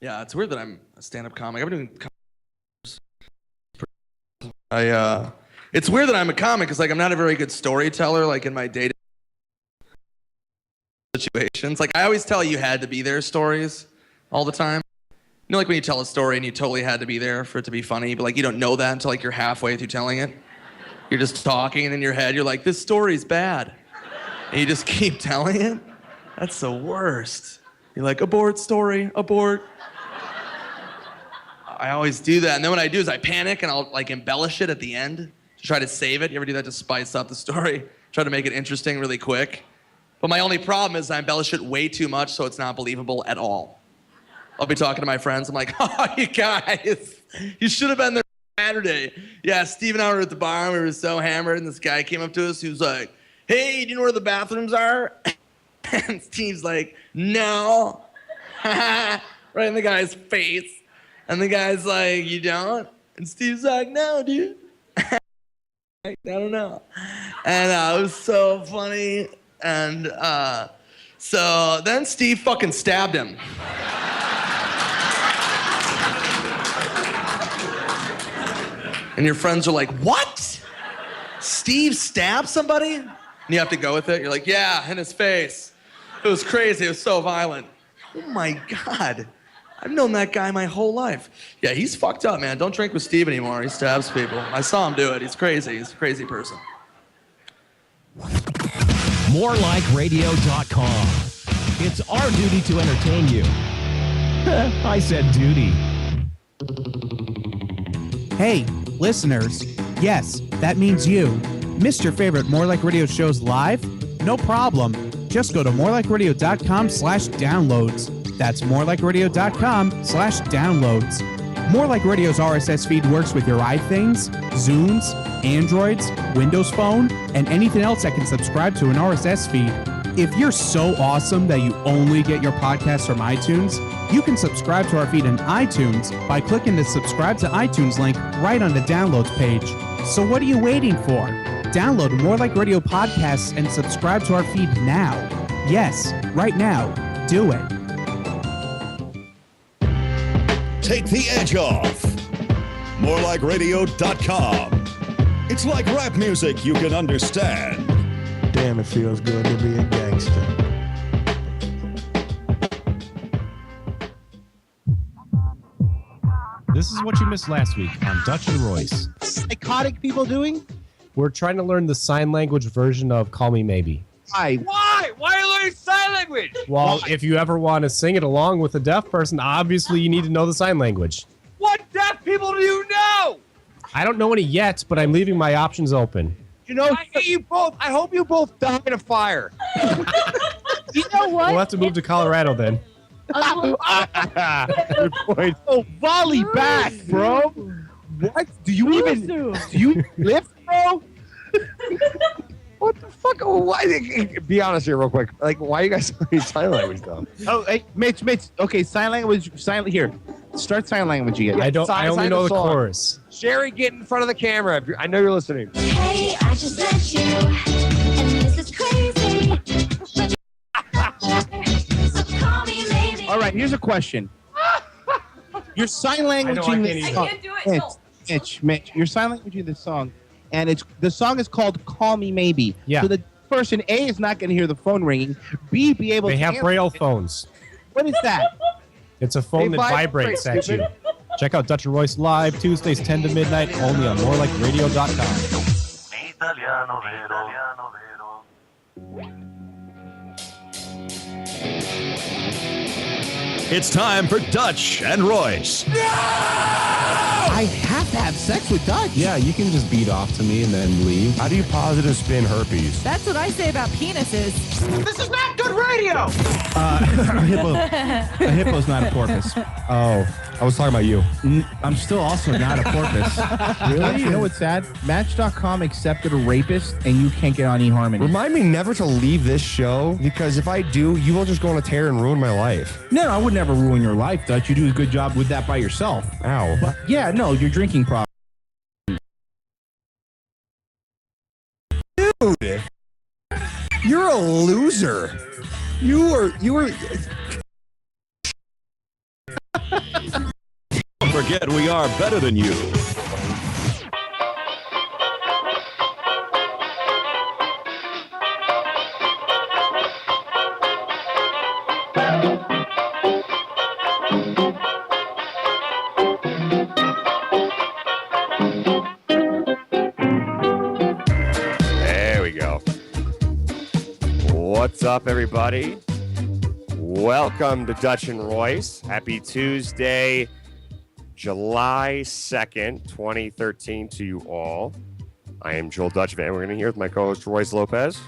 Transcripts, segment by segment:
Yeah, it's weird that I'm a stand-up comic. I've been doing it's weird that I'm a comic because like I'm not a very good storyteller like in my day-to-day situations. Like I always tell you had to be there stories all the time. You know, like when you tell a story and you totally had to be there for it to be funny, but like you don't know that until like you're halfway through telling it. You're just talking and in your head you're like, this story's bad. And you just keep telling it. That's the worst. You're like, abort story, abort. I always do that. And then what I do is I panic and I'll like embellish it at the end to try to save it. You ever do that to spice up the story? Try to make it interesting really quick. But my only problem is I embellish it way too much so it's not believable at all. I'll be talking to my friends. I'm like, oh, you guys, you should have been there Saturday. Yeah, Steve and I were at the bar and we were so hammered and this guy came up to us. He was like, hey, do you know where the bathrooms are? And Steve's like, no. Right in the guy's face. And the guy's like, you don't? And Steve's like, no, dude. I don't know. And it was so funny. And so then Steve fucking stabbed him. And your friends are like, what? Steve stabbed somebody? And you have to go with it. You're like, yeah, in his face. It was crazy. It was so violent. Oh my God. I've known that guy my whole life. Yeah, he's fucked up, man. Don't drink with Steve anymore. He stabs people. I saw him do it. He's crazy. He's a crazy person. MoreLikeRadio.com. It's our duty to entertain you. I said duty. Hey, listeners. Yes, that means you. Missed your favorite More Like Radio shows live? No problem. Just go to morelikeradio.com/downloads. That's morelikeradio.com/downloads. More Like Radio's RSS feed works with your iThings, Zunes, Androids, Windows Phone, and anything else that can subscribe to an RSS feed. If you're so awesome that you only get your podcasts from iTunes, you can subscribe to our feed in iTunes by clicking the subscribe to iTunes link right on the downloads page. So what are you waiting for? Download More Like Radio podcasts and subscribe to our feed now. Yes, right now. Do it. Take the edge off. MoreLikeRadio.com. It's like rap music you can understand. Damn, it feels good to be a gangster. This is what you missed last week on Dutch and Royce. Psychotic people doing? We're trying to learn the sign language version of Call Me Maybe. Why? Why? Why are you learning sign language? Well, if you ever want to sing it along with a deaf person, obviously you need to know the sign language. What deaf people do you know? I don't know any yet, but I'm leaving my options open. You know, I hate you both. I hope you both die in a fire. You know what? We'll have to move to Colorado then. good point. Oh, volley back, bro. What? Do you lift, bro? What the fuck? Why? Be honest here, real quick. Like, why are you guys learning sign language, though? Oh, hey, Mitch. Okay, sign language. Here. Start sign language again. I only know the chorus. Sherry, get in front of the camera. I know you're listening. Hey, I just met you, and this is crazy. So call me maybe. All right, here's a question. Your sign language in this I song. can't do it. No. Mitch. Your sign language in this song, and the song is called "Call Me Maybe." Yeah. So the person A is not going to hear the phone ringing. B be able. They to have answer Braille it. phones. What is that? It's a phone They that vibrate, vibrates at you. stupid. Check out Dutch and Royce live Tuesdays 10 to midnight only on morelikeradio.com. It's time for Dutch and Royce. I have to have sex with Dutch. Yeah, you can just beat off to me and then leave. How do you positive spin herpes? That's what I say about penises. This is not good radio. A hippo's not a porpoise. Oh, I was talking about you. I'm still also not a porpoise. Really? You know what's sad? Match.com accepted a rapist, and you can't get on eHarmony. Remind me never to leave this show, because if I do, you will just go on a tear and ruin my life. No, I would never ruin your life, Dutch. You do a good job with that by yourself. Ow. But yeah, no, your drinking problem. Dude, you're a loser. You were. forget we are better than you. There we go. What's up, everybody? Welcome to Dutch and Royce. Happy Tuesday, July 2nd, 2013 to you all. I am Joel Dutch, and we're going to hear with my co-host, Royce Lopez.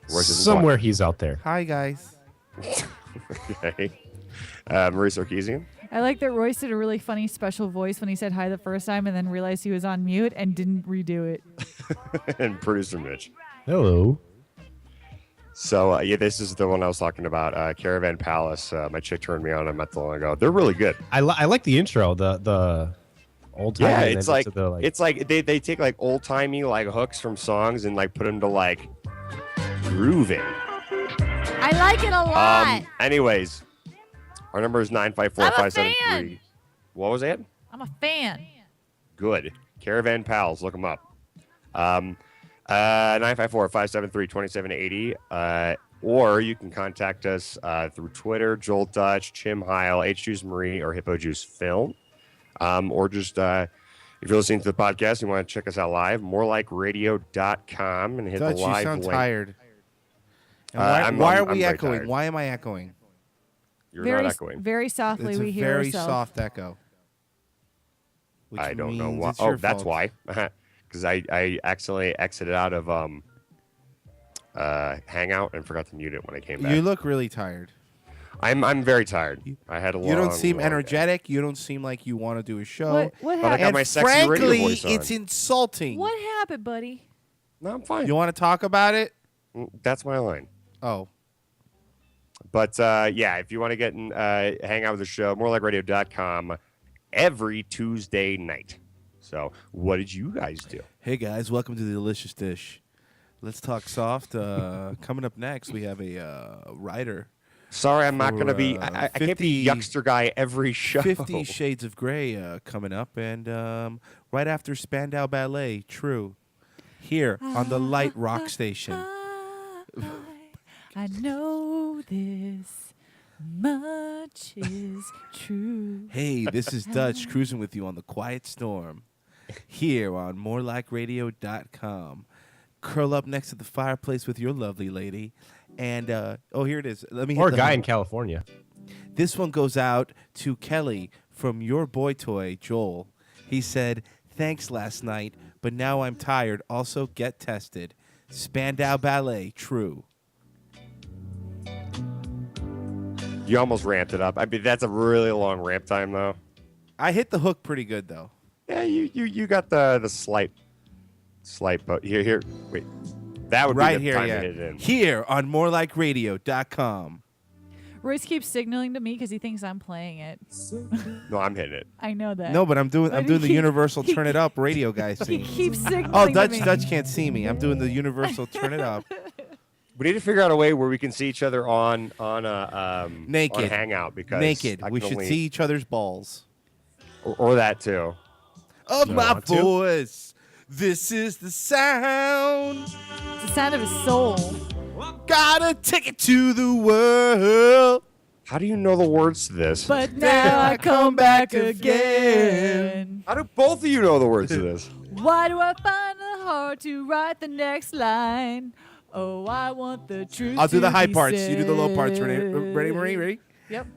Royce isn't Somewhere he's out there. Hi, guys. Okay. Marie Sarkeesian. I like that Royce did a really funny special voice when he said hi the first time and then realized he was on mute and didn't redo it. And producer Mitch. Hello. So, yeah, this is the one I was talking about, Caravan Palace. My chick turned me on not too long ago. They're really good. I like the intro, the old time. Yeah, it's like they take like old timey like hooks from songs and like put them to like grooving. I like it a lot. Anyways, our number is 954-573. What was that? I'm a fan. Good. Caravan Pals, look them up. 954-573-2780. Or you can contact us through Twitter, Joel Dutch, Chim Heil, H Juice Marie, or Hippo Juice Film. Or just if you're listening to the podcast and you want to check us out live, morelikeradio.com and hit Dutch, the live you sound link. tired. And why are we very echoing? tired. Why am I echoing? You're very, not echoing. Very softly It's we a hear very ourselves. soft echo. Which I don't know means why. it's your That's fault. why. Because I accidentally exited out of Hangout and forgot to mute it when I came back. You look really tired. I'm very tired. I had a long. You don't seem long energetic. You don't seem like you want to do a show. What But I happened? got my sexy radio frankly, voice on. it's insulting. What happened, buddy? No, I'm fine. You want to talk about it? That's my line. Oh. But yeah, if you want to get in, hang out with the show, morelikeradio.com every Tuesday night. So, what did you guys do? Hey guys, welcome to the Delicious Dish. Let's talk soft. Coming up next, we have a writer. Sorry, I'm not going to be. I can't be youngster guy every show. 50 Shades of Grey coming up, and right after Spandau Ballet, True, here on the Light Rock Station. I know this much is true. Hey, this is Dutch cruising with you on the Quiet Storm, here on morelikeradio.com. Curl up next to the fireplace with your lovely lady, and here it is. Let me. Or a guy in California. This one goes out to Kelly from Your Boy Toy, Joel. He said, "Thanks last night, but now I'm tired. Also, get tested. Spandau Ballet, True." You almost ramped it up. I mean, that's a really long ramp time, though. I hit the hook pretty good, though. Yeah, you got the slight, but here, wait. That would Right be the here, time yeah. to hit it in. Here on morelikeradio.com. Royce keeps signaling to me because he thinks I'm playing it. No, I'm hitting it. I know that. No, but I'm doing But the he- universal turn it up radio guy He scene. keeps signaling Oh, to Dutch me. can't see me. I'm doing the universal turn it up. We need to figure out a way where we can see each other on Naked. on Hangout because Naked. I We can should only- see each other's balls. or that too. Of You my want to? voice. This is the sound. It's the sound of his soul. Gotta take it to the world. How do you know the words to this? But now I come back again. How do both of you know the words to this? Why do I find it hard to write the next line? Oh, I want the truth. I'll do the to high be parts. You do the low parts. said. Ready, Marie? Ready? Yep.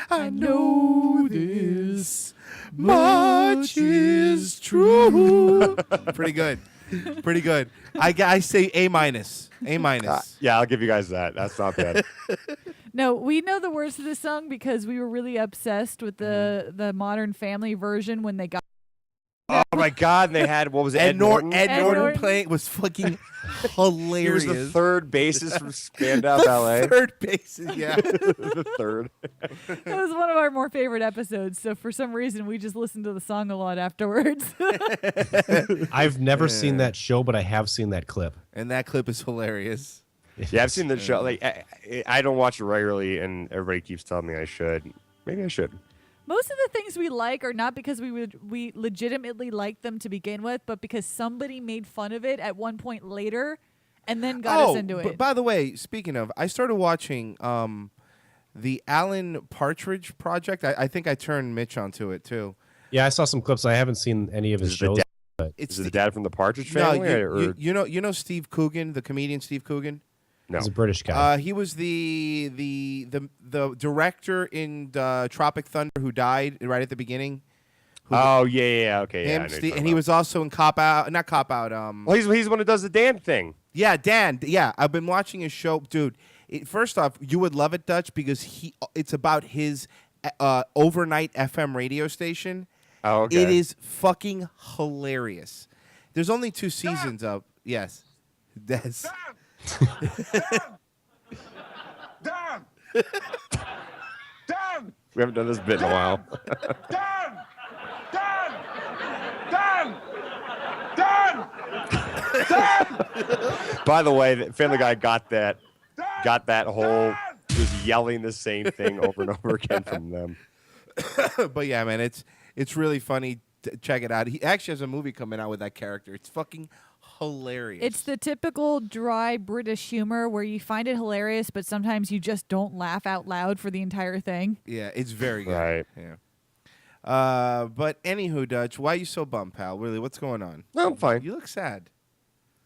I know this much is true. Pretty good. Pretty good. I say A minus. A minus. Yeah, I'll give you guys that. That's not bad. No, we know the words to this song because we were really obsessed with the Modern Family version when they got. Oh my God! They had what was it? Ed Norton. Ed Norton Norton. playing was fucking He hilarious. was the third bassist from Spandau Ballet. Third basis, yeah. The third. That was one of our more favorite episodes. So for some reason, we just listened to the song a lot afterwards. I've never seen that show, but I have seen that clip. And that clip is hilarious. Yeah, I've seen the show. Like, I don't watch it regularly, and everybody keeps telling me I should. Maybe I should. Most of the things we like are not because we legitimately like them to begin with, but because somebody made fun of it at one point later, and then got us into it. By the way, speaking of, I started watching the Alan Partridge Project. I think I turned Mitch onto it too. Yeah, I saw some clips. I haven't seen any of his shows. It's Is it the dad from the Partridge Family? No, you know Steve Coogan, the comedian Steve Coogan. No. He's a British guy. He was the director in Tropic Thunder who died right at the beginning. Yeah, okay, Him, yeah. Steve, and he was also in Cop Out, not Cop Out. Well, he's the one who does the Dan thing. Yeah, Dan. Yeah, I've been watching his show, dude. First off, you would love it, Dutch, because it's about his overnight FM radio station. Oh, okay. It is fucking hilarious. There's only 2 seasons of. Yes, that's. Dan! Dan! We haven't done this bit in a while. Dan! Dan! Dan! Dan! Dan! By the way, Family Guy got that whole just yelling the same thing over and over again from them. But yeah, man, it's really funny. Check it out. He actually has a movie coming out with that character. It's fucking hilarious. It's the typical dry British humor where you find it hilarious, but sometimes you just don't laugh out loud for the entire thing. Yeah, it's very good. Right. Yeah. But anywho, Dutch, why are you so bummed, pal? Really, what's going on? No, I'm fine. You look sad.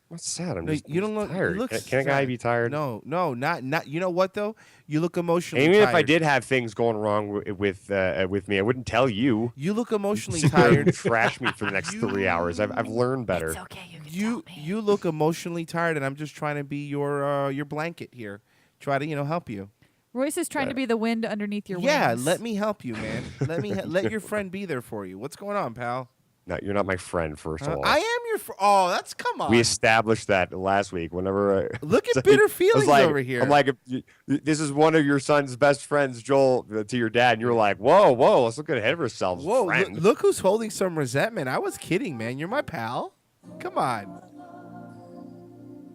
What's sad? I'm No, just you don't look tired. You look Can a guy sad. be tired? No, not. You know what though? You look emotionally. Even tired. if I did have things going wrong with me, I wouldn't tell you. You look emotionally You'd tired. trash me for the next 3 hours. I've learned better. It's okay. You can tell me. You look emotionally tired, and I'm just trying to be your blanket here. Try to help you. Royce is trying to be the wind underneath your Yeah, wings. let me help you, man. Let your friend be there for you. What's going on, pal? No, you're not my friend. First of all, I am your. Oh, that's come on. we established that last week. Whenever Look at it's bitter I was feelings like, over here. I'm like, this is one of your son's best friends, Joel, to your dad, and you're like, whoa, let's look ahead of ourselves. Whoa, friend. look who's holding some resentment. I was kidding, man. You're my pal. Come on.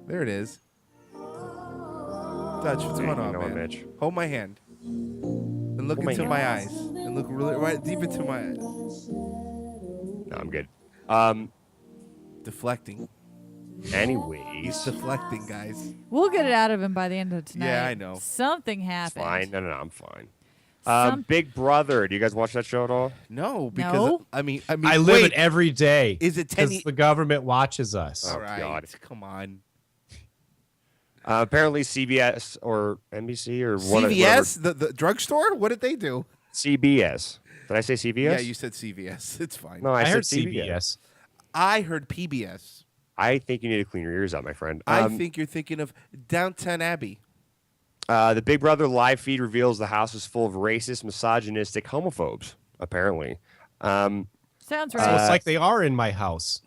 There it is. Dutch, what's going on, man? Mitch. Hold my hand. And look Hold my into hand. my eyes. And look really right deep into my eyes. No, I'm good. Deflecting. Anyways, Deflecting, guys. We'll get it out of him by the end of tonight. Yeah, I know. Something happened. fine. No, I'm fine. Some- Big Brother. Do you guys watch that show at all? No, because No? I mean, I live wait, it every day. Is it 10? Because the government watches us. All right, God. come on. Apparently, CBS or NBC or whatever. CVS, the drugstore. What did they do? CBS. Did I say CBS? Yeah, you said CVS. It's fine. No, I said heard CBS. CBS. I heard PBS. I think you need to clean your ears out, my friend. I think you're thinking of Downton Abbey. The Big Brother live feed reveals the house is full of racist, misogynistic homophobes, apparently. Sounds So right. it's like they are in my house.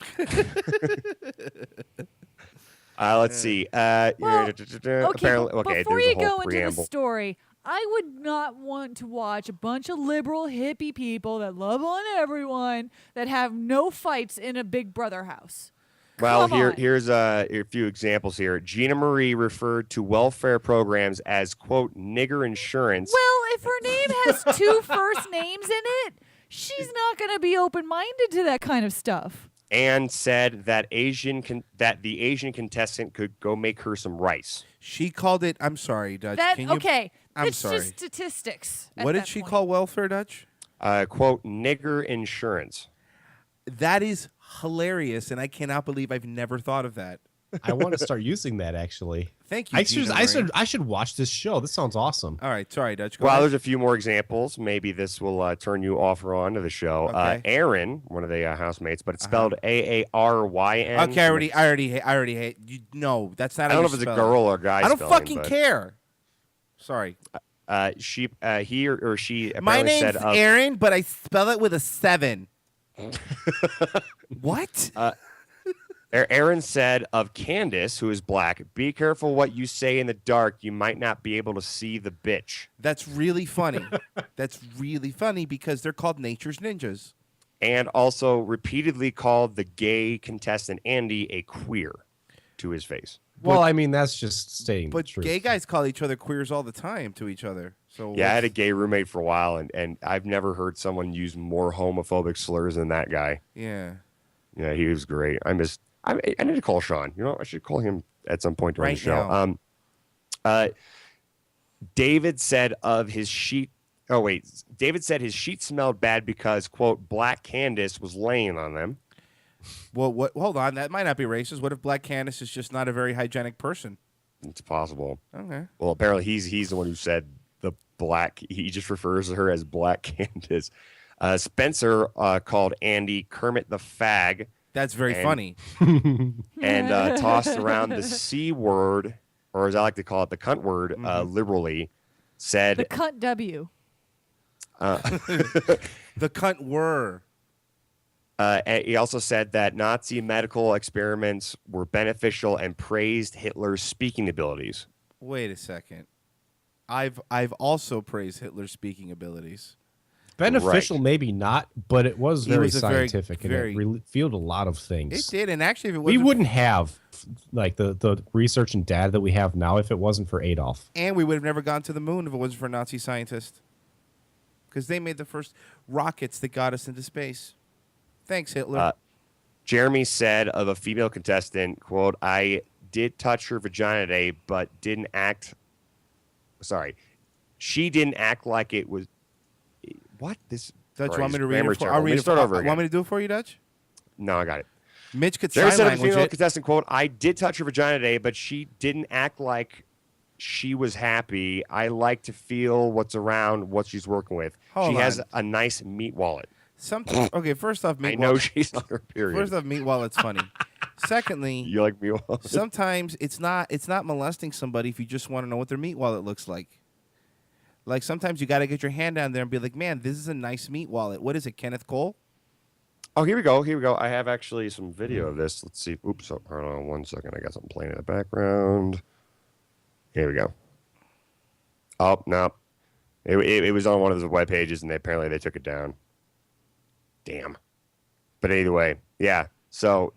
Let's see. Well, apparently, okay, before there's you a whole go into preamble. the story, I would not want to watch a bunch of liberal hippie people that love on everyone that have no fights in a Big Brother house. Well, Come on. here's a few examples here. Gina Marie referred to welfare programs as, quote, nigger insurance. Well, if her name has 2 first names in it, she's not going to be open-minded to that kind of stuff. And said that the Asian contestant could go make her some rice. She called it. I'm sorry, Dutch. Can you, Okay, I'm it's sorry. just statistics. at What did that she point. call welfare, Dutch? Quote, nigger insurance. That is hilarious, and I cannot believe I've never thought of that. I want to start using that actually. Thank you. Gina Marie. I should watch this show. This sounds awesome. All right, sorry, Dutch. Go Well, ahead. there's a few more examples. Maybe this will turn you off or on to the show. Okay. Aaron, one of the housemates, but it's spelled Aaryn. Okay, I already hate. You, no, that's not. I how don't know you if it's a spell girl it. or a guy. I don't spelling, fucking but, care. Sorry. He or she apparently My name's said of, Aaron, but I spell it with a 7. What? Aaron said of Candace, who is black, be careful what you say in the dark. You might not be able to see the bitch. That's really funny. That's really funny because they're called nature's ninjas. And also repeatedly called the gay contestant Andy a queer. to his face. Well, I mean, that's just stating But the truth. gay guys call each other queers all the time to each other. So Yeah, I had a gay roommate for a while, and I've never heard someone use more homophobic slurs than that guy. Yeah. Yeah, he was great. I need to call Sean. You know, I should call him at some point during Right the show. now. David said of his sheet. Oh wait, David said his sheet smelled bad because quote Black Candace was laying on them. Well, what? Hold on, that might not be racist. What if Black Candace is just not a very hygienic person? It's possible. Okay. Well, apparently he's the one who said the black. He just refers to her as Black Candace. Spencer called Andy Kermit the Fag. That's very funny. And tossed around the C word, or as I like to call it, the cunt word, liberally. Said The cunt W. The cunt were. And he also said that Nazi medical experiments were beneficial and praised Hitler's speaking abilities. Wait a second. I've also praised Hitler's speaking abilities. Beneficial, Right. maybe not, but it was He very was a very- scientific very- and it revealed a lot of things. It did, and actually, if it We wasn't, wouldn't have like the research and data that we have now if it wasn't for Adolf. and we would have never gone to the moon if it wasn't for a Nazi scientists, because they made the first rockets that got us into space. Thanks, Hitler. Jeremy said of a female contestant, quote, I did touch her vagina today, but didn't act. Sorry. She didn't act like it was. What? This. Dutch, Christ, want me to read grammar's it? For, terrible. I'll Let me read it. start over Want again. me to do it for you, Dutch? No, I got it. Mitch could Jeremy sign said of a language female it. contestant, quote, I did touch her vagina today, but she didn't act like she was happy. I like to feel what's around, what she's working with. Hold she has on. a nice meat wallet. Okay, first off, meat I know wallet. she's on her period. First off, meat wallet's funny. Secondly, You like meat wallet? sometimes it's not molesting somebody if you just want to know what their meat wallet looks like. Like sometimes you got to get your hand down there and be like, man, this is a nice meat wallet. What is it, Kenneth Cole? Oh, here we go. Here we go. I have actually some video of this. Let's see. Oops. Hold on 1 second. I got something playing in the background. Here we go. Oh, no. It was on one of the web pages, and apparently they took it down. Damn. But either way, yeah. So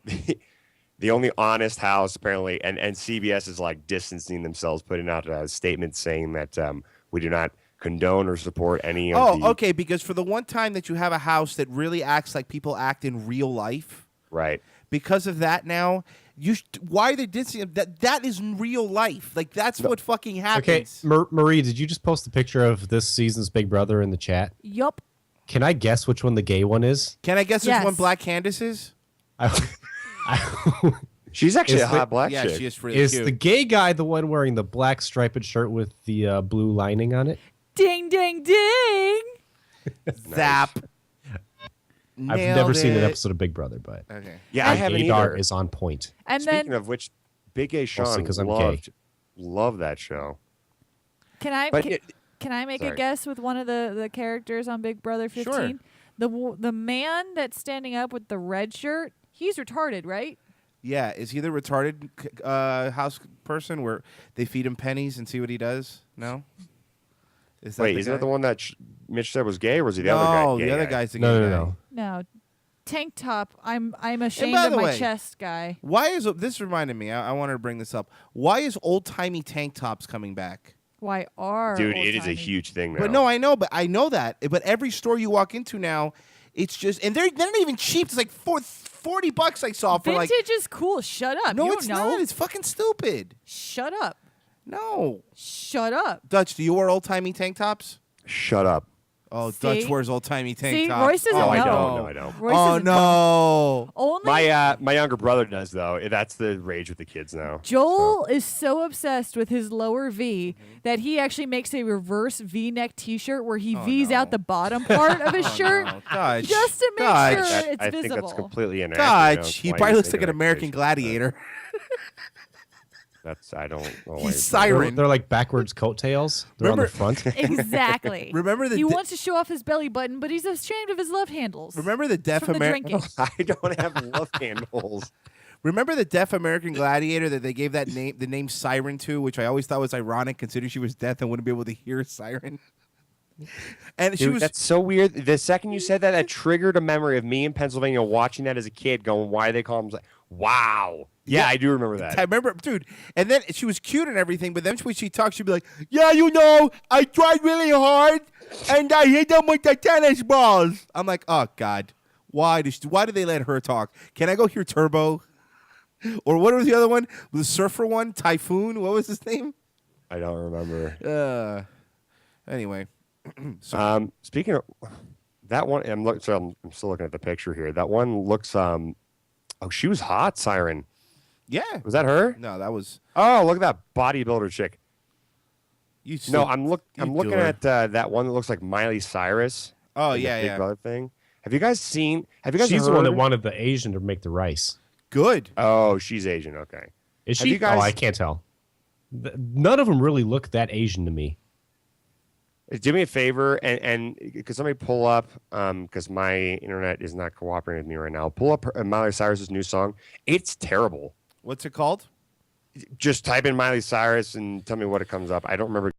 the only honest house, apparently, and CBS is like distancing themselves, putting out a statement saying that we do not condone or support any of the... Okay, because for the one time that you have a house that really acts like people act in real life, Right. because of that now, why are they distancing that is real life. Like, that's what fucking Okay, happens. Marie, did you just post a picture of this season's Big Brother in the chat? Yup. Can I guess which one the gay one is? Can I guess Yes. which one Black Candace is? She's actually Is a hot black Yeah, chick. she is really Is cute. the gay guy the one wearing the black striped shirt with the blue lining on it? Ding, ding, ding. Zap. I've Nailed never seen an it. episode of Big Brother, but Okay. Yeah, I the haven't gaydar either. is on point. And Speaking then of which, Big Gay Sean Mostly 'cause I'm gay. loved that show. can I But can I make a sorry. guess with one of the characters on Big Brother 15? The man that's standing up with the red shirt, he's retarded, right? Yeah, is he the retarded house person where they feed him pennies and see what he does? No? Is Wait, the isn't guy? that the one that Mitch said was gay, or was he the other guy? No, Gay the other guy? guy's the gay No, guy. no, no. No. Tank top. I'm ashamed by of the my way- chest guy. Why is this reminded me? I wanted to bring this up. Why is old timey tank tops coming back? Why are Dude, it is a old-timey? huge thing now. But no, I know that. But every store you walk into now, it's just, and they're not even cheap. It's like $40 I saw for Vintage like. is cool. Shut up. No, you it's don't know. not. It's fucking stupid. Shut up. No, Shut up. Dutch, do you wear old timey tank tops? Shut up. Oh, See? Dutch wears old timey tank See, tops. Royce doesn't No, know. I don't. No, I don't. Royce Oh doesn't know. no. Only My younger brother does though. That's the rage with the kids now. Joel is so obsessed with his lower V that he actually makes a reverse V-neck T-shirt where he V's no. out the bottom part of his shirt No, Dutch. just to make Dutch. sure That- it's I think visible. that's completely inaccurate. Dutch. He probably looks like an American Gladiator. I don't know. why He's you're- Siren. They're like backwards coattails. They're on the front. Exactly. Remember the he di- wants to show off his belly button, but he's ashamed of his love handles. Remember the deaf from the American. drinking. I don't have love handles. Remember the deaf American Gladiator that they gave that name, the name Siren to, which I always thought was ironic, considering she was deaf and wouldn't be able to hear a siren. And she Dude, was. that's so weird. The second you said that, that triggered a memory of me in Pennsylvania watching that as a kid, going, "Why do they call him? Wow. Yeah, I do remember that. I remember, dude. And then she was cute and everything, but then when she talked, she'd be like, "Yeah, you know, I tried really hard, and I hit them with the tennis balls." I'm like, "Oh God, why do they let her talk? Can I go hear Turbo, or what was the other one? The surfer one, Typhoon. What was his name? I don't remember. Anyway, speaking of that one, I'm still looking at the picture here. That one looks. Oh, she was hot, Siren. yeah. Was that her? No, that was. Oh, look at that bodybuilder chick. I'm do looking her. at that one that looks like Miley Cyrus. Oh like the yeah, Big yeah. Brother thing. Have you guys seen? Have you guys? She's heard? the one that wanted the Asian to make the rice. Good. Oh, she's Asian. Okay. Is Have she? you guys- Oh, I can't tell. None of them really look that Asian to me. Do me a favor and because somebody pull up because my internet is not cooperating with me right now. Pull up Miley Cyrus's new song. It's terrible. What's it called? Just type in Miley Cyrus and tell me what it comes up. I don't remember.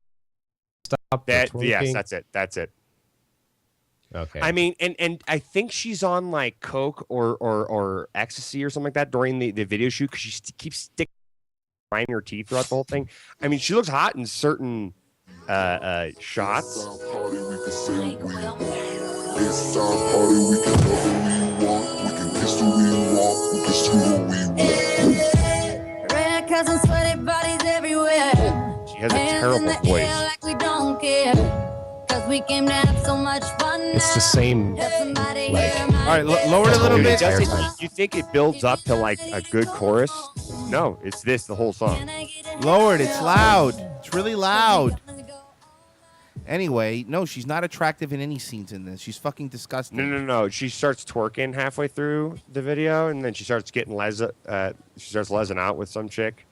Stop. That. the Yes, twerking. that's it. Okay. I mean, and I think she's on like coke or ecstasy or something like that during the video shoot because she keeps sticking her teeth throughout the whole thing. I mean, she looks hot in certain shots. It's our party, we can love who we want, we can kiss who we want, we can screw who we want. Red cars and sweaty bodies everywhere. She has a terrible voice. Like we don't care, 'cause we came to have so much fun. It's the same. Have somebody Like- hear my All right, lower it a little Dude, bit. it doesn't, you think it builds up to like a good chorus? No, it's this the whole song. Lower it. It's loud. It's really loud. Anyway, no, she's not attractive in any scenes in this. She's fucking disgusting. No. She starts twerking halfway through the video, and then she starts getting she starts lesing out with some chick,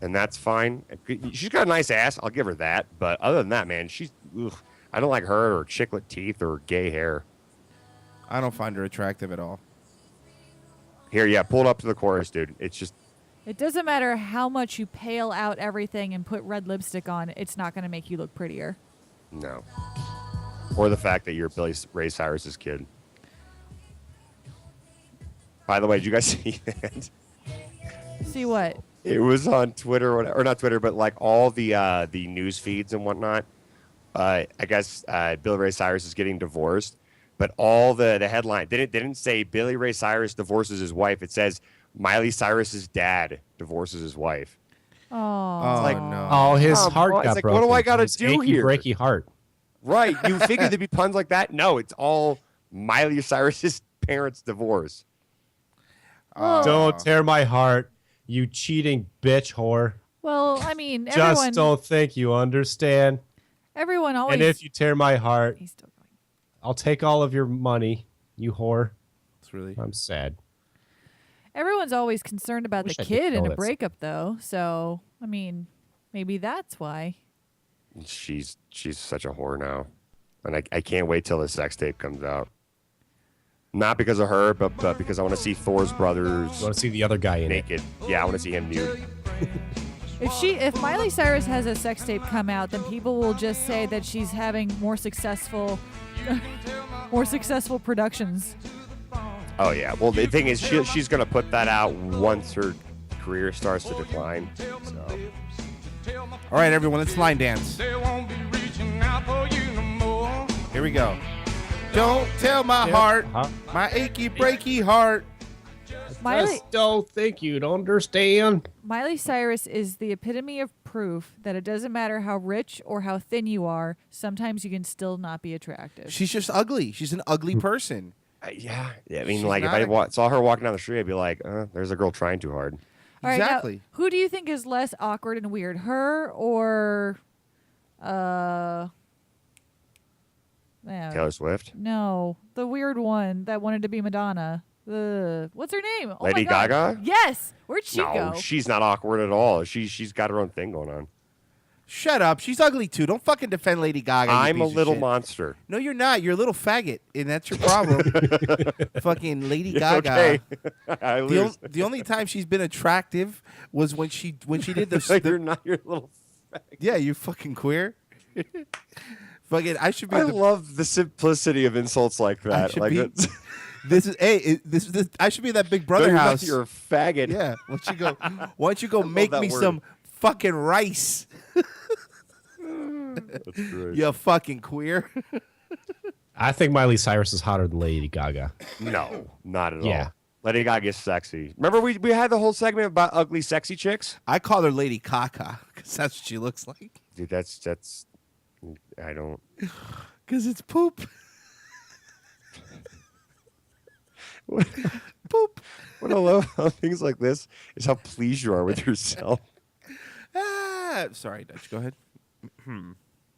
and that's fine. She's got a nice ass. I'll give her that. But other than that, man, I don't like her or chiclet teeth or gay hair. I don't find her attractive at all. Here, yeah, pull it up to the chorus, dude. It's just It doesn't matter how much you pale out everything and put red lipstick on, it's not going to make you look prettier. no. Or the fact that you're Billy Ray Cyrus's kid. By the way, did you guys see that? See what? It was on Twitter, or not Twitter, but like all the news feeds and whatnot. I guess Billy Ray Cyrus is getting divorced, but all the headline didn't say Billy Ray Cyrus divorces his wife. It says Miley Cyrus's dad divorces his wife. Oh, like, no. Oh, his heart it's got like, broken. what do I gotta His do achy, here? breaky heart. Right? You figure there'd be puns like that? No, it's all Miley Cyrus's parents' divorce. Don't tear my heart, you cheating bitch whore. well, I mean, Just don't think you understand. everyone always. And if you tear my heart, He's still going. I'll take all of your money, you whore. It's really. I'm sad. Everyone's always concerned about the Wish I could kid in know a that breakup, though. So, I mean, maybe that's why. She's such a whore now, and I can't wait till the sex tape comes out. Not because of her, but because I want to see Thor's brothers You want to see the other guy in it? naked. Yeah, I want to see him nude. If Miley Cyrus has a sex tape come out, then people will just say that she's having more successful productions. Oh yeah. Well, the thing is, she's gonna put that out once her career starts to decline. So All right, everyone, let's line dance. Here we go. Don't tell my heart, my achy breaky heart. Miley don't think you'd understand. Miley Cyrus is the epitome of proof that it doesn't matter how rich or how thin you are. Sometimes you can still not be attractive. She's just ugly. She's an ugly person. yeah. I mean, She's like if not I saw her walking down the street, I'd be like, "There's a girl trying too hard." All right, now, Exactly. who do you think is less awkward and weird, her or Taylor Swift, No, the weird one that wanted to be Madonna. What's her name? Oh Lady my God. Gaga. Yes. Where'd she No, go? she's not awkward at all. She's got her own thing going on. Shut up. She's ugly too. Don't fucking defend Lady Gaga. you I'm a piece of little shit. monster. No, you're not. You're a little faggot, and that's your problem. Fucking Lady Gaga. Okay. I The, lose. the only time she's been attractive was when she did the. Like, you're not your little. Yeah, you fucking queer. Fucking, I should be. I the, love the simplicity of insults like I that. should Like be- it's- This is I should be in that Big Brother Don't you know house. You're a faggot. Yeah. Why don't you go make that me word. some fucking rice? That's great. You fucking queer. I think Miley Cyrus is hotter than Lady Gaga. No, not at Yeah. all. Lady Gaga's sexy. Remember we had the whole segment about ugly, sexy chicks? I call her Lady Caca because that's what she looks like. Dude, that's. I don't. Because it's poop. Poop. What I love about things like this is how pleased you are with yourself. Sorry, Dutch. Go ahead.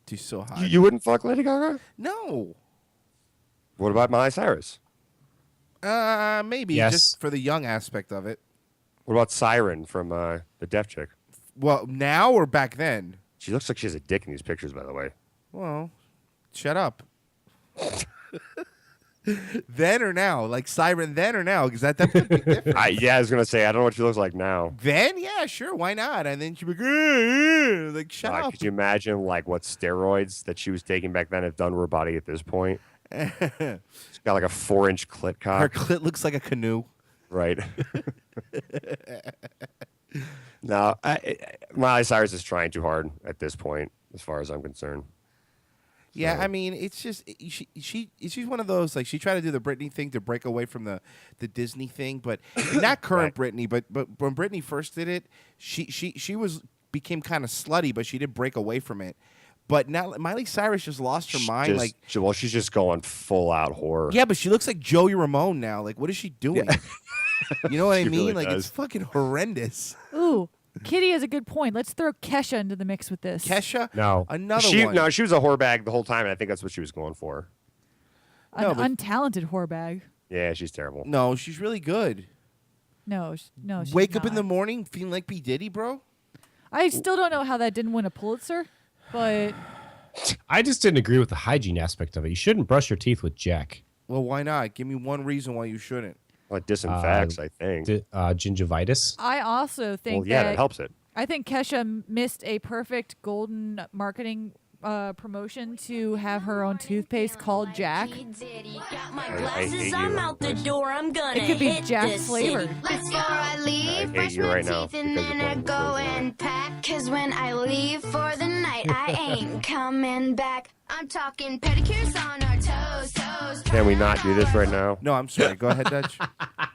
She's so hot. You wouldn't fuck Lady Gaga? No. What about Miley Cyrus? Maybe Yes. just for the young aspect of it. What about Siren from the Deaf Chick? Well, now or back then? She looks like she has a dick in these pictures, by the way. Well, shut up. Then or now? Like Siren then or now? Because that could be different. Yeah, I was gonna say I don't know what she looks like now. Then, yeah, sure, why not? And then she'd be like, shut up. Could you imagine like what steroids that she was taking back then have done to her body at this point? She's got like a 4-inch clit cock. Her clit looks like a canoe. Right. No, Miley Cyrus is trying too hard at this point, as far as I'm concerned. Yeah, So- I mean, it's just she's one of those, like, she tried to do the Britney thing to break away from the Disney thing, but not current Britney, but when Britney first did it, she became kind of slutty, but she did break away from it. But now Miley Cyrus just lost her mind. She's just going full out horror. Yeah, but she looks like Joey Ramone now. Like, what is she doing? Yeah. You know what I She mean? really Like, does. it's fucking horrendous. Ooh, Kitty has a good point. Let's throw Kesha into the mix with this. Kesha? No. Another she, one. No, she was a whore bag the whole time, and I think that's what she was going for. An untalented whorebag. Yeah, she's terrible. No, she's really good. No, she's Wake up in not. the morning feeling like P. Diddy, bro? I still don't know how that didn't win a Pulitzer, but I just didn't agree with the hygiene aspect of it. You shouldn't brush your teeth with Jack. Well, why not? Give me one reason why you shouldn't. Well, it disinfects, I think. Gingivitis. I also think Well, yeah, that that helps it. I think Kesha missed a perfect golden marketing promotion to have her own toothpaste called Jack. I hate you. I'm out the door. I'm gonna It could be hit Jack this flavored. city. Before I leave, I brush hate you my right now teeth and because then you're I playing go this and pack. Cause when I leave for the night, I ain't coming back. I'm talking pedicures on our toes. Can we not do this right now? No, I'm sorry. Go ahead, Dutch.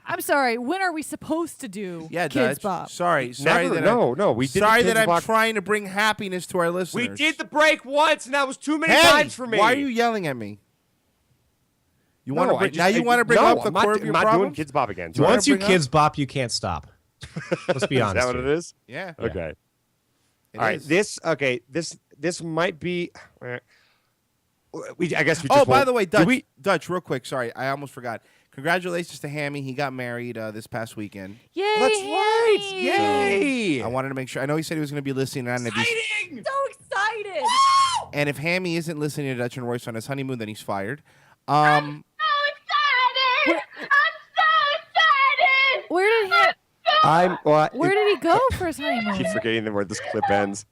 I'm sorry. When are we supposed to do Yeah, Kids Dutch. Bop? Sorry Never. that No, we did the Sorry Kids that I'm Bop. trying to bring happiness to our listeners. We did the break once, and that was too many Hey, times for me. why are you yelling at me? You No, want to I bring, just- now? You want to bring no, up the I'm not, core of I'm your not problem? doing Kids Bop again. You wanna Once you bring up- kids bop, you can't stop. Let's be Is honest. that what here. it is? Yeah. Okay. It All right. is. This might be. I guess we. Just Oh, by won't- the way, do Dutch, Dutch, real quick. Sorry, I almost forgot. Congratulations to Hammy. He got married this past weekend. Yay! That's right. Hammy! Yay! I wanted to make sure. I know he said he was going to be listening on. So excited! And if Hammy isn't listening to Dutch and Royce on his honeymoon, then he's fired. I'm so excited! Where did he? Where Where did he go for his honeymoon? Keep forgetting where this clip ends.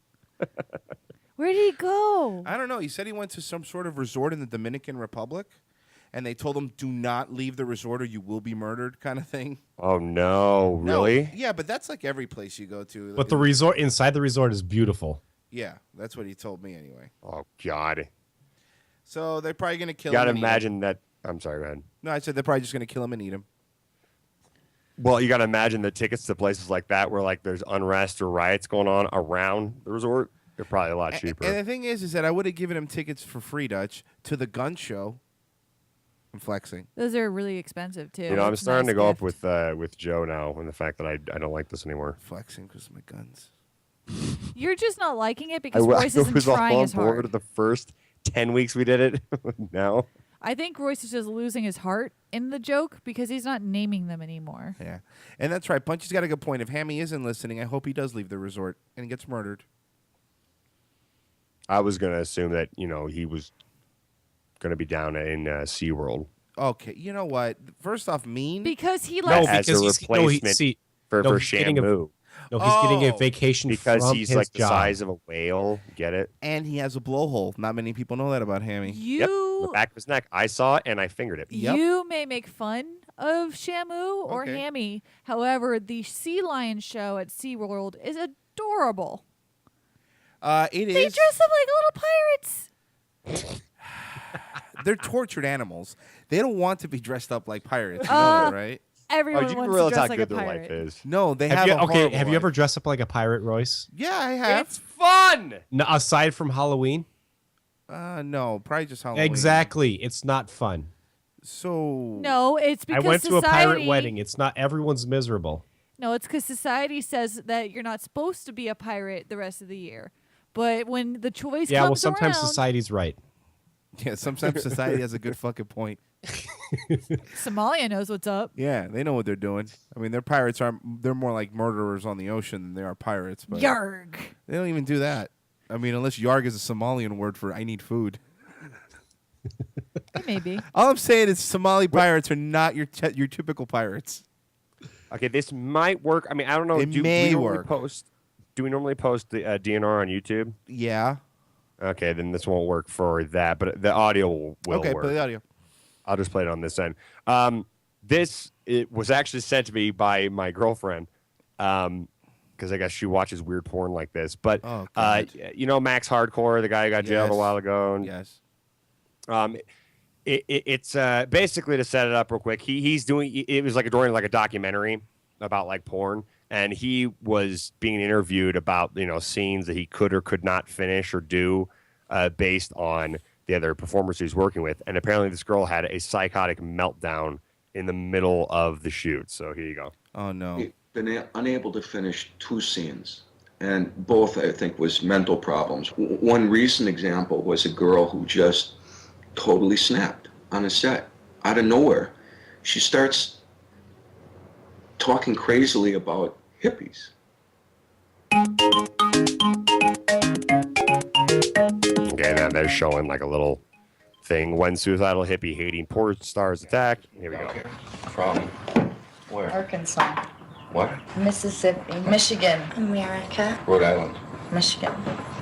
Where did he go? I don't know. He said he went to some sort of resort in the Dominican Republic, and they told him, "Do not leave the resort, or you will be murdered," kind of thing. Oh no! Really? No, yeah, but that's like every place you go to. But the resort inside the resort is beautiful. Yeah, that's what he told me anyway. Oh God! So they're probably going to kill You him. gotta and eat him. imagine that. I'm sorry, go ahead. No, I said they're probably just going to kill him and eat him. Well, you gotta imagine the tickets to places like that, where like there's unrest or riots going on around the resort. They're probably a lot cheaper. And the thing is that I would have given him tickets for free, Dutch, to the gun show. I'm flexing. Those are really expensive too. You know, I'm It's a starting nice to go gift. up with Joe now, and the fact that I don't like this anymore. Flexing because of my guns. You're just not liking it I because Royce isn't was all trying on as board hard. the first 10 weeks we did it. Now, I think Royce is just losing his heart in the joke because he's not naming them anymore. Yeah. And that's right. Punchy's got a good point. If Hammy isn't listening, I hope he does leave the resort and gets murdered. I was gonna assume that he was gonna be down in SeaWorld Okay. You know what? First off, mean. Because he No, likes as a because he's- no, he- replacement see, for no, he's getting Shamu. No, he's getting a Oh. vacation because from he's his like the job. size of a whale. Get it? And he has a blowhole. Not many people know that about Hammy. Yep. The back of his neck. I saw it and I fingered it. You may make fun of Shamu or Okay. Hammy. However, the sea lion show at SeaWorld is adorable. It They is. dress up like little pirates. They're tortured animals. They don't want to be dressed up like pirates. You know that, right? Everyone you wants realize to dress how like good a their pirate. life is. No, they Have have you, a okay, horrible have you life. ever dressed up like a pirate, Royce? Yeah, I have. It's fun. No, aside from Halloween? No, probably just Halloween. Exactly. It's not fun. So No, it's I because went to a society, pirate wedding. It's not everyone's miserable. No, it's because society says that you're not supposed to be a pirate the rest of the year. But when the choice Yeah, well, comes sometimes around, society's right. yeah, sometimes society has a good fucking point. Somalia knows what's up. Yeah, they know what they're doing. I mean, they're more like murderers on the ocean than they are pirates. But Yarg. they don't even do that. I mean, unless yarg is a Somalian word for I need food. It may be. All I'm saying is Somali pirates are not your typical pirates. Okay, this might work. I mean, I don't know. It do may we normally work. Do we normally post the DNR on YouTube? Yeah. Okay, then this won't work for that, but the audio will Okay, work. play the audio. I'll just play it on this end. It was actually sent to me by my girlfriend because I guess she watches weird porn like this. But Oh, God. you know Max Hardcore, the guy who got jailed a Yes. while ago. And, Yes. It's basically, to set it up real quick. He's doing it was like during like a documentary about like porn, and he was being interviewed about scenes that he could or could not finish or do based on the other performers he's working with. And apparently this girl had a psychotic meltdown in the middle of the shoot. So here you go. Oh no. Been unable to finish 2 scenes, and both I think was mental problems. One recent example was a girl who just totally snapped on a set out of nowhere. She starts talking crazily about hippies. Okay, now they're showing like a little thing. When suicidal hippie hating porn stars attack. Here we go. From where? Arkansas, What? Mississippi, Michigan, America, Rhode Island. Michigan.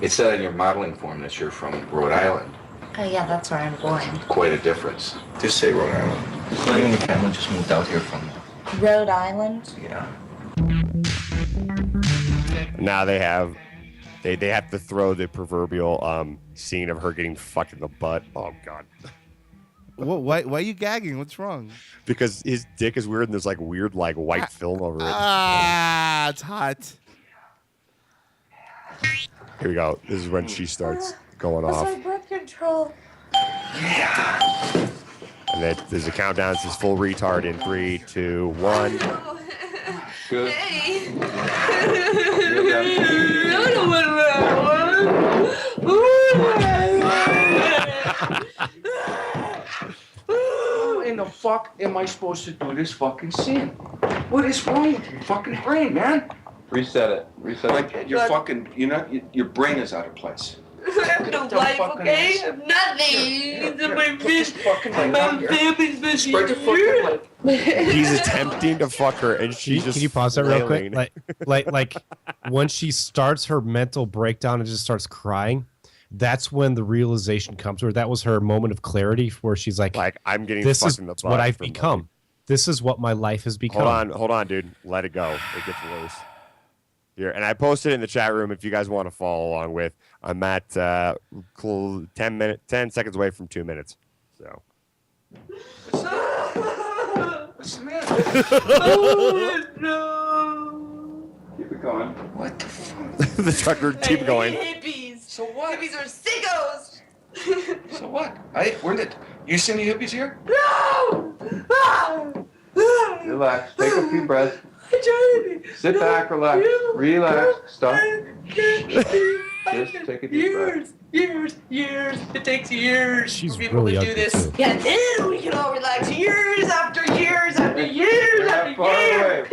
It said in your modeling form that you're from Rhode Island. Oh yeah, that's where I'm born. Quite a difference. Just say Rhode Island. You and your family just moved out here from. Rhode Island. Yeah. Now they have to throw the proverbial scene of her getting fucked in the butt. Oh god. Why are you gagging? What's wrong? Because his dick is weird and there's like weird like white film over it. Ah, it's hot. Here we go. This is when she starts going off. birth control. And then there's a countdown. It says full retard in 3, 2, 1. Good. How in the fuck am I supposed to do this fucking scene? What is wrong with your fucking brain, man? Reset it. Reset it. Your fucking, your brain is out of place. I have no life, okay? I have nothing. My fish, my family's been Spread your fucking leg. He's attempting to fuck her and she's just Can you pause that real quick? flailing. Like when she starts her mental breakdown and just starts crying, that's when the realization comes to her. That was her moment of clarity where she's like I'm getting this fucked is in the butt what I've from become. This is what my life has become. Hold on, dude. Let it go. It gets worse. Here, and I posted it in the chat room if you guys want to follow along with. I'm at 10 seconds away from 2 minutes. So. What's the matter? Oh no. Keep it going. What the fuck? The trucker, keep going. Hippies. So what? Hippies are sickos. So what? You see any hippies here? No. Relax. Take a few breaths. Sit back, relax. Relax. Stop. Just take a deep breath. Years. It takes years She's for people really to do ugly, this. too. Yeah, then we can all relax. Years after years after years after Far away. years.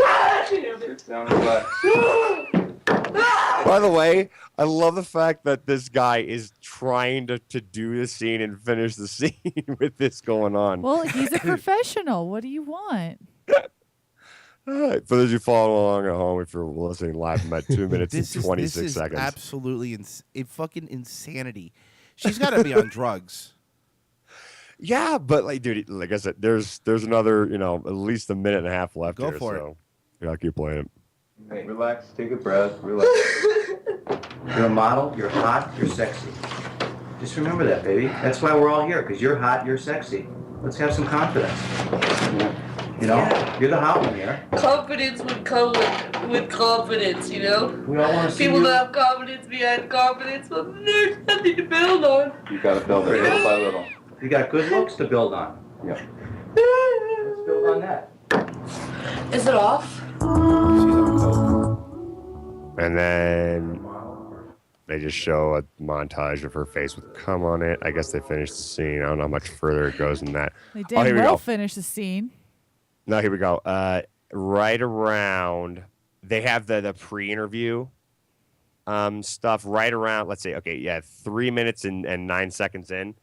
Sit down and relax. By the way, I love the fact that this guy is trying to do the scene and finish the scene with this going on. Well, he's a professional. What do you want? All right, for those of you following along at home, if you're listening live, I'm at 2 minutes and 26 this is seconds. Absolutely fucking insanity. She's got to be on drugs. Yeah, but like, dude, like I said, there's another, at least a minute and a half left. Go here, for so I'll keep playing it. Hey, relax. Take a breath. Relax. You're a model. You're hot. You're sexy. Just remember that, baby. That's why we're all here, because you're hot. You're sexy. Let's have some confidence. You're the hot one here. Confidence would come with confidence, We all want to see People you. that have confidence behind confidence, but there's nothing to build on. You got to build it little by little. You got good looks to build on. Yeah. Let's build on that. Is it off? And then they just show a montage of her face with cum on it. I guess they finished the scene. I don't know how much further it goes than that. They Oh, here did we well go. finish the scene. No, here we go. Right around, they have the pre-interview stuff right around, let's say, 3 minutes and 9 seconds in.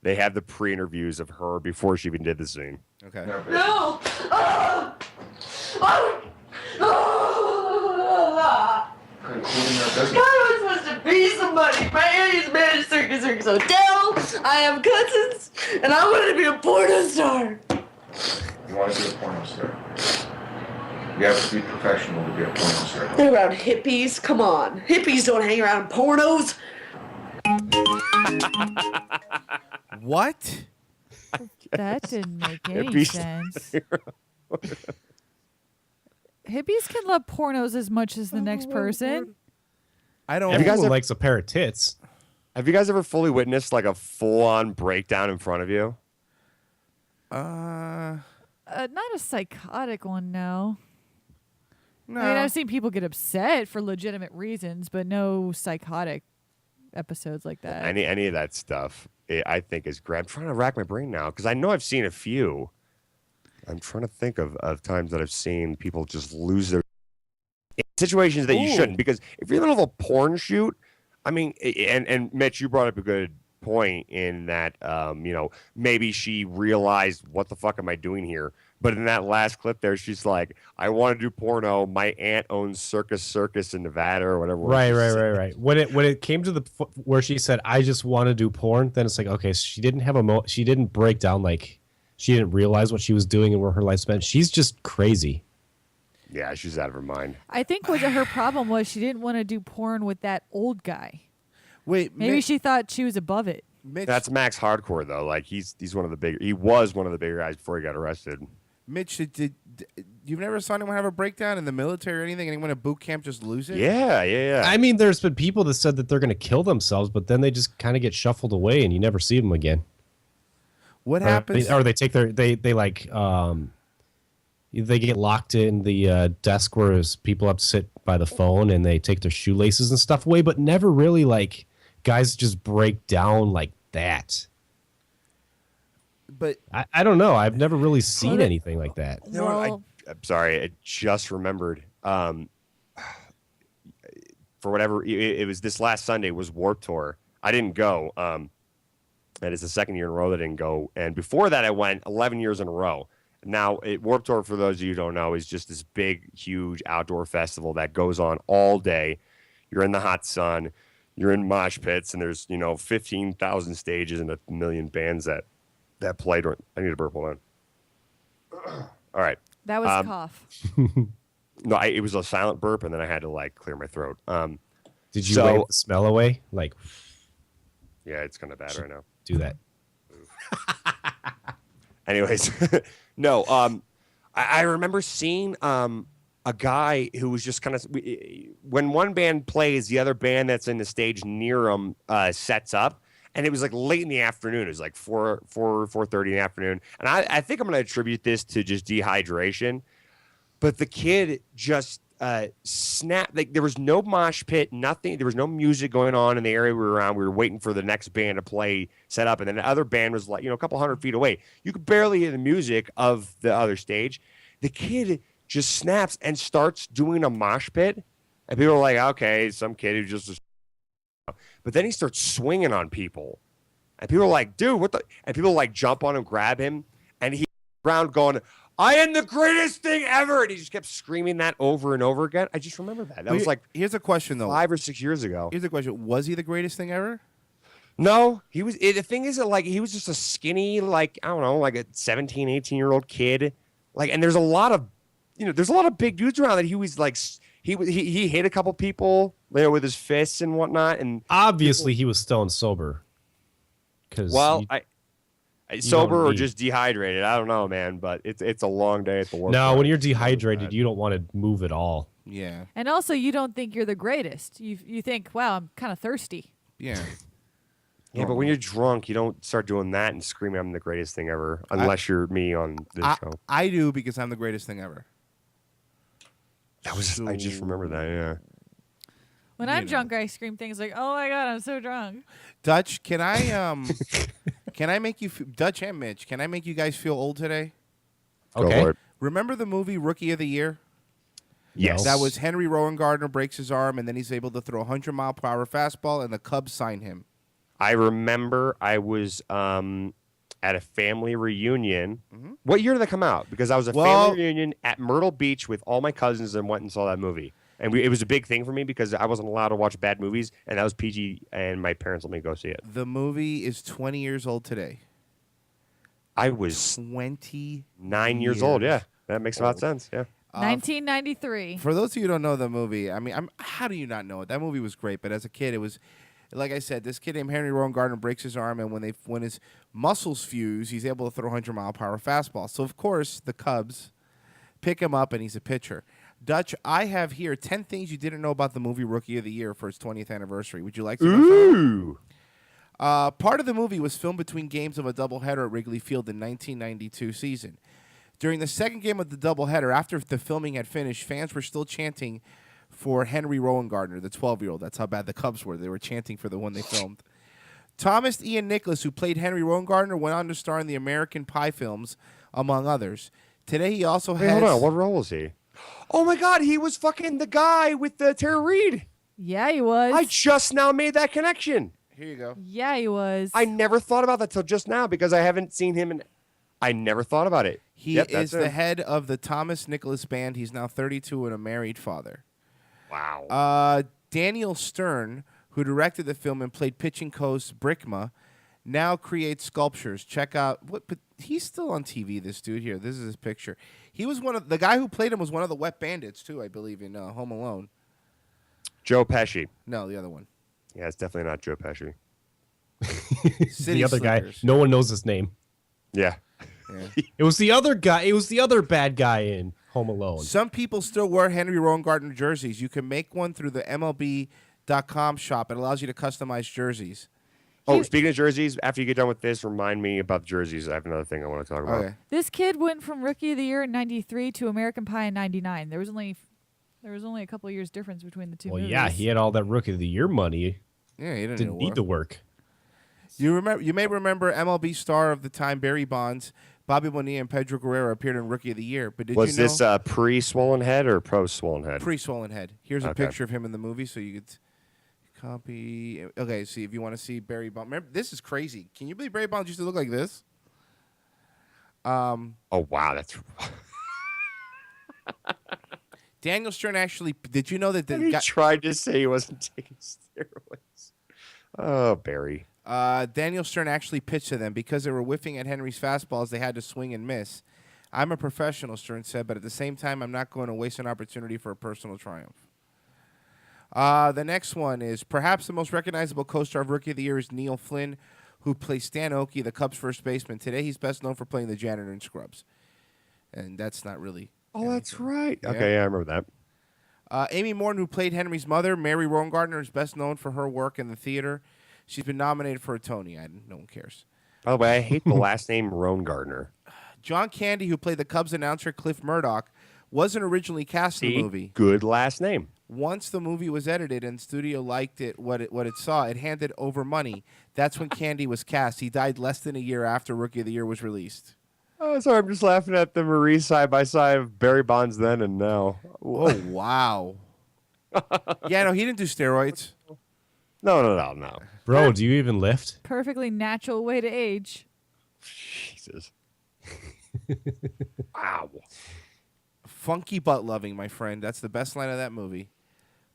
They have the pre-interviews of her before she even did the scene. Okay. No! Ah! Ah! Ah! How am I supposed to be somebody? My area's managed Circus Hotel. I have cousins, and I wanted to be a porno star. You want to be a porno star. You have to be professional to be a porno star. They're around hippies. Come on. Hippies don't hang around pornos. What? That didn't make any Hippies. sense. Hippies can love pornos as much as the next person. I don't. Have you guys Everyone ever- likes a pair of tits. Have you guys ever fully witnessed like a full-on breakdown in front of you? Not a psychotic one, no. No. I mean, I've seen people get upset for legitimate reasons, but no psychotic episodes like that. Any of that stuff, I think is great. I'm trying to rack my brain now because I know I've seen a few. I'm trying to think of times that I've seen people just lose their in situations that you shouldn't. Because if you're in the middle of a porn shoot, I mean, and Mitch, you brought up a good point in that, maybe she realized, what the fuck am I doing here? But in that last clip there, she's like, I want to do porno. My aunt owns Circus in Nevada or whatever. Right. When it came to where she said, I just want to do porn, then it's like, okay, so she didn't have she didn't break down, like, she didn't realize what she was doing and where her life spent. She's just crazy. Yeah, she's out of her mind. I think what her problem was she didn't want to do porn with that old guy. Wait, Maybe she thought she was above it. Mitch, That's Max Hardcore though. Like he's one of the bigger. He was one of the bigger guys before he got arrested. Mitch, did you've never saw anyone have a breakdown in the military or anything? Anyone at boot camp just lose it? Yeah. I mean, there's been people that said that they're going to kill themselves, but then they just kind of get shuffled away and you never see them again. What happens? Or they take they get locked in the desk where people have to sit by the phone and they take their shoelaces and stuff away, but never really like guys just break down like that. But I don't know. I've never really seen anything like that. You know what? I'm sorry. I just remembered. For whatever it was, this last Sunday was Warped Tour. I didn't go. That is the second year in a row that I didn't go. And before that, I went 11 years in a row. Now, Warped Tour, for those of you who don't know, is just this big, huge outdoor festival that goes on all day. You're in the hot sun. You're in mosh pits, and there's 15,000 stages and a million bands that play. I need a burp. Hold on. All right. That was a cough. No, it was a silent burp, and then I had to clear my throat. Did you wave the smell away? Like, yeah, it's kind of bad right now. Do that. Anyways, no. I remember seeing a guy who was just kind of when one band plays, the other band that's in the stage near them sets up, and it was like late in the afternoon. It was like 4:30 in the afternoon, and I think I'm going to attribute this to just dehydration. But the kid just snapped. Like there was no mosh pit, nothing. There was no music going on in the area we were around. We were waiting for the next band to play, set up, and then the other band was like a couple hundred feet away. You could barely hear the music of the other stage. The kid just snaps and starts doing a mosh pit, and people are like, "Okay, some kid who just." But then he starts swinging on people, and people are like, "Dude, what the?" And people jump on him, grab him, and he around going, I am the greatest thing ever. And he just kept screaming that over and over again. I just remember that. That was like here's a question though. 5 or 6 years ago. Here's a question. Was he the greatest thing ever? No, he was. The thing is that like he was just a skinny, like I don't know, like a 17, 18-year-old kid. Like, and there's a lot of, there's a lot of big dudes around that he was like, he hit a couple people there with his fists and whatnot. And obviously he was still sober. Sober or just dehydrated. I don't know, man, but it's a long day at the work. No, when you're dehydrated, you don't want to move at all. Yeah. And also, you don't think you're the greatest. You think, wow, I'm kind of thirsty. Yeah. Yeah, but when you're drunk, you don't start doing that and screaming, I'm the greatest thing ever, unless you're me on this show. I do because I'm the greatest thing ever. I just remember that, yeah. When I'm drunk, I scream things like, oh my God, I'm so drunk. Dutch, can I make you, Dutch and Mitch, can I make you guys feel old today? Okay. Remember the movie Rookie of the Year? Yes. That was Henry Rowan Gardner breaks his arm, and then he's able to throw a 100-mile-per-hour fastball, and the Cubs sign him. I remember I was at a family reunion. What year did that come out? Because I was at a family reunion at Myrtle Beach with all my cousins and went and saw that movie. And it was a big thing for me because I wasn't allowed to watch bad movies, and that was PG, and my parents let me go see it. The movie is 20 years old today. I was 29 years old, yeah. That makes a lot of sense, yeah. 1993. For those of you who don't know the movie, I mean, how do you not know it? That movie was great, but as a kid, it was... Like I said, this kid named Henry Rowan Gardner breaks his arm, and when his muscles fuse, he's able to throw a 100-mile-per-hour fastball. So, of course, the Cubs pick him up, and he's a pitcher. Dutch, I have here 10 things you didn't know about the movie Rookie of the Year for its 20th anniversary. Would you like to know? Part of the movie was filmed between games of a doubleheader at Wrigley Field in 1992 season. During the second game of the doubleheader, after the filming had finished, fans were still chanting for Henry Rowan Gardner, the 12-year-old. That's how bad the Cubs were. They were chanting for the one they filmed. Thomas Ian Nicholas, who played Henry Rowan Gardner, went on to star in the American Pie films, among others. Today he also has... Hold on. What role was he? Oh, my God. He was fucking the guy with the Tara Reid. Yeah, he was. I just now made that connection. Here you go. Yeah, he was. I never thought about that till just now because I haven't seen him in... I never thought about it. He is the head of the Thomas Nicholas Band. He's now 32 and a married father. Wow. Daniel Stern, who directed the film and played Pitching Coast's Brickma, now creates sculptures. Check out but he's still on TV. This dude here. This is his picture. He was the guy who played him was one of the Wet Bandits too, I believe, in Home Alone. Joe Pesci. No, the other one. Yeah, it's definitely not Joe Pesci. The other guy. No one knows his name. Yeah. It was the other guy. It was the other bad guy in Home Alone. Some people still wear Henry Rowan Gardner jerseys. You can make one through the MLB.com shop. It allows you to customize jerseys. Oh, speaking of jerseys, after you get done with this, remind me about the jerseys. I have another thing I want to talk about. Okay. This kid went from Rookie of the Year in 93 to American Pie in 99. There was only a couple of years difference between the two movies. Yeah, he had all that Rookie of the Year money. Yeah, he didn't need to work. You may remember MLB star of the time Barry Bonds, Bobby Bonilla, and Pedro Guerrero appeared in Rookie of the Year. But was this pre-swollen head or post-swollen head? Pre-swollen head. Here's a picture of him in the movie, so you could copy. Okay, see if you want to see Barry Bonds. Remember, this is crazy. Can you believe Barry Bonds used to look like this? Oh wow, that's. Daniel Stern actually. Did you know that he tried to say he wasn't taking steroids? Oh, Barry. Daniel Stern actually pitched to them because they were whiffing at Henry's fastballs. They had to swing and miss. I'm a professional, Stern said, but at the same time, I'm not going to waste an opportunity for a personal triumph. The next one is perhaps the most recognizable co-star of Rookie of the Year is Neil Flynn, who plays Stan Oakey, the Cubs' first baseman. Today, he's best known for playing the janitor in Scrubs, and that's not really. Oh, that's right. Okay, yeah, I remember that. Amy Morton, who played Henry's mother, Mary Rowan Gardner, is best known for her work in the theater. She's been nominated for a Tony. No one cares. By the way, I hate the last name Rowan Gardner. John Candy, who played the Cubs announcer Cliff Murdoch, wasn't originally cast in the movie. Good last name. Once the movie was edited and studio liked it, what it saw, it handed over money. That's when Candy was cast. He died less than a year after Rookie of the Year was released. Oh, sorry, I'm just laughing at the Marie side by side of Barry Bonds then and now. Oh, wow. Yeah, no, he didn't do steroids. No. Bro, do you even lift? Perfectly natural way to age. Jesus. Wow. Funky butt loving, my friend. That's the best line of that movie.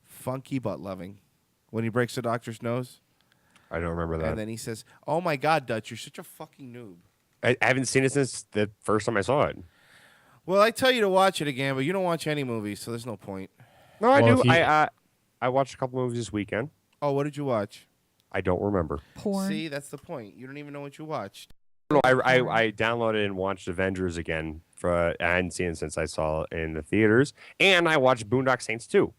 Funky butt loving. When he breaks the doctor's nose. I don't remember that. And then he says, "Oh my God, Dutch, you're such a fucking noob." I haven't seen it since the first time I saw it. Well, I tell you to watch it again, but you don't watch any movies, so there's no point. No, I Well, do. if you- I watched a couple movies this weekend. Oh, what did you watch? I don't remember. Porn. See, that's the point. You don't even know what you watched. No, I downloaded and watched Avengers again. I hadn't seen it since I saw it in the theaters, and I watched Boondock Saints 2.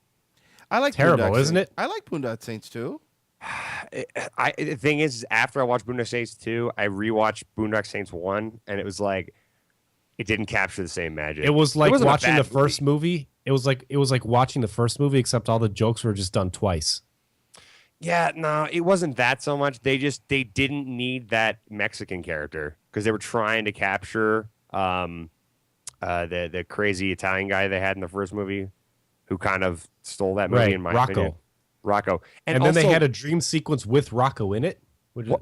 I like Terrible, Boondock isn't Saints. it? I like Boondock Saints too. The thing is, after I watched Boondock Saints 2, I rewatched Boondock Saints 1, and it was like it didn't capture the same magic. It was like wasn't a watching the bad first movie. It was like watching the first movie, except all the jokes were just done twice. Yeah, no, it wasn't that so much. They didn't need that Mexican character because they were trying to capture the crazy Italian guy they had in the first movie, who kind of stole that movie in my opinion. Rocco. And then they had a dream sequence with Rocco in it. Which Well,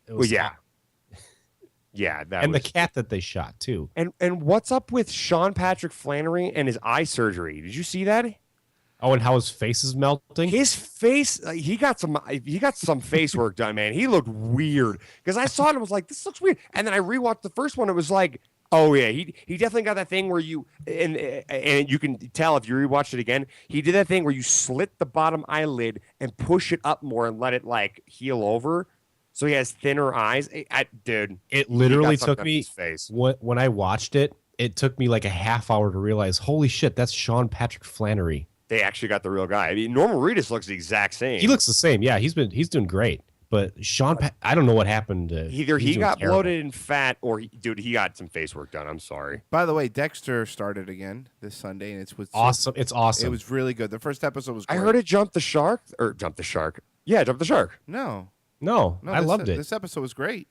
it was yeah. Yeah, that and was, the cat that they shot too. And what's up with Sean Patrick Flannery and his eye surgery? Did you see that? Oh, and how his face is melting. His face, he got some face work done, man. He looked weird because I saw it and was like, this looks weird. And then I rewatched the first one. It was like, oh yeah, he definitely got that thing where you and you can tell if you rewatch it again. He did that thing where you slit the bottom eyelid and push it up more and let it like heal over, so he has thinner eyes. Dude, It literally he got something took on me his face. when I watched it. It took me like a half hour to realize, holy shit, that's Sean Patrick Flannery. They actually got the real guy. I mean, Norman Reedus looks the exact same. He looks the same. Yeah, he's doing great. But I don't know what happened. Either he he's doing got terrible. bloated and fat, or he got some face work done. I'm sorry. By the way, Dexter started again this Sunday, and it's Awesome. It's awesome. It was really good. The first episode was great. I heard it jumped the shark. Yeah, jumped the shark. No, I loved it. This episode was great.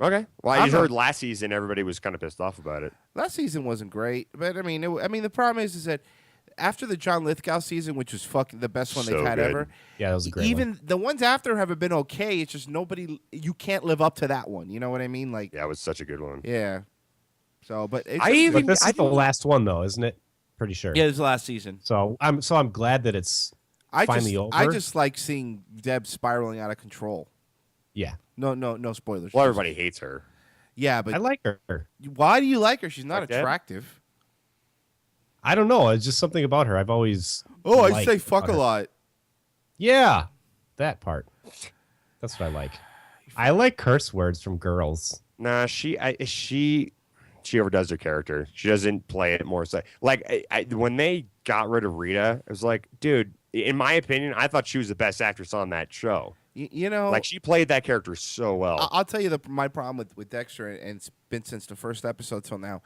Okay. Well, I I'm just not- heard last season everybody was kind of pissed off about it. Last season wasn't great, but I mean, the problem is that after the John Lithgow season, which was fucking the best one So they've had good. ever. Yeah, that was a great Even one. the ones after have been okay. It's just you can't live up to that one. You know what I mean? Like, Yeah, it was such a good one. yeah. So, but it's But this is the last one, though, isn't it? Pretty sure. Yeah, it's the last season. So I'm glad that it's finally over. I just like seeing Deb spiraling out of control. Yeah. No spoilers. Well, everybody hates her. Yeah, but I like her. why do you like her? She's not Like Deb? attractive. I don't know. It's just something about her. I've always. Oh, I liked say fuck a about her. lot. Yeah, that part. That's what I like. I like curse words from girls. Nah, she overdoes her character. She doesn't play it more. So, like when they got rid of Rita, it was like, dude. In my opinion, I thought she was the best actress on that show. You know, Like she played that character so well. I'll tell you my problem with Dexter, and it's been since the first episode till now.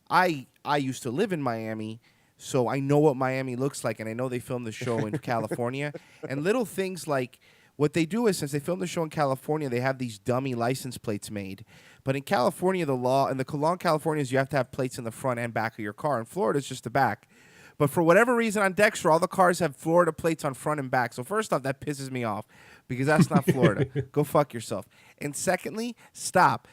I used to live in Miami, so I know what Miami looks like, and I know they filmed the show in California. And little things like what they do is, since they filmed the show in California, they have these dummy license plates made. But in California, the law in the law in California is you have to have plates in the front and back of your car. In Florida, it's just the back. But for whatever reason on Dexter, all the cars have Florida plates on front and back. So first off, that pisses me off because that's not Florida. Go fuck yourself. And secondly, stop.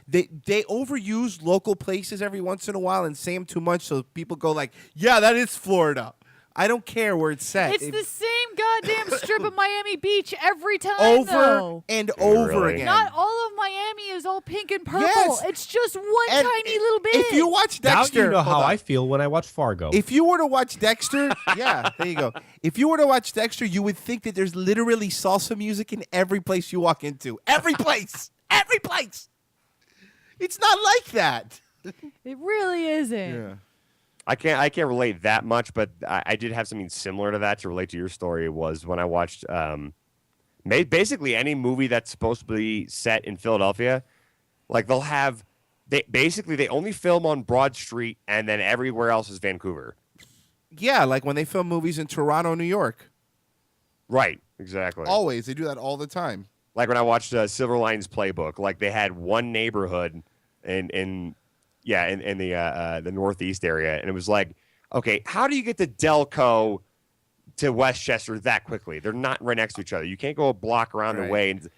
They overuse local places every once in a while and say them too much, so people go like, yeah, that is Florida. I don't care where it's set. It's the same goddamn strip of Miami Beach every time, over though. and over Really? again. Not all of Miami is all pink and purple. Yes. It's just one And tiny little bit. If you watch Dexter, Now you know how hold on. I feel when I watch Fargo. If you were to watch Dexter, yeah, there you go. If you were to watch Dexter, you would think that there's literally salsa music in every place you walk into. Every place. Every place. It's not like that. It really isn't. Yeah. I can't relate that much, but I did have something similar to that to relate to your story. Was when I watched basically any movie that's supposed to be set in Philadelphia, like they only film on Broad Street and then everywhere else is Vancouver. Yeah, like when they film movies in Toronto, New York. Right, exactly. Always. They do that all the time. Like when I watched Silver Linings Playbook, like they had one neighborhood in the Northeast area, and it was like, okay, how do you get to Delco to Westchester that quickly? They're not right next to each other. You can't go a block around Right. away, and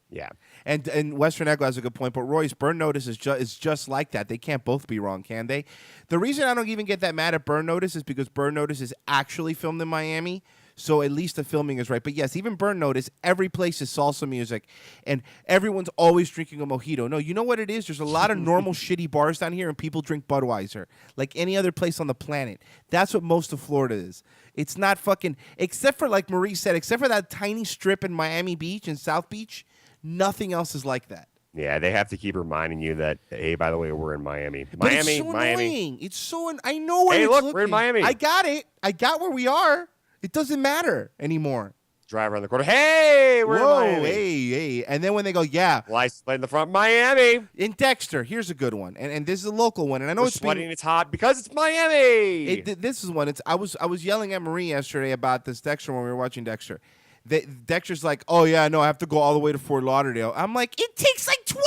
Yeah. And Western Echo has a good point, but Royce, Burn Notice is just like that. They can't both be wrong, can they? The reason I don't even get that mad at Burn Notice is because Burn Notice is actually filmed in Miami, so at least the filming is right. But yes, even Burn Notice, every place is salsa music, and everyone's always drinking a mojito. No, you know what it is? There's a lot of normal shitty bars down here, and people drink Budweiser, like any other place on the planet. That's what most of Florida is. It's not fucking, except for, like Marie said, except for that tiny strip in Miami Beach and South Beach, nothing else is like that. Yeah, they have to keep reminding you that, hey, by the way, we're in Miami. But Miami, it's so Miami. annoying. It's so I know where Hey, it's look, looking. we're in Miami. I got it. I got where we are. It doesn't matter anymore. Drive around the corner. Hey, we're Whoa, in Miami. hey. And then when they go, yeah. Lights in the front, Miami. In Dexter, here's a good one. And this is a local one. And I know We're it's sweating, it's hot because it's Miami. This is one. I was yelling at Marie yesterday about this Dexter when we were watching Dexter. Dexter's like, oh, yeah, no, I have to go all the way to Fort Lauderdale. I'm like, it takes like 20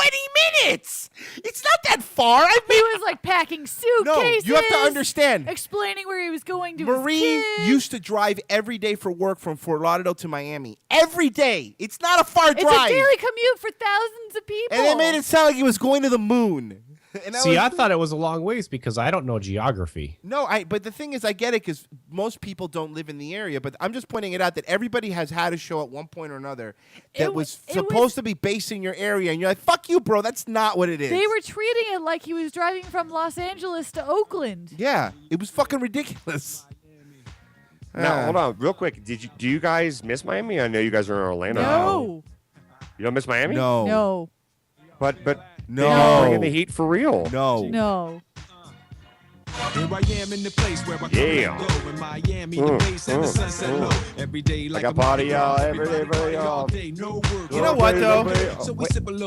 minutes. It's not that far. He was like packing suitcases. No, you have to understand. Explaining where he was going to Marie his kids. used to drive every day for work from Fort Lauderdale to Miami. Every day. It's not a far drive. It's a daily commute for thousands of people. And they made it sound like he was going to the moon. And I thought it was a long ways because I don't know geography. No, but the thing is, I get it because most people don't live in the area. But I'm just pointing it out that everybody has had a show at one point or another that was supposed to be based in your area, and you're like, "Fuck you, bro. That's not what it is." They were treating it like he was driving from Los Angeles to Oakland. Yeah, it was fucking ridiculous. Now, hold on, real quick. Do you guys miss Miami? I know you guys are in Orlando. No. You don't miss Miami? No. But no. They're not bringing the heat for real. No. Here I am in the place where I Yeah. go in Miami, the base and the sunset low. Every day like I got party, y'all. Every day, buddy, y'all. You know what, though?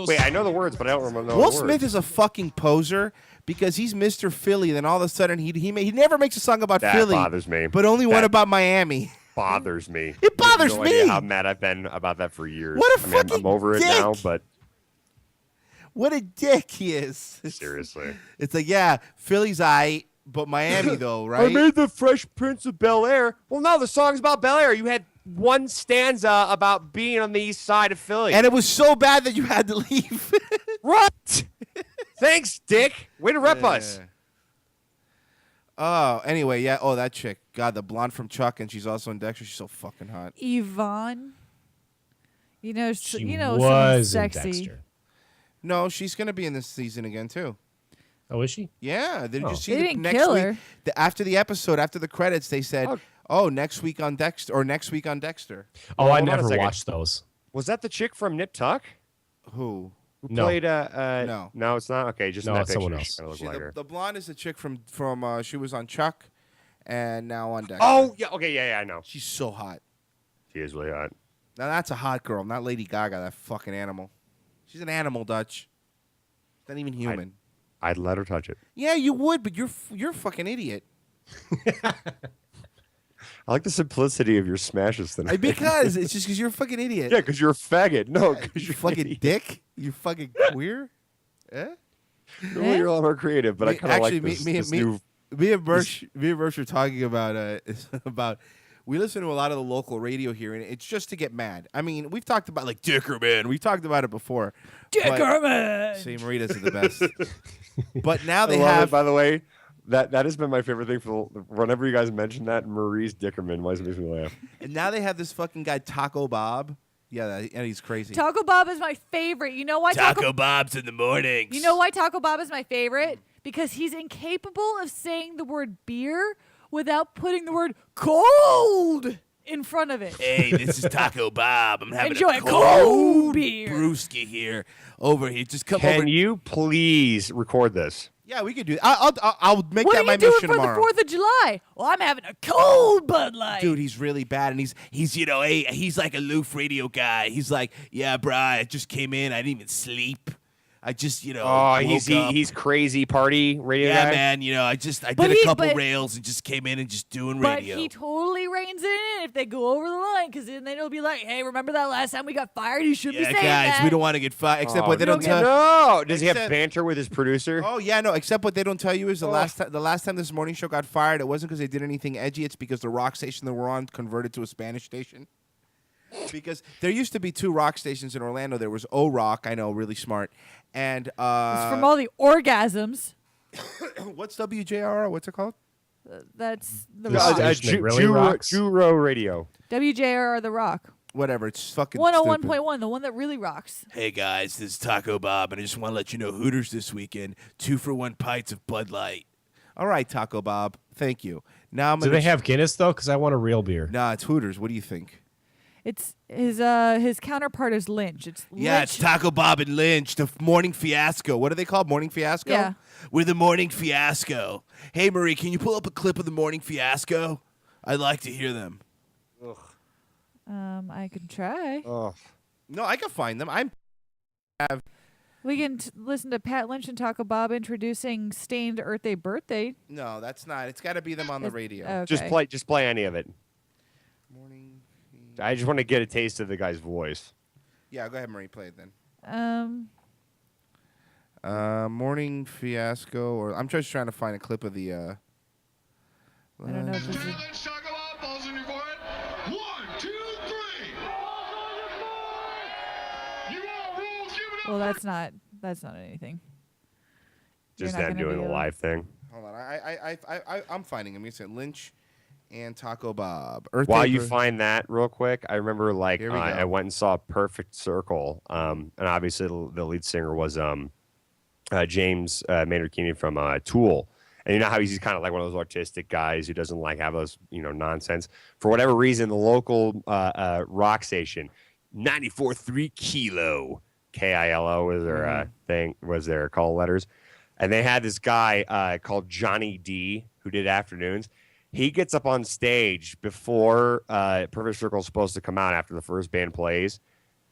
Wait, I know the words, but I don't remember the Will words. Smith is a fucking poser because he's Mr. Philly. Then all of a sudden he never makes a song about That Philly. bothers me. But only one That about Miami. bothers me. It bothers You have no me. idea how mad I've been about that for years. What a I'm fucking over it dick. now, but What a dick he is. seriously. It's like, yeah, Philly's but Miami though, right? I made the Fresh Prince of Bel-Air. Well, no, the song's about Bel-Air. You had one stanza about being on the east side of Philly. And it was so bad that you had to leave. Right. Thanks, Dick. Way to rep us. Oh, anyway, yeah. Oh, that chick. God, the blonde from Chuck, and she's also in Dexter. She's so fucking hot. Yvonne. She someone was in sexy. Dexter. No, she's gonna be in this season again too. Oh, is she? Yeah, did you see They the didn't next kill week? her. After the episode, after the credits, they said, "Oh, next week on Dexter," or next week on Dexter. Oh, Hold I on a never second. watched those. Was that the chick from Nip Tuck? Who? Who No. played No. No, it's not. Okay, just No, in that it's someone picture, else. she kinda looked She, like her. the blonde is a chick from she was on Chuck, and now on Dexter. Oh, yeah. Okay, yeah, I know. She's so hot. She is really hot. Now that's a hot girl, not Lady Gaga, that fucking animal. She's an animal, Dutch. Not even human. I'd let her touch it. Yeah, you would, but you're a fucking idiot. I like the simplicity of your smashes tonight. Because it's just because you're a fucking idiot. Yeah, because you're a faggot. No, because You you're fucking dick. You fucking queer. Eh? Normally you're a lot more creative, but I kind of like this new. Me and Birch were talking about about. We listen to a lot of the local radio here, and it's just to get mad. I mean, we've talked about like Dickerman. We've talked about it before. Dickerman. See, Marita's the best. But now they I love have. it, by the way, that has been my favorite thing for whenever you guys mention that. Maurice Dickerman always makes me laugh. And now they have this fucking guy Taco Bob. Yeah, and he's crazy. Taco Bob is my favorite. You know why Bob's in the mornings. You know why Taco Bob is my favorite? Because he's incapable of saying the word beer without putting the word cold in front of it. Hey, this is Taco Bob. I'm having Enjoy a a cold beer. brewski here. Over here. Just come over. Can you please record this? Yeah, we could do that. I'll make What that are my you doing mission for tomorrow. the 4th of July? Well, I'm having a cold Bud Light. Dude, he's really bad, and he's you know, hey, he's like a aloof radio guy. He's like, yeah, bro, I just came in. I didn't even sleep. I just, you know, Oh, woke up. he's crazy party radio Yeah, guy. man, you know, I did But a he- couple but- rails and just came in and just doing But radio. he totally reins it in if they go over the line, because then it'll be like, hey, remember that last time we got fired? You should be yeah, saying guys, that. we don't want to get fired. Except Oh, what they don't tell. No, does he have Except- banter with his producer? Oh yeah, no. Except what they don't tell you is the last time this morning show got fired, it wasn't because they did anything edgy. It's because the rock station that we're on converted to a Spanish station. Because there used to be 2 rock stations in Orlando. There was O Rock, I know, really smart, and It's from all the orgasms. what's WJRR? What's it called? That's the The Rock. station that really rocks? Juro Radio. WJRR The Rock. Whatever. It's fucking 101.1, the one that really rocks. Hey guys, this is Taco Bob, and I just want to let you know Hooters this weekend. 2-for-1 pints of Bud Light. All right, Taco Bob. Thank you. Now I'm Do gonna they have Guinness though? Because I want a real beer. Nah, it's Hooters. What do you think? It's his counterpart is Lynch. It's Yeah, Lynch. it's Taco Bob and Lynch, the morning fiasco. What are they called? Morning fiasco? Yeah. We're the morning fiasco. Hey, Marie, can you pull up a clip of the morning fiasco? I'd like to hear them. I can try. Oh. No, I can find them. We can listen to Pat Lynch and Taco Bob introducing Stained Earth Day Birthday. No, that's not. It's got to be them on the radio. Okay. Just play any of it. I just want to get a taste of the guy's voice. Yeah, go ahead, Marie. Play it then. Morning fiasco, or I'm just trying to find a clip of the. I don't know if this is. Well, that's not anything. Just You're not them gonna doing be the able- live thing. Hold on, I'm finding him. You said Lynch and Taco Bob. While you find that real quick, I remember Here we go. I went and saw Perfect Circle, and obviously the lead singer was James Maynard Keenan from Tool. And you know how he's kind of like one of those artistic guys who doesn't like have those nonsense. For whatever reason, the local rock station, 94.3 Kilo, KILO was their thing, was their call letters. And they had this guy called Johnny D who did afternoons. He gets up on stage before Perfect Circle is supposed to come out after the first band plays,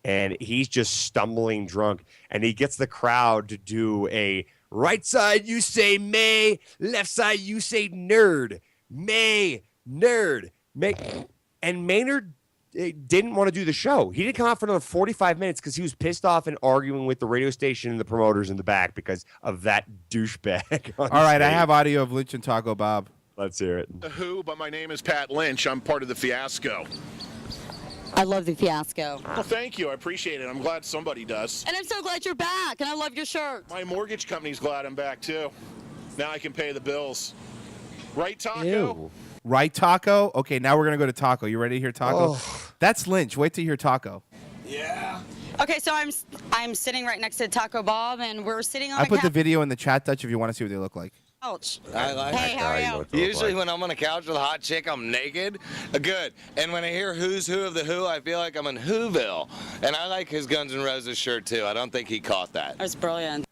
and he's just stumbling drunk, and he gets the crowd to do a right side you say May, left side you say nerd, May, nerd, May. And Maynard didn't want to do the show. He didn't come out for another 45 minutes because he was pissed off and arguing with the radio station and the promoters in the back because of that douchebag. All right, I have audio of Lynch and Taco Bob. Let's hear it. Who, but my name is Pat Lynch. I'm part of the Fiasco. I love the Fiasco. Well, thank you. I appreciate it. I'm glad somebody does. And I'm so glad you're back, and I love your shirt. My mortgage company's glad I'm back, too. Now I can pay the bills. Right, Taco? Ew. Right, Taco? Okay, now we're going to go to Taco. You ready to hear Taco? That's Lynch. Wait till you hear Taco. Yeah. Okay, so I'm sitting right next to Taco Bob, and we're sitting on I a put the couch. video in the chat, Dutch, if you want to see what they look like. I like Hey, how are you? Usually when I'm on a couch with a hot chick, I'm naked. Good. And when I hear Who's Who of the Who, I feel like I'm in Whoville. And I like his Guns N' Roses shirt, too. I don't think he caught that. That's brilliant.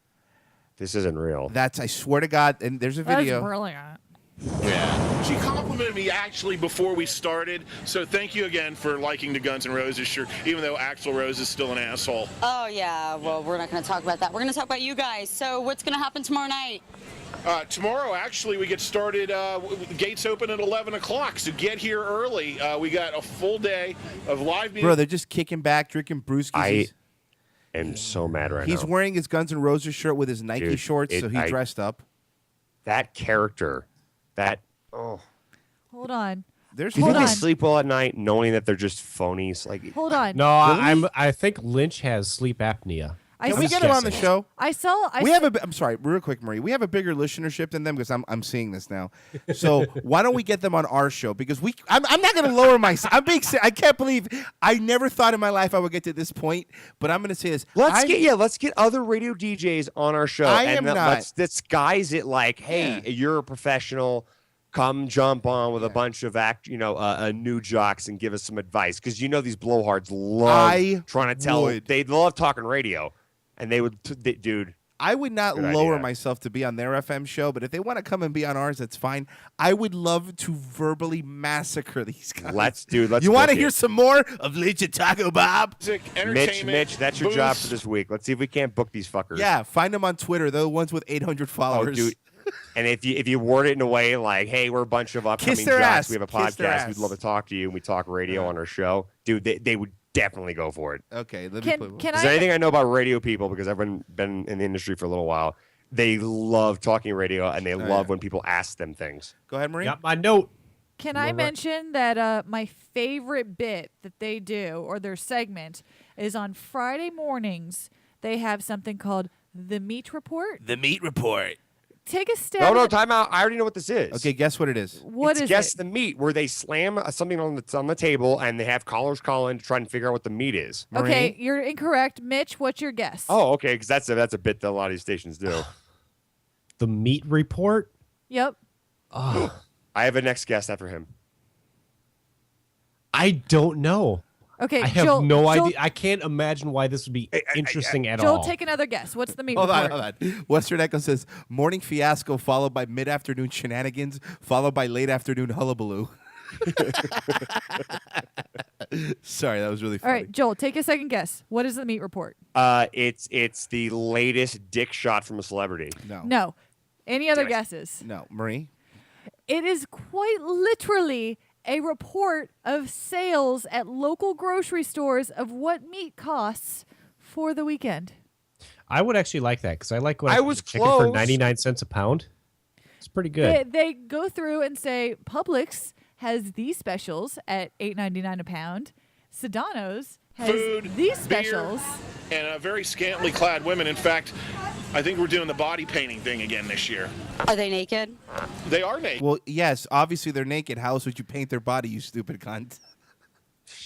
This isn't real. That's, I swear to God, and there's a video. That's brilliant. Yeah. She complimented me actually before we started, so thank you again for liking the Guns N' Roses shirt, even though Axl Rose is still an asshole. Oh, yeah. Well, we're not going to talk about that. We're going to talk about you guys. So what's going to happen tomorrow night? Tomorrow, actually, we get started, the gates open at 11 o'clock, so get here early. We got a full day of live music. Bro, they're just kicking back, drinking brewskis. I am so mad right He's now. wearing his Guns N' Roses shirt with his Nike Dude, shorts, so he dressed up. That character, oh. Hold on. There's Do you Hold think on. they sleep well at night knowing that they're just phonies? Like, Hold on. No, I think Lynch has sleep apnea. Can we get him on the show? I'm sorry, real quick, Marie. We have a bigger listenership than them because I'm seeing this now. So why don't we get them on our show? Because I'm not going to lower my. I'm being. I can't believe I never thought in my life I would get to this point. But I'm going to say this. let's get other radio DJs on our show. I and am not. Let's disguise it like, hey, you're a professional. Come jump on with a bunch of new jocks and give us some advice because these blowhards love trying to tell. They love talking radio, and they would, dude. I would not Good lower idea. myself to be on their FM show, but if they want to come and be on ours, that's fine. I would love to verbally massacre these guys. Let's You want book to it. hear some more of Lynch and Taco Bob? Mitch, that's your job for this week. Let's see if we can't book these fuckers. Yeah, find them on Twitter. They're the ones with 800 Oh, followers. dude. And if you word it in a way like, hey, we're a bunch of upcoming their jocks. ass. We have a Kiss their podcast. ass. We'd love to talk to you. And we talk radio on our show. Dude, they would definitely go for it. Okay, let Can- me play. can Is I- there anything I know about radio people, because I've been in the industry for a little while, they love talking radio, and they love when people ask them things. Go ahead, Marie. Got my note. Can I mention that my favorite bit that they do, or their segment, is on Friday mornings. They have something called the Meat Report. The Meat Report. Take a stab. No, time out. I already know what this is. Okay, guess what it is. What is Guess it? the meat, where they slam something on the table and they have callers call in to try and figure out what the meat is. Okay, you're incorrect. Mitch, what's your guess? Oh, okay, because that's a bit that a lot of these stations do. The Meat Report? Yep. I have a next guess after him. I don't know. Okay, I have Joel, no idea. I can't imagine why this would be interesting at Joel, all. take another guess. What's the Meat Hold Report? on. Western Echo says morning fiasco followed by mid-afternoon shenanigans followed by late afternoon hullabaloo. Sorry, that was really funny. All right, Joel, take a second guess. What is the Meat Report? It's the latest dick shot from a celebrity. No. Any other guesses? No. Marie? It is quite literally a report of sales at local grocery stores of what meat costs for the weekend. I would actually like that because I like when I was chicken for close. 99 cents a pound. It's pretty good. They go through and say Publix has these specials at $8.99 a pound. Sedano's has Food, these beer, specials. and very scantily clad women. In fact, I think we're doing the body painting thing again this year. Are they naked? They are naked. Well, yes, obviously they're naked. How else would you paint their body, you stupid cunt?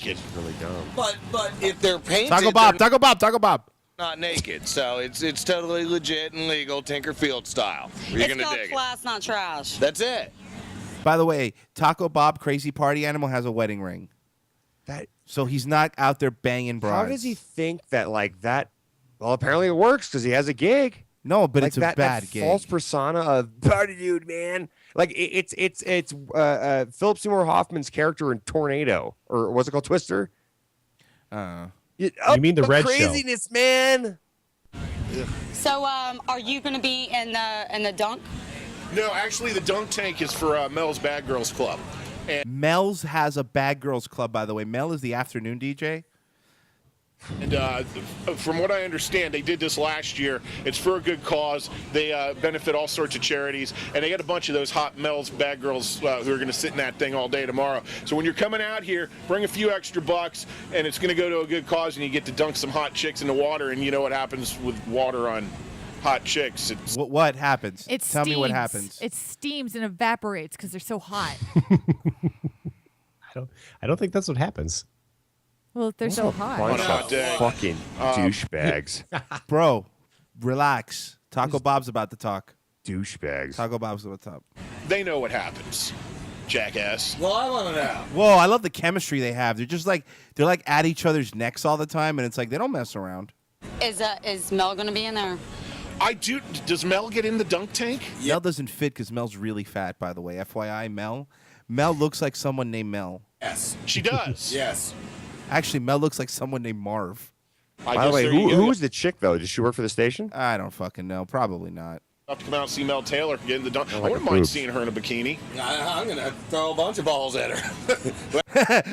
It's really dumb. But if they're painted, Taco Bob, Taco Bob, Taco Bob. not naked, so it's totally legit and legal, Tinkerfield style. You're It's gonna called dig class, not trash. it. That's it. By the way, Taco Bob, crazy party animal, has a wedding ring. So he's not out there banging broads. How does he think that like that? Well, apparently it works because he has a gig. No, but Like it's a that bad gig. false persona of party dude, man. Like it's Philip Seymour Hoffman's character in Tornado, or what's it called, Twister? You mean the Red Show? craziness, man. So, are you going to be in the dunk? No, actually, the dunk tank is for Mel's Bad Girls Club. Mel's has a bad girls club, by the way. Mel is the afternoon DJ. And from what I understand, they did this last year. It's for a good cause. They benefit all sorts of charities, and they got a bunch of those hot Mel's Bad Girls who are going to sit in that thing all day tomorrow. So when you're coming out here, bring a few extra bucks, and it's going to go to a good cause, and you get to dunk some hot chicks in the water. And you know what happens with water on hot chicks? It's What happens? It Tell me what steams. happens. It steams and evaporates because they're so hot. I don't think that's what happens. Well, if they're so hot. Bunch of fucking douchebags. Bro, relax. Taco Bob's about to talk. Douchebags. Taco Bob's about to talk. They know what happens, jackass. Well, I want to know. Whoa, I love the chemistry they have. They're like at each other's necks all the time, and it's like they don't mess around. Is Mel going to be in there? I do. Does Mel get in the dunk tank? Mel doesn't fit because Mel's really fat, by the way. FYI, Mel looks like someone named Mel. Yes. She does. Yes. Actually, Mel looks like someone named Marv. By the way, who was the chick though? Did she work for the station? I don't fucking know. Probably not. Have to come out and see Mel Taylor get in the dunk. I like wouldn't her mind boobs. seeing her in a bikini. I'm going to throw a bunch of balls at her.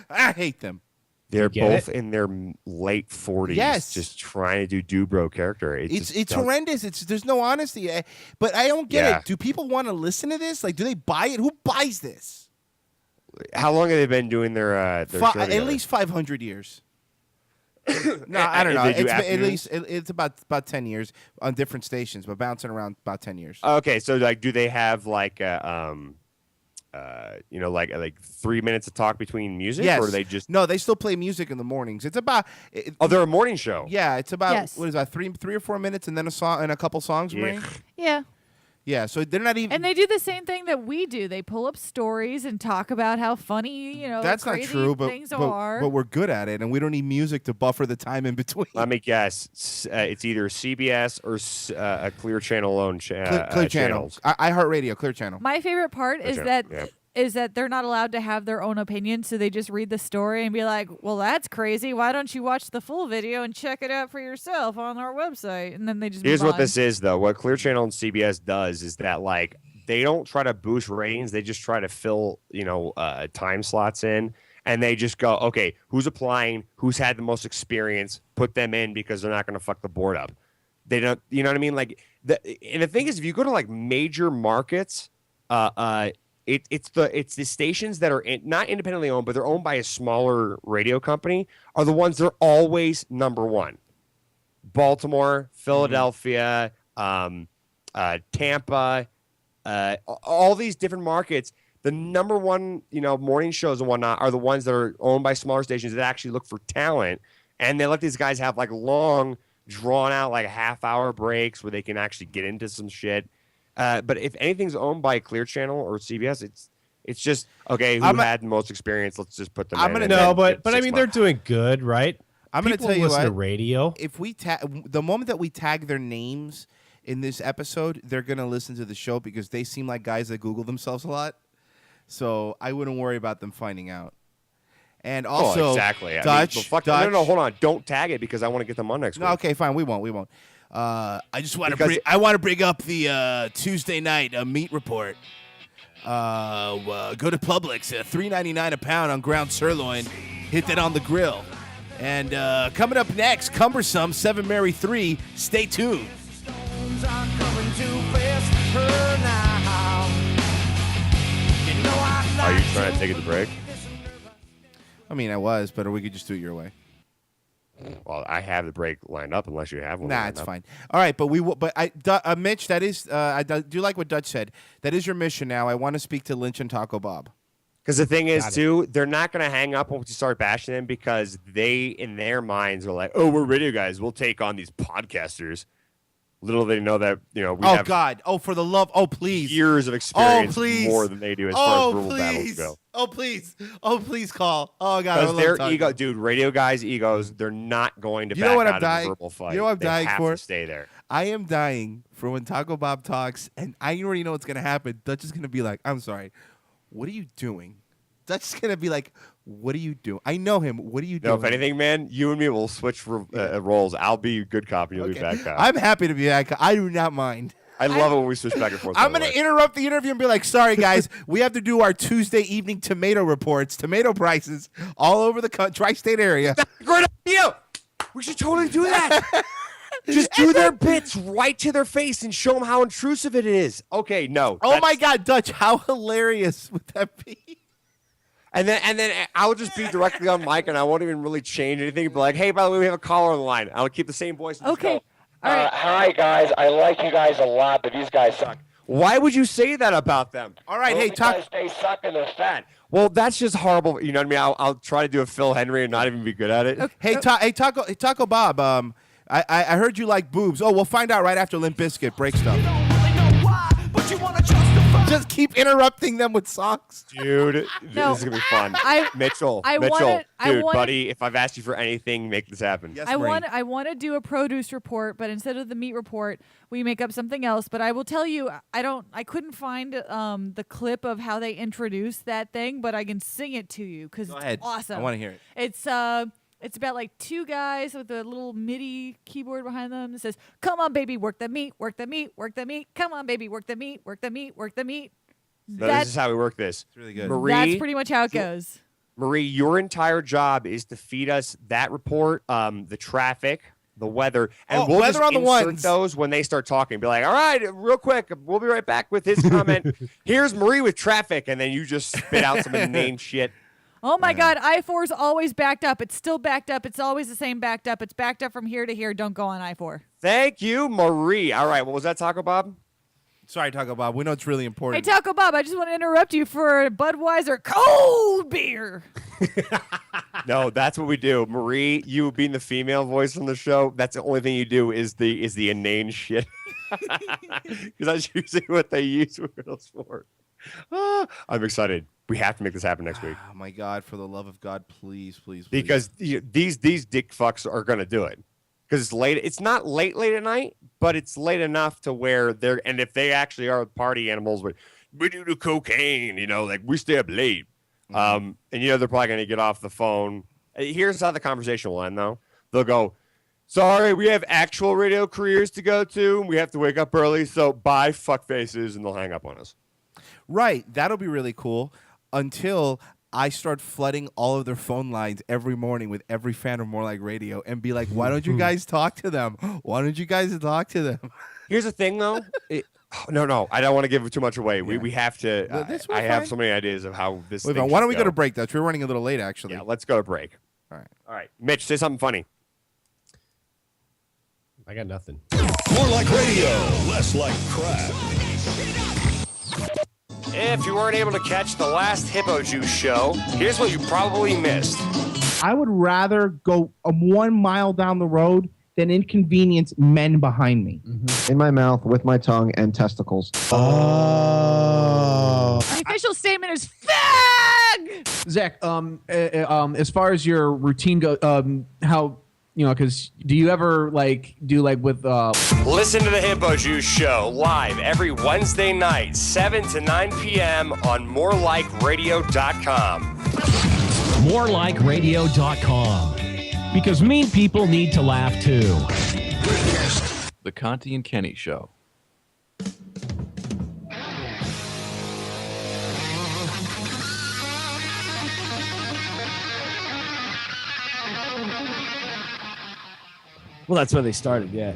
I hate them. They're get both in their late 40s, Yes. just trying to do bro character. It's horrendous. There's no honesty. But I don't get Yeah. it. Do people want to listen to this? Like, do they buy it? Who buys this? How long have they been doing their show At together? least 500 years. No, I don't know. They do It's been, at afternoons? least it's about 10 years on different stations, but bouncing around about 10 years. Okay, so like, do they have like like 3 minutes of talk between music, Yes. or they just? No, they still play music in the mornings. It's about. Oh, they're a morning show. Yeah, it's about Yes. what is that? Three or 4 minutes, and then a song and a couple songs. Yeah. Marie? Yeah. Yeah. So they're not even. And they do the same thing that we do. They pull up stories and talk about how funny, That's not crazy true, but things are. but we're good at it, and we don't need music to buffer the time in between. Let me guess. It's either CBS or a Clear Channel own Clear Channel, channels. iHeartRadio, Clear Channel. My favorite part is Gotcha. that Yeah. they're not allowed to have their own opinion, so they just read the story and be like, "Well, that's crazy. Why don't you watch the full video and check it out for yourself on our website?" And then they just Here's move what on. this is, though. What Clear Channel and CBS does is that, like, they don't try to boost ratings. They just try to fill, time slots in. And they just go, okay, who's applying? Who's had the most experience? Put them in because they're not going to fuck the board up. They don't, you know what I mean? Like, and the thing is, if you go to, like, major markets, it's the stations that are not independently owned, but they're owned by a smaller radio company are the ones that are always number one. Baltimore, Philadelphia, Tampa, all these different markets. The number one, morning shows and whatnot are the ones that are owned by smaller stations that actually look for talent, and they let these guys have like long, drawn out like half-hour breaks where they can actually get into some shit. But if anything's owned by Clear Channel or CBS, it's just okay. Who had the most experience? Let's just put them. But I mean, they're doing good, right? I'm going to tell you listen what. to radio. If we the moment that we tag their names in this episode, they're going to listen to the show because they seem like guys that Google themselves a lot. So I wouldn't worry about them finding out. And also, exactly. Dutch, Dutch. No, hold on. Don't tag it because I want to get them on next week. No, okay, fine. We won't. I just want to bring up the Tuesday night meat report. Go to Publix, $3.99 a pound on ground sirloin. Hit that on the grill. And coming up next, Cumbersome 7 Mary 3. Stay tuned. Are you trying to take it to break? I mean, I was, but we could just do it your way. Well, I have the break lined up unless you have one. Nah, it's fine. All right, but Mitch, that is, I do like what Dutch said. That is your mission now. I want to speak to Lynch and Taco Bob. Because the thing is, too, they're not going to hang up once you start bashing them because they, in their minds, are like, oh, we're radio guys. We'll take on these podcasters. Little they know that, we have God. Oh, for the love. Oh, please. years of experience please. more than they do as far as verbal battles go. Oh, please. Oh, please call. Oh, God. Because their ego, dude, radio guys' egos, they're not going to back out of a verbal fight. You know what I'm dying have for? To stay there. I am dying for when Taco Bob talks, and I already know what's going to happen. Dutch is going to be like, I'm sorry. What are you doing? Dutch is going to be like, what are you doing? I know him. What are you doing? No, if anything, man, you and me will switch roles. I'll be good cop and you'll be bad cop. I'm happy to be bad cop. I do not mind. I love it when we switch back and forth. I'm going to interrupt the interview and be like, sorry, guys. We have to do our Tuesday evening tomato reports, tomato prices all over the tri-state area. That's a great idea. We should totally do that. Just do their bits right to their face and show them how intrusive it is. Okay, no. Oh, my God, Dutch. How hilarious would that be? And then I'll just be directly on mic, and I won't even really change anything. Be like, hey, by the way, we have a caller on the line. I'll keep the same voice. Okay. All right. Hi, guys. I like you guys a lot, but these guys suck. Why would you say that about them? All right, hey, talk. They suck and they're fat. Well, that's just horrible. You know what I mean? I'll try to do a Phil Henry and not even be good at it. Okay. Hey, Taco Bob. I heard you like boobs. Oh, we'll find out right after Limp Bizkit break stuff. Just keep interrupting them with songs. Dude, this is going to be fun. Mitchell, buddy, if I've asked you for anything, make this happen. Yes, I want to do a produce report, but instead of the meat report, we make up something else. But I will tell you, I couldn't find the clip of how they introduced that thing, but I can sing it to you because it's awesome. I want to hear it. It's about like two guys with a little MIDI keyboard behind them that says, "Come on, baby, work the meat, work the meat, work the meat. Come on, baby, work the meat, work the meat, work the meat." No, this is how we work this. It's really good. Marie, that's pretty much how it goes. Marie, your entire job is to feed us that report, the traffic, the weather, and we'll weather just on the insert ones. those when they start talking. Be like, all right, real quick, we'll be right back with his comment. Here's Marie with traffic, and then you just spit out some inane shit. Oh my God, I-4 is always backed up. It's still backed up. It's always the same backed up. It's backed up from here to here. Don't go on I-4. Thank you, Marie. All right, what was that, Taco Bob? Sorry, Taco Bob. We know it's really important. Hey, Taco Bob, I just want to interrupt you for a Budweiser cold beer. No, that's what we do. Marie, you being the female voice on the show, that's the only thing you do is the inane shit. Because that's usually what they use wheels for. I'm excited. We have to make this happen next week. Oh my God! For the love of God, please. Because these dick fucks are gonna do it. Because it's late. It's not late at night, but it's late enough to where they're. And if they actually are party animals, we do the cocaine. Like we stay up late. And they're probably gonna get off the phone. Here's how the conversation will end, though. They'll go, "Sorry, we have actual radio careers to go to. We have to wake up early. So bye, fuck faces," and they'll hang up on us. Right. That'll be really cool. Until I start flooding all of their phone lines every morning with every fan of More Like Radio and be like, why don't you guys talk to them? Why don't you guys talk to them? Here's the thing, though. No. I don't want to give too much away. We have to. Well, this I was have fine. so many ideas of how this. Wait, thing why don't should we go to break, Dutch? We're running a little late, actually. Yeah, let's go to break. All right. All right. Mitch, say something funny. I got nothing. More like radio, less like crap. If you weren't able to catch the last Hippo Juice show, here's what you probably missed. I would rather go 1 mile down the road than inconvenience men behind me. In my mouth, with my tongue, and testicles. The official statement is fag. Zach, as far as your routine goes, how, because do you ever do with Listen to the Hippo Juice show live every Wednesday night, 7 to 9 p.m. on morelikeradio.com. Morelikeradio.com. Because mean people need to laugh too. The Conti and Kenny Show. Well, that's where they started, yeah.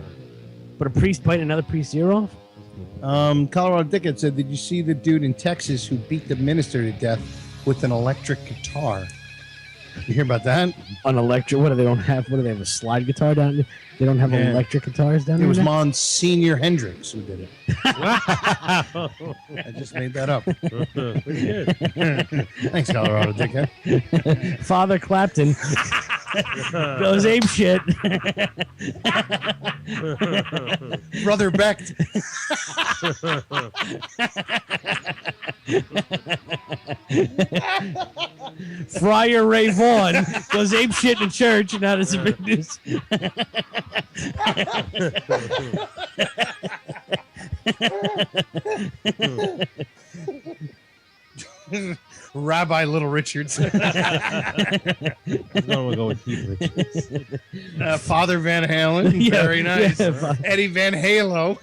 But a priest biting another priest's ear off? Colorado Dickens said, did you see the dude in Texas who beat the minister to death with an electric guitar? You hear about that? An electric? What do they don't have? What do they have? A slide guitar down there? They don't have electric guitars down there? It was Monsignor Hendricks who did it. I just made that up. Thanks, Colorado Dickhead. Father Clapton goes ape shit. Brother Becht. Friar Ray Vaughan goes ape shit in church, and how does it make news? Rabbi Little Richards. No, we'll go with Keith Richards. Father Van Halen. Yeah, Very nice. yeah, Eddie Van Halo.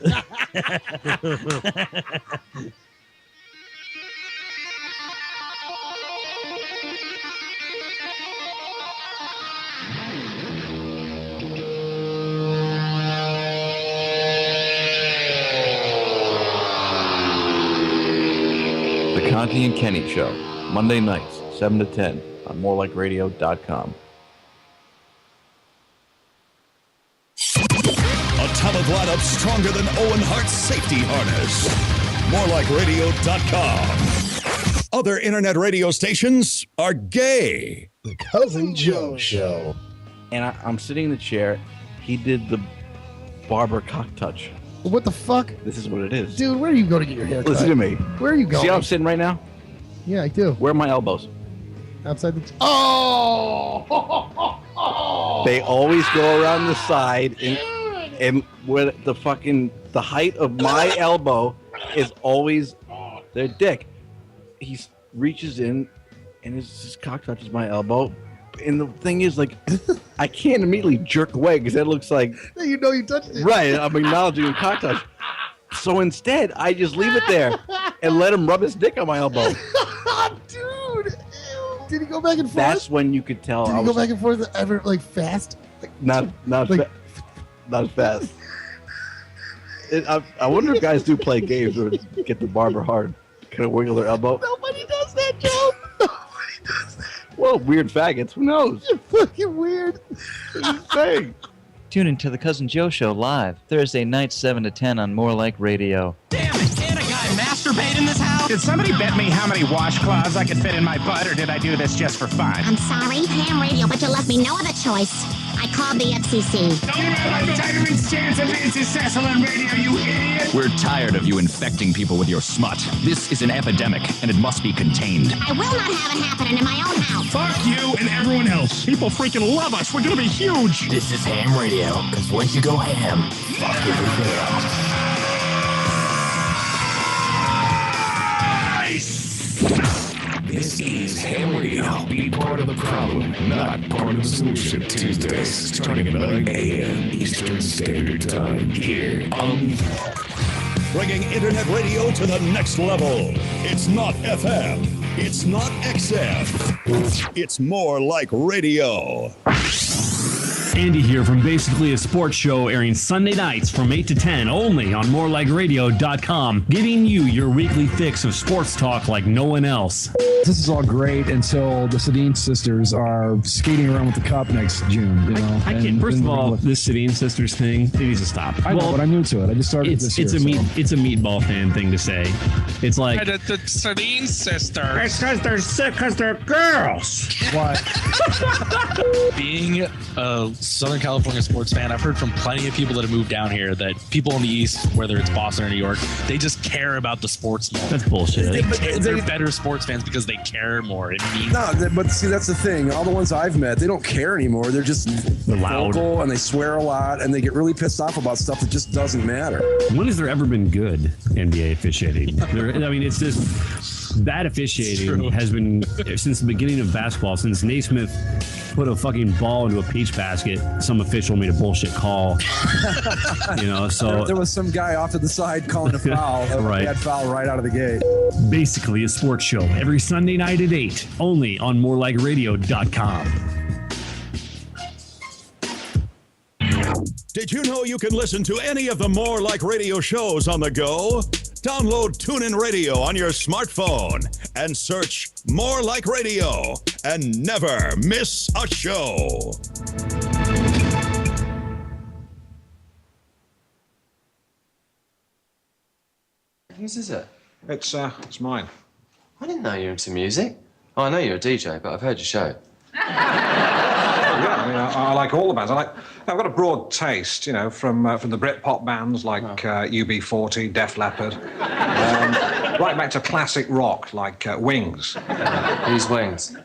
The Conti and Kenny Show. Monday nights, 7 to 10 on morelikeradio.com. Atomic lineup stronger than Owen Hart's safety harness. Morelikeradio.com. Other internet radio stations are gay. The Cousin Joe Show. And I'm sitting in the chair. He did the barber cock touch. What the fuck? This is what it is. Dude, where do you go to get your hair cut? Listen to me. Where are you going? See how I'm sitting right now? Yeah, I do. Where are my elbows? Outside the... Oh! They always go around the side, and where the height of my elbow is always their dick. He reaches in, and his cock touches my elbow. And the thing is, I can't immediately jerk away because that looks like... You know you touched it. Right, I'm acknowledging a cock touch. So instead, I just leave it there and let him rub his dick on my elbow. Dude! Ew. Did he go back and forth? That's when you could tell. Did he go back and forth ever, fast? Not fast. I wonder if guys do play games or get the barber hard. Kind of wiggle their elbow. Nobody does that, Joe. Nobody does that. Well, weird faggots. Who knows? You're fucking weird. Saying. Tune in to the Cousin Joe Show live Thursday night 7 to 10 on More Like Radio. Damn it, can't a guy masturbate in this house? Did somebody bet me how many washcloths I could fit in my butt, or did I do this just for fun? I'm sorry, ham radio, but you left me no other choice. I called the FCC. Don't have a vitamins chance of being successful on radio, you idiot! We're tired of you infecting people with your smut. This is an epidemic, and it must be contained. I will not have it happening in my own house. Fuck you and everyone else. People freaking love us. We're gonna be huge. This is ham radio, because once you go ham, fuck everything else. This is Ham Radio. Be part of the problem, not part of the solution. Tuesdays, starting at 9 a.m. Eastern Standard Time here on... Bringing internet radio to the next level. It's not FM. It's not XM. It's more like radio. Andy here from Basically a Sports Show, airing Sunday nights from 8 to 10 only on morelikeradio.com, giving you your weekly fix of sports talk like no one else. This is all great until the Sedin sisters are skating around with the cup next June. You know, I can't. First of all, this Sedin sisters thing, it needs to stop. I know, but I'm new to it. I just started this year. It's a meatball fan thing to say. It's like the Sedin sisters. It's because they're girls. Why? Being a Southern California sports fan, I've heard from plenty of people that have moved down here that people in the East, whether it's Boston or New York, they just care about the sports more. That's bullshit. They're better sports fans because they care more. It means but see, that's the thing. All the ones I've met, they don't care anymore. They're just loud vocal, and they swear a lot, and they get really pissed off about stuff that just doesn't matter. When has there ever been good NBA officiating? It's just that officiating has been since the beginning of basketball. Since Naismith put a fucking ball into a peach basket, some official made a bullshit call. So there was some guy off to the side calling a foul, a bad foul right out of the gate. Basically a sports show every Sunday night at 8, only on morelikeradio.com. Did you know you can listen to any of the More Like Radio shows on the go? Download TuneIn Radio on your smartphone and search More Like Radio and never miss a show. Whose is it? It's mine. I didn't know you were into music. Oh, I know you're a DJ, but I've heard your show. Yeah, I like all the bands. I've got a broad taste, from the Britpop bands like UB40, Def Leppard, right back to classic rock like Wings. Who's Wings?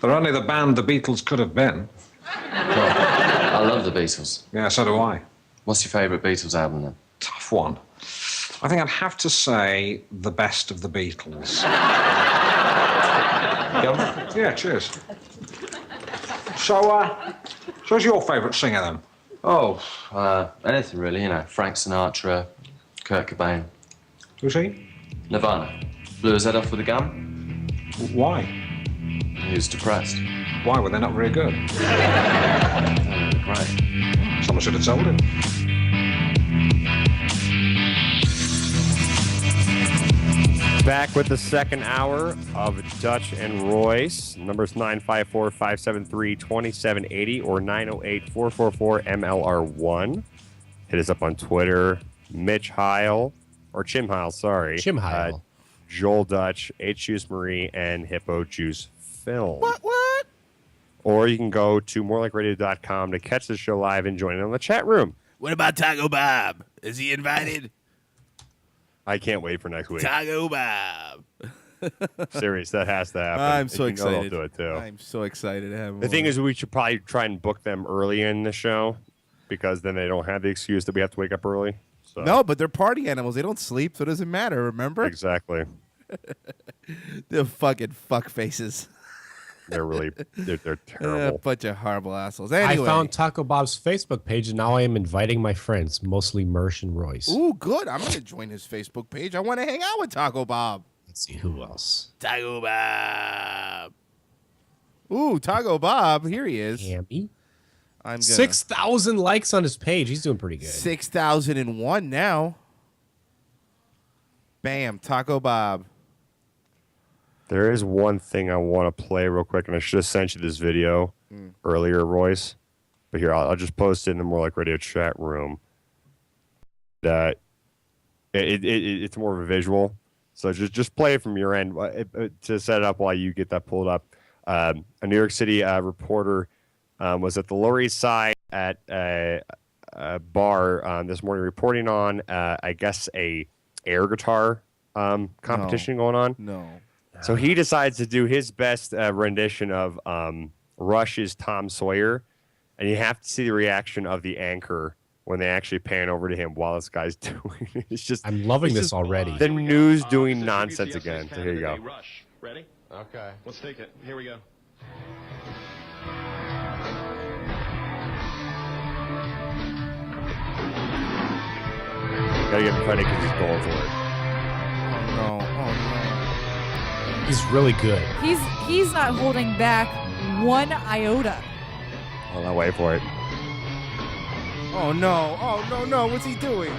They're only the band the Beatles could have been. I love the Beatles. Yeah, so do I. What's your favourite Beatles album then? Tough one. I think I'd have to say The Best of the Beatles. Yeah, cheers. So, who's your favourite singer then? Oh, anything really, Frank Sinatra, Kurt Cobain. Who's he? Nirvana. Blew his head off with a gun. Why? He was depressed. Why were they not very good? Great. Someone should have told him. Back with the second hour of Dutch and Royce. Numbers 954-573-2780 or 908-444-MLR1. Hit us up on Twitter. Mitch Heil, or Chim Heil, sorry. Chim Heil. Joel Dutch, H Juice Marie, and Hippo Juice Film. What? Or you can go to morelikeradio.com to catch the show live and join in on the chat room. What about Taco Bob? Is he invited? I can't wait for next week. Taco Bob. Serious, that has to happen. I'm so If you know, excited. they'll do it too. I'm so excited to have him The on. thing is, we should probably try and book them early in the show because then they don't have the excuse that we have to wake up early. So. No, but they're party animals. They don't sleep, so it doesn't matter, remember? Exactly. They're fucking fuck faces. They're really, they're terrible. A bunch of horrible assholes. Anyway. I found Taco Bob's Facebook page, and now I am inviting my friends, mostly Mersh and Royce. Ooh, good. I'm going to join his Facebook page. I want to hang out with Taco Bob. Let's see who else. Taco Bob. Ooh, Taco Bob. Here he is. Hammy. I'm gonna 6,000 likes on his page. He's doing pretty good. 6,001 now. Bam, Taco Bob. There is one thing I want to play real quick, and I should have sent you this video earlier, Royce. But here, I'll just post it in the More Like Radio chat room. That it's more of a visual, so just play it from your end to set it up while you get that pulled up. A New York City reporter was at the Lower East Side at a bar this morning, reporting on I guess a air guitar competition going on. No. So he decides to do his best rendition of Rush's Tom Sawyer, and you have to see the reaction of the anchor when they actually pan over to him while this guy's doing it. It's just I'm loving it's this just already. The news doing nonsense again. So here you go. Rush. Ready? Okay. Let's take it. Here we go. Gotta give him credit because he's going for it. Oh no! He's really good. He's not holding back one iota. Hold on, wait for it. Oh no! Oh no! No! What's he doing?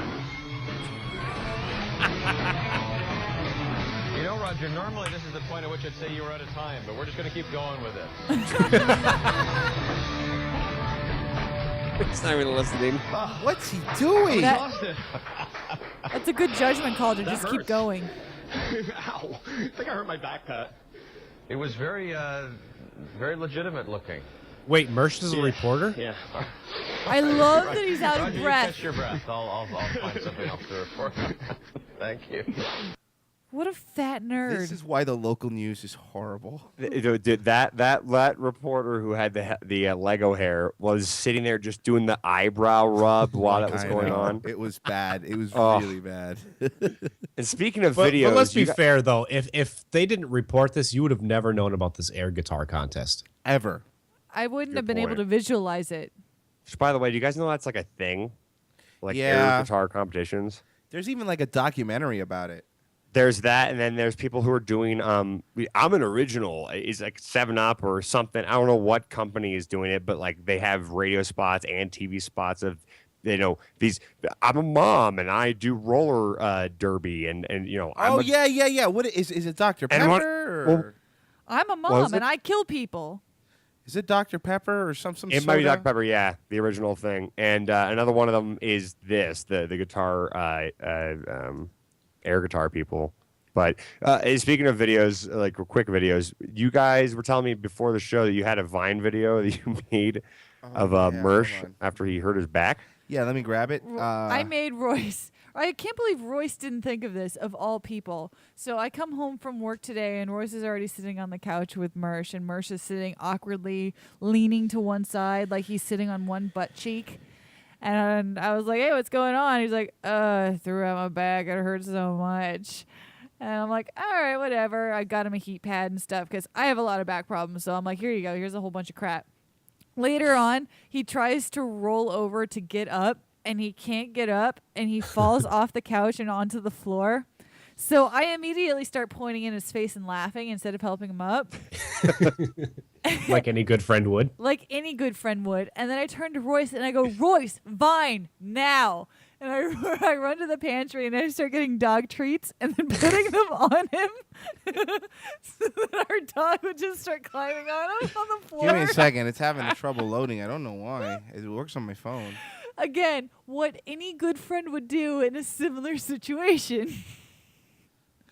You know, Roger, normally this is the point at which I'd say you were out of time, but we're just going to keep going with it. It's not even listening. What's he doing? That's a good judgment call to That just keep hurts. going. Ow. I think I hurt my back, Pat. It was very legitimate looking. Wait, Mersh is a reporter? Yeah. I love that he's out of Roger, you breath. catch your breath. I'll find something else to report. Thank you. What a fat nerd. This is why the local news is horrible. That reporter who had the Lego hair was sitting there just doing the eyebrow rub while that was I going know. on. It was bad. It was Oh. really bad. And speaking of But videos, let's be you got- fair though. If they didn't report this, you would have never known about this air guitar contest ever. I wouldn't Good have been able point. to visualize it. Which, by the way, do you guys know that's like a thing? Like Yeah. air guitar competitions. There's even like a documentary about it. There's that, and then there's people who are doing. I'm an original. It's like 7-Up or something. I don't know what company is doing it, but like they have radio spots and TV spots of, these. I'm a mom and I do roller derby, and Oh yeah. What is it? Dr. And Pepper? what- or I'm a What was mom and it? I kill people. is it Dr. Pepper or some It might be soda? Dr. Pepper, yeah, the original thing. And another one of them is the guitar, air guitar people. But speaking of videos, like quick videos, you guys were telling me before the show that you had a Vine video that you made of yeah, Mersh hold on. after he hurt his back. Yeah, let me grab it. I made Royce. I can't believe Royce didn't think of this, of all people. So I come home from work today, and Royce is already sitting on the couch with Mersh, and Mersh is sitting awkwardly, leaning to one side, like he's sitting on one butt cheek. And I was like, hey, what's going on? He's like, I threw out my back. It hurts so much. And I'm like, all right, whatever. I got him a heat pad and stuff because I have a lot of back problems. So I'm like, here you go. Here's a whole bunch of crap. Later on, he tries to roll over to get up, and he can't get up, and he falls off the couch and onto the floor. So I immediately start pointing in his face and laughing instead of helping him up. like any good friend would. Like any good friend would. And then I turn to Royce and I go, Royce, Vine, now. And I run to the pantry and I start getting dog treats and then putting them on him so that our dog would just start climbing on him on the floor. Give me a second. It's having trouble loading. I don't know why. It works on my phone. Again, what any good friend would do in a similar situation.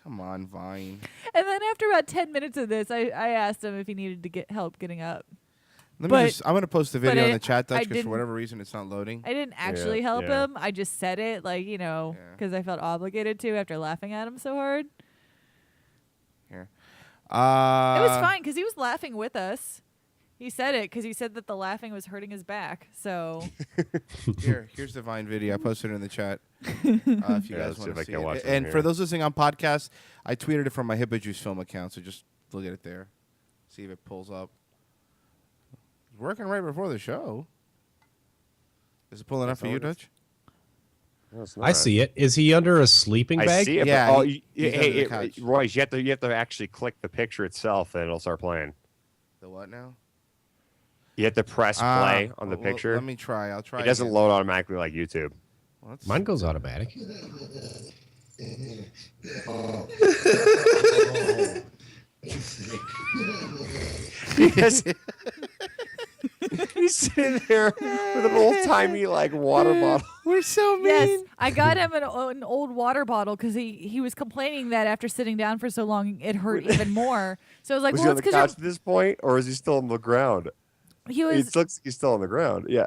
Come on, Vine. And then after about 10 minutes of this, I asked him if he needed to get help getting up. I'm going to post the video but in the chat, I Dutch, because for didn't- whatever reason it's not loading. I didn't actually help him. I just said it, like, because I felt obligated to after laughing at him so hard. Here. It was fine because he was laughing with us. He said it because he said that the laughing was hurting his back. So Here's the Vine video. I posted it in the chat. If you Yeah, guys let's see want if to I see can watch it. it And here. for those listening on podcast, I tweeted it from my Hippo Juice film account. So just look at it there. See if it pulls up. It's working right before the show. Is it pulling up for you, Dutch? I see it. Is he under a sleeping I bag? see it. Yeah, but, he's under the hey, couch. Royce, you have to actually click the picture itself, and it'll start playing. The what now? You have to press play on the well, picture. let me try. I'll try. It doesn't again. load automatically like YouTube. Mine goes automatic. Because he's sitting there with an old timey like water bottle. We're so mean. yes, I got him an old water bottle because he was complaining that after sitting down for so long it hurt even more. So I was like, Was well, he on it's the because couch at this point, or is he still on the ground? he was. It looks like he's still on the ground. Yeah.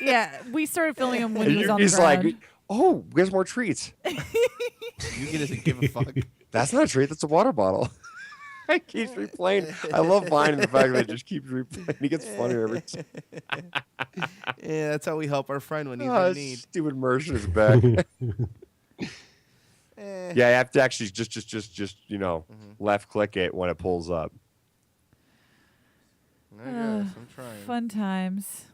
Yeah, we started filming him when And he was you're on the just ground. like, oh, there's more treats. You doesn't give a fuck. That's not a treat. That's a water bottle. It keeps replaying. I love Vine and the fact that it just keeps replaying. He gets funnier every time. Yeah, that's how we help our friend when he's Oh, in need. stupid Mersh in his back. Yeah, you have to actually just left click it when it pulls up. I guess. I'm trying. Fun times.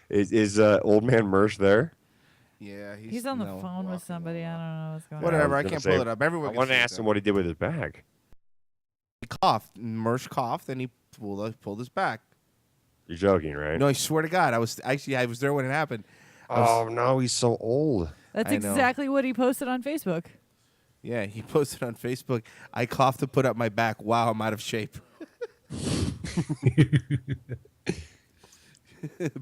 Is old man Mersh there? Yeah, He's on the phone with somebody. I don't know what's going Whatever. I I was can't gonna pull say, it up. Everyone I can wanted to see it, ask him though. what he did with his bag. He coughed. Mersh coughed, and he pulled his back. You're joking, right? No, I swear to God, I was there when it happened. Oh no, he's so old. That's I know. exactly what he posted on Facebook. Yeah, he posted on Facebook. I coughed to put up my back. Wow, I'm out of shape.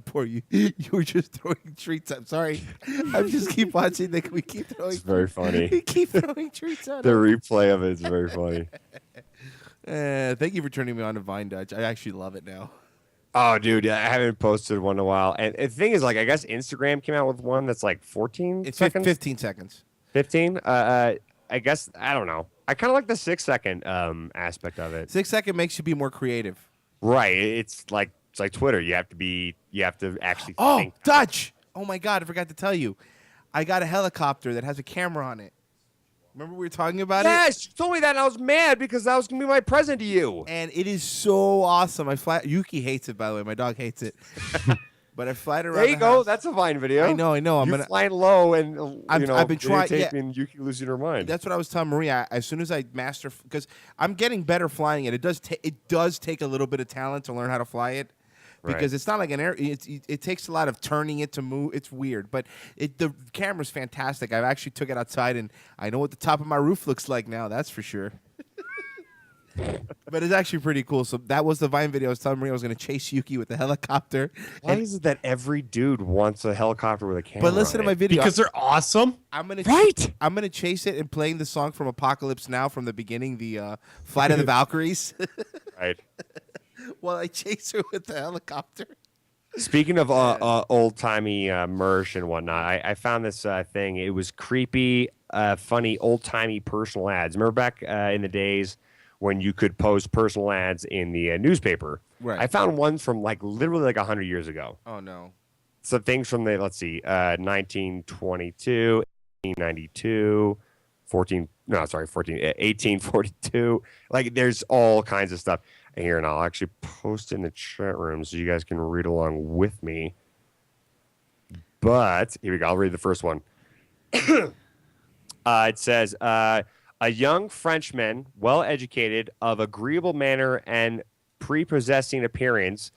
Poor you. You were just throwing treats. I'm sorry. I just keep watching. We keep throwing. It's very funny. We keep throwing treats out. The replay of it is very funny. Thank you for turning me on to Vine Dutch. I actually love it now. Oh, dude, I haven't posted one in a while. And the thing is, like, I guess Instagram came out with one that's like 14 seconds. 15 seconds. 15? I guess, I don't know. I kind of like the 6-second aspect of it. 6 second makes you be more creative. Right. It's like Twitter. You have to actually Oh, think. Dutch. Oh my God, I forgot to tell you. I got a helicopter that has a camera on it. Remember we were talking about it? Yes, you told me that and I was mad because that was going to be my present to you. And it is so awesome. Yuki hates it, by the way. My dog hates it. But I fly it around. There you the go. house. That's a Vine video. I know. You're flying low and I've been trying. and Yuki losing her mind. That's what I was telling Maria. As soon as I master, because I'm getting better flying it. It does take a little bit of talent to learn how to fly it. Because it's not like an air. It takes a lot of turning it to move. It's weird, but the camera's fantastic. I've actually took it outside, and I know what the top of my roof looks like now. That's for sure. But it's actually pretty cool. So that was the Vine video. I was telling Maria I was going to chase Yuki with the helicopter. Why is it that every dude wants a helicopter with a camera? But listen to my video. Because they're awesome. I'm gonna chase it and playing the song from Apocalypse Now from the beginning, the Flight of the Valkyries. Right. Well, I chase her with the helicopter. Speaking of old-timey merch and whatnot, I found this thing. It was creepy, funny, old-timey personal ads. Remember back in the days when you could post personal ads in the newspaper? Right. I found one from literally 100 years ago. Oh, no. So things from 1922, 1892, 1842. There's all kinds of stuff. Here, and I'll actually post in the chat room so you guys can read along with me. But here we go. I'll read the first one. It says, a young Frenchman, well-educated, of agreeable manner and prepossessing appearance,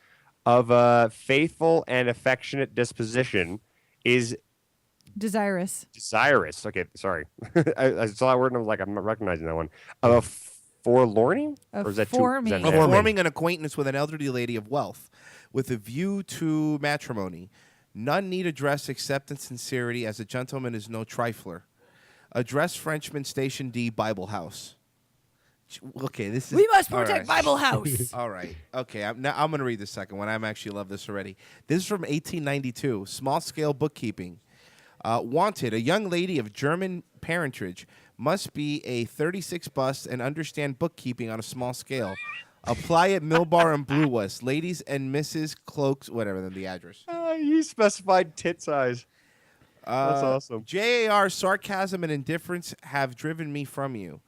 of a faithful and affectionate disposition, is Desirous. Okay, sorry. I saw that word and I was like, I'm not recognizing that one. Forlorning? Or is that forming. Is that Forming an acquaintance with an elderly lady of wealth with a view to matrimony. None need address except in sincerity, as a gentleman is no trifler. Address Frenchman Station D, Bible House. Okay, this is... We must all protect Bible House. All right. Okay, I'm going to read the second one. I actually love this already. This is from 1892. Small-scale bookkeeping. Wanted, a young lady of German parentage, must be a 36 bust and understand bookkeeping on a small scale. Apply at Mill Bar and Blue West. Ladies and Mrs. Cloaks, whatever, then the address. You specified tit size. That's awesome. JAR, sarcasm and indifference have driven me from you.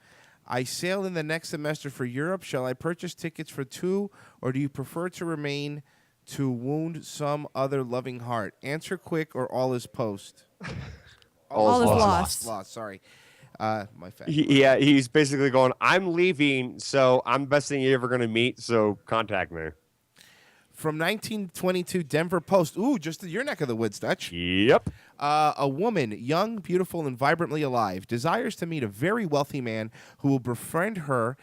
I sail in the next semester for Europe. Shall I purchase tickets for 2, or do you prefer to remain to wound some other loving heart? Answer quick, or all is post. All is lost. Lost, sorry. My fact. He's basically going, I'm leaving, so I'm the best thing you're ever going to meet, so contact me. From 1922, Denver Post. Ooh, just your neck of the woods, Dutch. Yep. A woman, young, beautiful, and vibrantly alive, desires to meet a very wealthy man who will befriend her.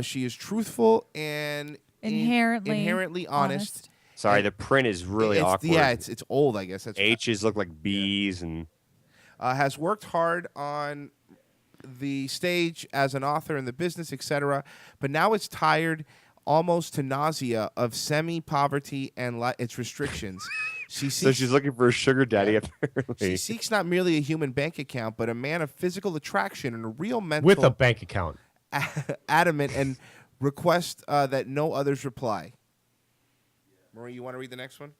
She is truthful and inherently honest. Sorry, the print is really awkward. Yeah, it's old, I guess. That's H's look like B's and has worked hard on the stage as an author in the business, etc. But now it's tired almost to nausea of semi-poverty and its restrictions. So she's looking for a sugar daddy, apparently. She seeks not merely a human bank account, but a man of physical attraction and a real mental... With a bank account. Adamant and request that no others reply. Marie, you want to read the next one?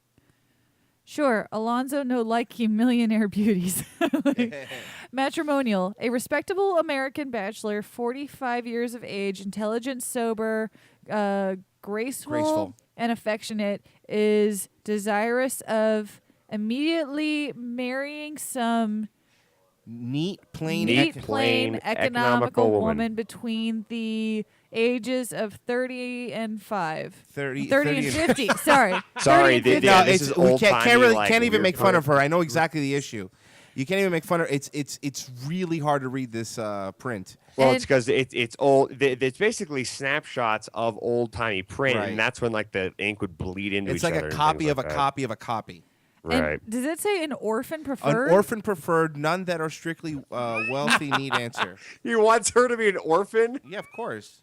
Sure. Alonzo no likey millionaire beauties. Matrimonial. A respectable American bachelor, 45 years of age, intelligent, sober, graceful, and affectionate, is desirous of immediately marrying some neat, plain, economical woman between the ages of 30 and 5. 30 and 50. Sorry. Sorry, 30 and 50. yeah, No, this it's is we old-timey, can't really like, can't even weird make fun part. of her. I know exactly the issue. You can't even make fun of it's really hard to read this print. Well, it's because it's old. It's basically snapshots of old timey print, Right. and that's when like the ink would bleed into It's each like other. a and copy things of a like that. copy of a copy. Right. Does it say an orphan preferred? An orphan preferred, none that are strictly wealthy need answer. He wants her to be an orphan? Yeah, of course.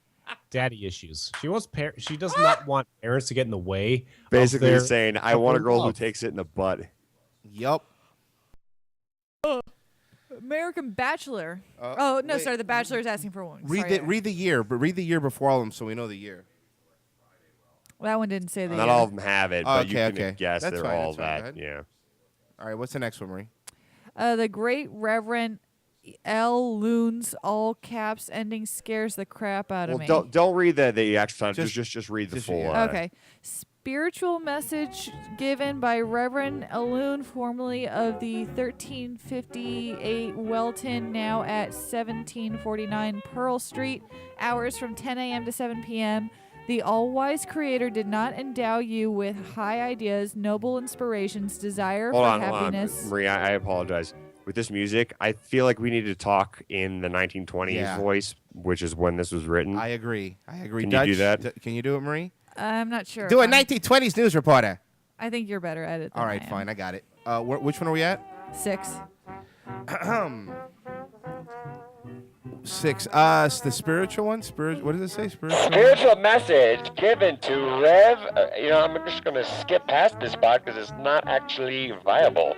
Daddy issues. She does not want parents to get in the way. Basically of their, saying, I of want a their girl who love. takes it in the butt. Yup. American Bachelor. Sorry, The Bachelor is asking for one. Read the year, but read the year before all of them so we know the year. That one didn't say the Not year. all of them have it, but you Okay, can okay. guess That's they're fine, all that's fine. Go that. ahead. Yeah. All right, what's the next one, Marie? The Great Reverend L. Loons, all caps, ending scares the crap out of me. Don't read the actual time. Just read the full. Okay. Spiritual message given by Reverend Alun, formerly of the 1358 Welton, now at 1749 Pearl Street. Hours from 10 a.m. to 7 p.m. The all-wise Creator did not endow you with high ideas, noble inspirations, desire Hold for on, happiness. Maria. I apologize. With this music, I feel like we need to talk in the 1920s voice, which is when this was written. I agree. Can you do that? Can you do it, Marie? I'm not sure. Do a if I'm- 1920s news reporter. I think you're better at it than All right, I am. fine. I got it. Which one are we at? 6. 6. It's the spiritual one. What does it say? Spiritual. Spiritual message given to Rev. I'm just going to skip past this part because it's not actually viable.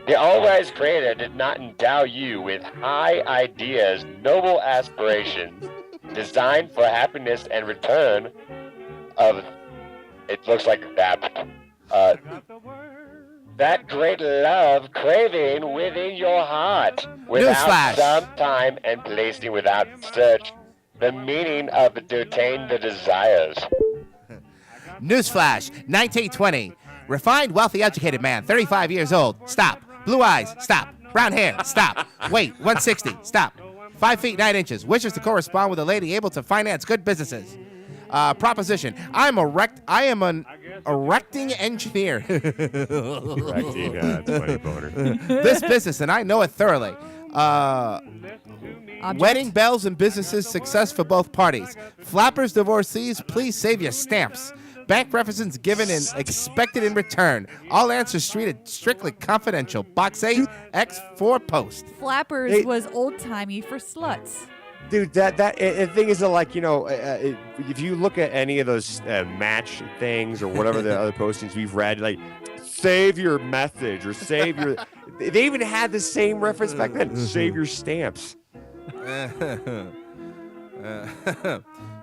The all-wise Creator did not endow you with high ideas, noble aspirations, designed for happiness and return of. It looks like that. That great love craving within your heart, without Newsflash. some time and placing without search, the meaning of to attain the desires. Newsflash. 1920. Refined, wealthy, educated man. 35 years old. Stop. Blue eyes. Stop. Brown hair. Stop. Weight. 160. Stop. 5 feet 9 inches. Wishes to correspond with a lady able to finance good businesses. Proposition. I am an erecting engineer. Erecting, that's funny, boner. This business, and I know it thoroughly. Wedding bells and businesses success for both parties. Flappers, divorcees, please save your stamps. Bank references given and expected in return. All answers treated strictly confidential. Box 8, X4 post. Flappers was old-timey for sluts. Dude, the thing is that, like, if you look at any of those match things or whatever the other postings we've read, like, save your message or save your. They even had the same reference back then. Save your stamps.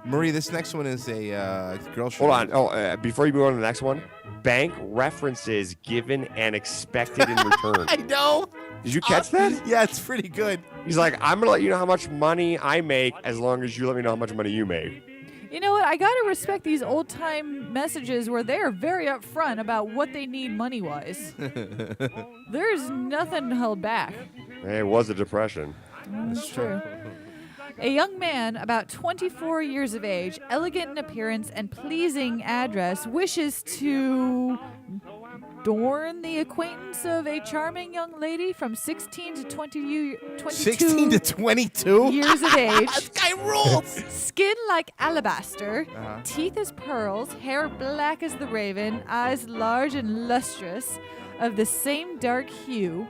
Marie, this next one is a girl show. Hold on. Before you move on to the next one, bank references given and expected in return. I know. Did you catch that? Yeah, it's pretty good. He's like, I'm gonna let you know how much money I make as long as you let me know how much money you make. You know what? I gotta respect these old-time messages where they are very upfront about what they need money-wise. There's nothing held back. It was a depression. That's true. A young man, about 24 years of age, elegant in appearance and pleasing address, wishes to adorn the acquaintance of a charming young lady from 16 to 22 16 to 22? years of age. This guy rules. Skin like alabaster, Uh-huh. teeth as pearls, hair black as the raven, eyes large and lustrous, of the same dark hue,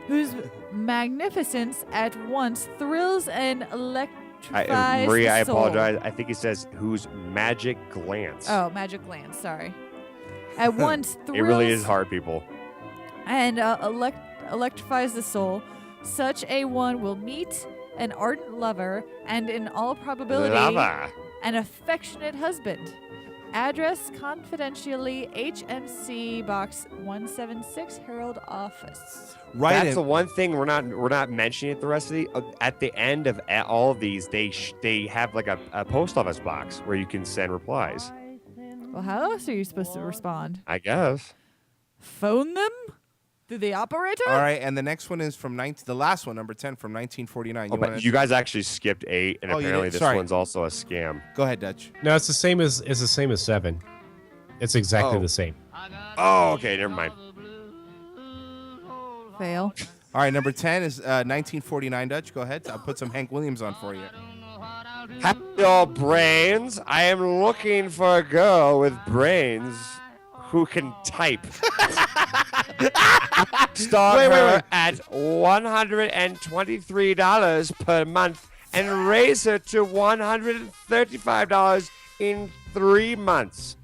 whose magnificence at once thrills and electrifies Maria, I the soul. apologize. I think it says whose magic glance. Oh, magic glance, sorry. At once thrills It really is hard, people. and electrifies the soul. Such a one will meet an ardent lover and in all probability Lover. an affectionate husband. Address confidentially HMC Box 176 Herald Office. Right. That's the one thing we're not mentioning at the rest of the at the end of all of these. They have like a post office box where you can send replies. Well, how else are you supposed to respond? I guess. Phone them? Through the operator? All right, and the next one is from the last one, number 10 from 1949. But you guys actually skipped 8, and Oh, you apparently did? this Sorry. one's also a scam. Go ahead, Dutch. No, it's the same as 7. It's exactly Oh. the same. Oh, okay, never mind. Fail. All right, number 10 is 1949, Dutch. Go ahead. I'll put some Hank Williams on for you. Happy old brains. I am looking for a girl with brains who can type. Start her at $123 per month and raise her to $135 in 3 months.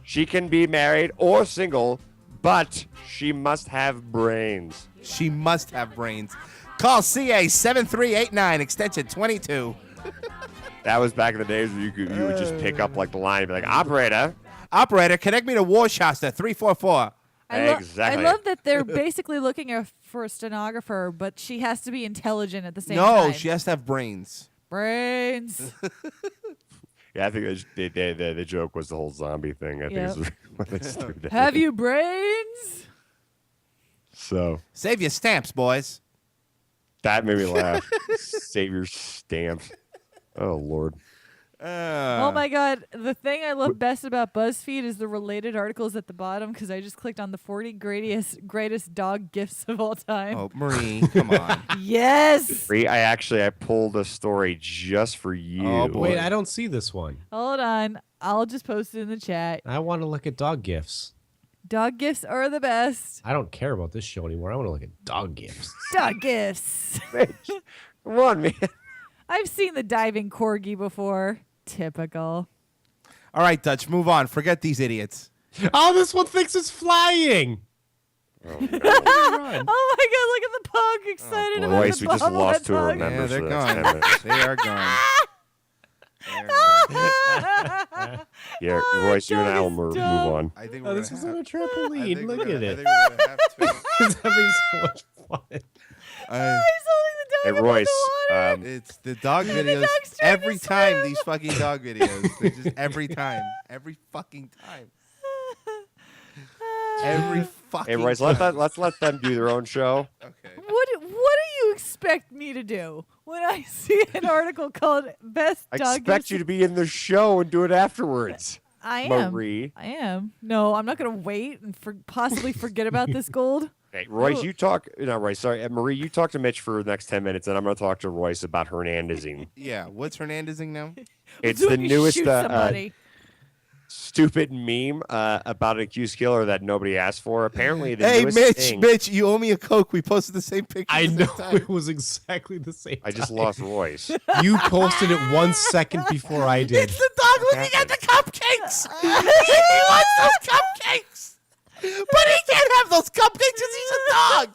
She can be married or single, but she must have brains. She must have brains. Call CA 7389 extension 22. That was back in the days where you would just pick up like the line and be like, operator, connect me to Worcester 344. Exactly. I love that they're basically looking for a stenographer, but she has to be intelligent at the same No, time. she has to have brains. Brains. Yeah, I think the joke was the whole zombie thing. I think Yep. is what they threw down. Have you brains? So save your stamps, boys. That made me laugh. Save your stamps. Oh Lord. Oh my God. The thing I love best about BuzzFeed is the related articles at the bottom because I just clicked on the 40 greatest dog gifts of all time. Oh, Marie, come on. Yes. I pulled a story just for you. Oh, boy. Wait, I don't see this one. Hold on. I'll just post it in the chat. I want to look at dog gifts. Dog gifts are the best. I don't care about this show anymore. I want to look at dog gifts. Dog gifts. Come on, man. I've seen the diving corgi before. Typical. All right, Dutch, move on. Forget these idiots. Oh, this one thinks it's flying. Oh my God! Look at the pug excited about Royce, the we just bobblehead lost 2 of our pug. members. Yeah, they're for the next gone. 10 minutes. They are gone. Yeah, Royce, you and I will move on. I think Oh, this is on a trampoline. Look at it. He's having so much fun. He's holding the Hey, dog Royce, above the water. It's the dog videos. dog's trying Every to time swim. these fucking dog videos. They're just every time. Every fucking time. Every fucking Hey, Royce, time. let's let them do their own show. What do you expect me to do when I see an article called "Best I Dog expect Gifts"? you to be in the show and do it afterwards. I am. Marie. I am. No, I'm not going to wait and possibly forget about this gold. Hey, Royce, Oh. you talk. No, Royce, sorry. Marie, you talk to Mitch for the next 10 minutes, and I'm going to talk to Royce about Hernandezing. Yeah, what's Hernandezing now? It's Do the you newest shoot somebody? stupid meme about an accused killer that nobody asked for. Apparently, the Hey, newest thing. Mitch, you owe me a Coke. We posted the same picture. I at the know same time. it was exactly the same. I just time. lost Royce. You posted it 1 second before I did. It's the dog looking at the cupcakes. He wants those cupcakes. But he can't have those cupcakes because he's a dog.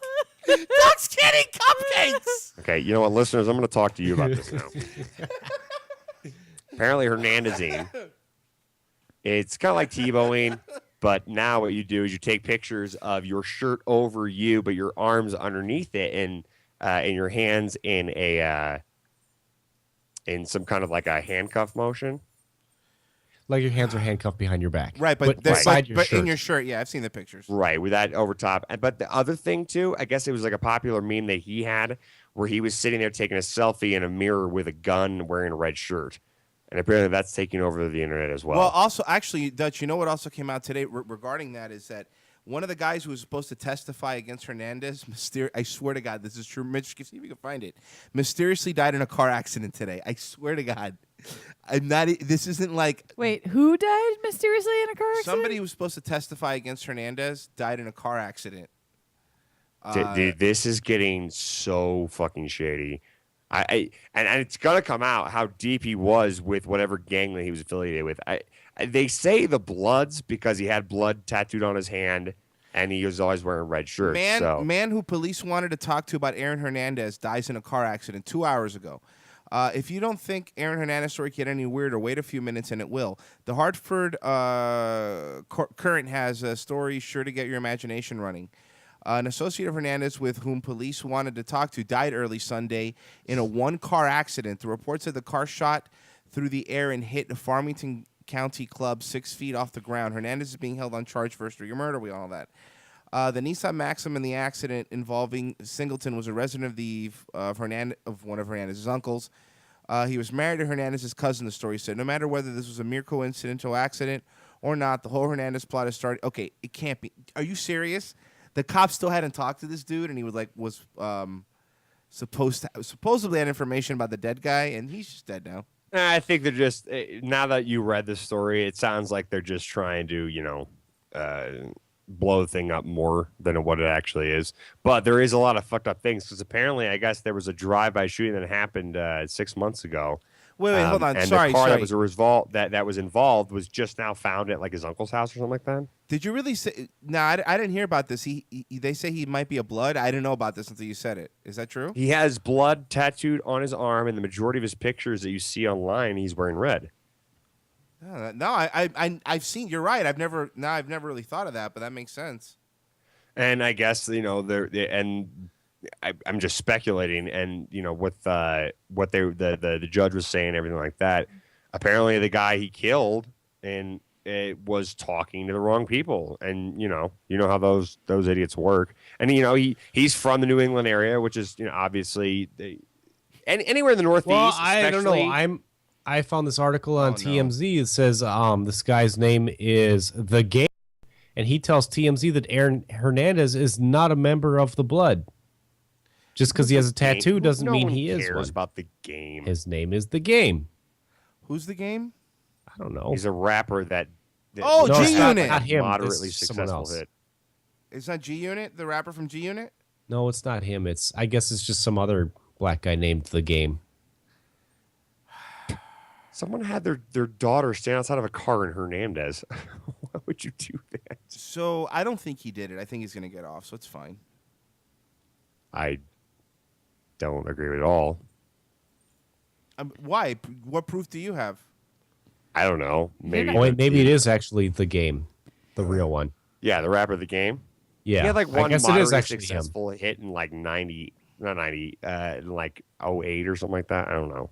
Dogs can't eat cupcakes. Okay, you know what, listeners? I'm going to talk to you about this now. Apparently, Hernandezing. It's kind of like Tebowing, but now what you do is you take pictures of your shirt over you, but your arms underneath it, and your hands in some kind of like a handcuff motion. Like your hands are handcuffed behind your back. Right, but beside your but shirt. in your shirt, yeah, I've seen the pictures. Right, with that over top. But the other thing, too, I guess it was like a popular meme that he had where he was sitting there taking a selfie in a mirror with a gun wearing a red shirt. And apparently that's taking over the internet as well. Well, also, actually, Dutch, you know what also came out today regarding that is that one of the guys who was supposed to testify against Hernandez, I swear to God, this is true. Mitch, see if you can find it. Mysteriously died in a car accident today. I swear to God. I'm not. This isn't like. Wait, who died mysteriously in a car accident? Somebody who was supposed to testify against Hernandez died in a car accident. Dude, this is getting so fucking shady. And it's gonna come out how deep he was with whatever gang that he was affiliated with. They say the Bloods because he had blood tattooed on his hand and he was always wearing red shirts. Man who police wanted to talk to about Aaron Hernandez dies in a car accident 2 hours ago. If you don't think Aaron Hernandez story get any weirder, wait a few minutes and it will. The Hartford Current has a story sure to get your imagination running. An associate of Hernandez with whom police wanted to talk to died early Sunday in a one-car accident. The report said the car shot through the air and hit a Farmington County club 6 feet off the ground. Hernandez is being held on charge for first-degree murder. We all know that. The Nissan Maxim in the accident involving Singleton was a resident of one of Hernandez's uncles. He was married to Hernandez's cousin, the story said. No matter whether this was a mere coincidental accident or not, the whole Hernandez plot has started. Okay, it can't be. Are you serious? The cops still hadn't talked to this dude, and he was supposedly had information about the dead guy, and he's just dead now. I think they're just, now that you read the story, it sounds like they're just trying to, blow the thing up more than what it actually is. But there is a lot of fucked up things because apparently, I guess there was a drive-by shooting that happened 6 months ago. Wait, hold on. And Sorry. the car that was involved was just now found at like his uncle's house or something like that. Did you really say? No, I didn't hear about this. They say he might be a blood. I didn't know about this until you said it. Is that true? He has blood tattooed on his arm, and the majority of his pictures that you see online, he's wearing red. No, I've seen. You're right. I've never really thought of that, but that makes sense. And I guess I'm just speculating, and with what the judge was saying, everything like that. Apparently, the guy he killed and it was talking to the wrong people, and you know how those idiots work. And he's from the New England area, which is obviously anywhere in the Northeast. Well, I don't know. I found this article on TMZ. It says this guy's name is The Game, and he tells TMZ that Aaron Hernandez is not a member of the Blood. Just because he has a tattoo doesn't mean he is one. No one cares about The Game. His name is The Game. Who's The Game? I don't know. He's a rapper that G-Unit. Not him. Moderately It's someone successful else. hit. It's not G-Unit, the rapper from G-Unit? No, it's not him. I guess it's just some other black guy named The Game. Someone had their daughter stand outside of a car in Hernandez. Why would you do that? So I don't think he did it. I think he's going to get off, so it's fine. I don't agree with it all. Why? What proof do you have? I don't know. Maybe Maybe it is actually The Game, the real one. Yeah, the rapper The Game. Yeah, he had like I one guess it moderately is actually successful hit in like 90, not 90, in like 08 or something like that. I don't know.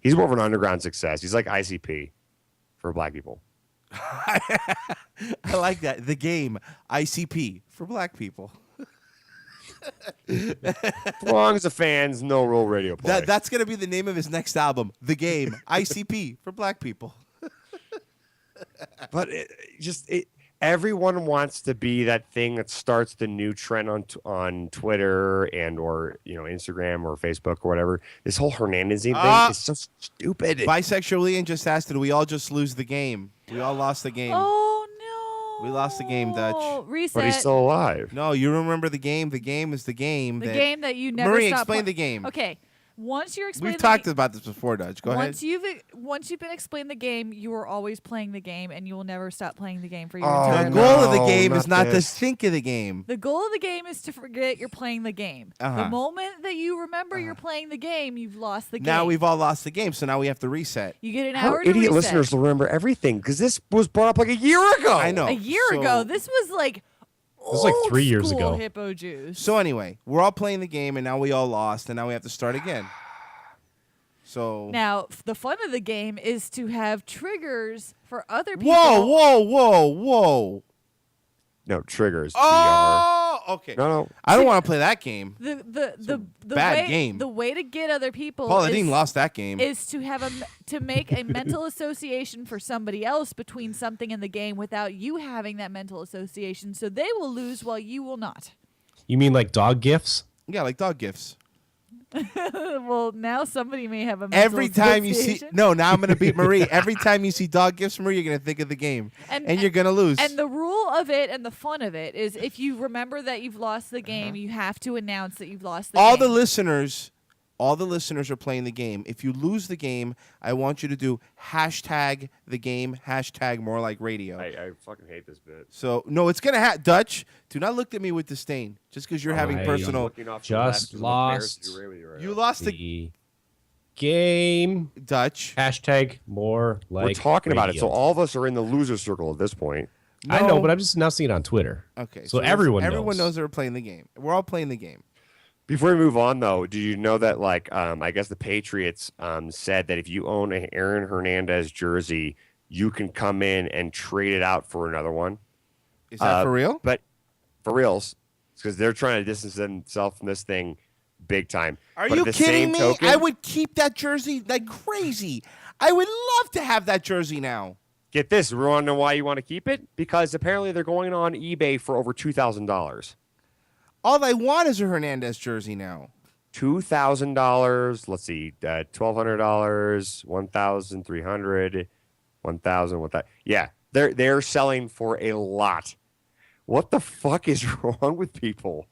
He's more of an underground success. He's like ICP for black people. I like that. The Game, ICP for black people. As long as the fans know real radio play. That's going to be the name of his next album. The Game, ICP for black people. But everyone wants to be that thing that starts the new trend on Twitter and or Instagram or Facebook or whatever. This whole Hernandezine thing is so stupid. Bisexual Ian just asked, did we all just lose the game? We all lost the game. Oh no! We lost the game, Dutch. Reset. But he's still alive. No, you remember the game. The game is the game. The game that you never Marie, stop explain play- the game. Okay. Once you're explaining, We've talked about this before, Dutch. Go ahead. Once you've been explained the game, you are always playing the game, and you will never stop playing the game for your The entire life. goal of the game is not to think of the game. The goal of the game is to forget you're playing the game. Uh-huh. The moment that you remember you're playing the game, you've lost the game. Now we've all lost the game, so now we have to reset. You get an How hour to idiot reset. listeners will remember everything because this was brought up like a year ago. I know. A year ago, this was like. It was like 3 years old ago. Hippo juice. So anyway, we're all playing the game, and now we all lost, and now we have to start again. So Now, the fun of the game is to have triggers for other people. Whoa. No, triggers. Oh, okay. No. I don't want to play that game. The bad way, game. The way to get other people Paula Dean lost that game. is to have to make a mental association for somebody else between something in the game without you having that mental association, so they will lose while you will not. You mean like dog gifts? Yeah, like dog gifts. Well, now somebody may have a mental Every time you see association. now I'm gonna beat Marie. Every time you see dog gifts, Marie, you're gonna think of the game, and you're gonna lose. And the rule of it and the fun of it is if you remember that you've lost the game, you have to announce that you've lost the all game. the listeners are playing the game. If you lose the game, I want you to do hashtag the game, hashtag more like radio. I fucking hate this bit. So no, it's gonna Dutch. Do not look at me with disdain just because you're having personal. Just lost. You lost the game. Dutch. Hashtag more like We're talking about it, radio. so all of us are in the loser circle at this point. I know, but I'm just announcing it on Twitter. Okay, So everyone knows that we're playing the game. We're all playing the game. Before we move on, though, did you know that, I guess the Patriots said that if you own an Aaron Hernandez jersey, you can come in and trade it out for another one? Is that for real? But for reals, because they're trying to distance themselves from this thing big time. Are But you at the kidding same me? token- I would keep that jersey like crazy. I would love to have that jersey now. Get this. We want to know why you want to keep it? Because apparently they're going on eBay for over $2,000. All I want is a Hernandez jersey now. $2,000. Let's see, $1,200, $1,300, $1,000. Yeah, they're selling for a lot. What the fuck is wrong with people?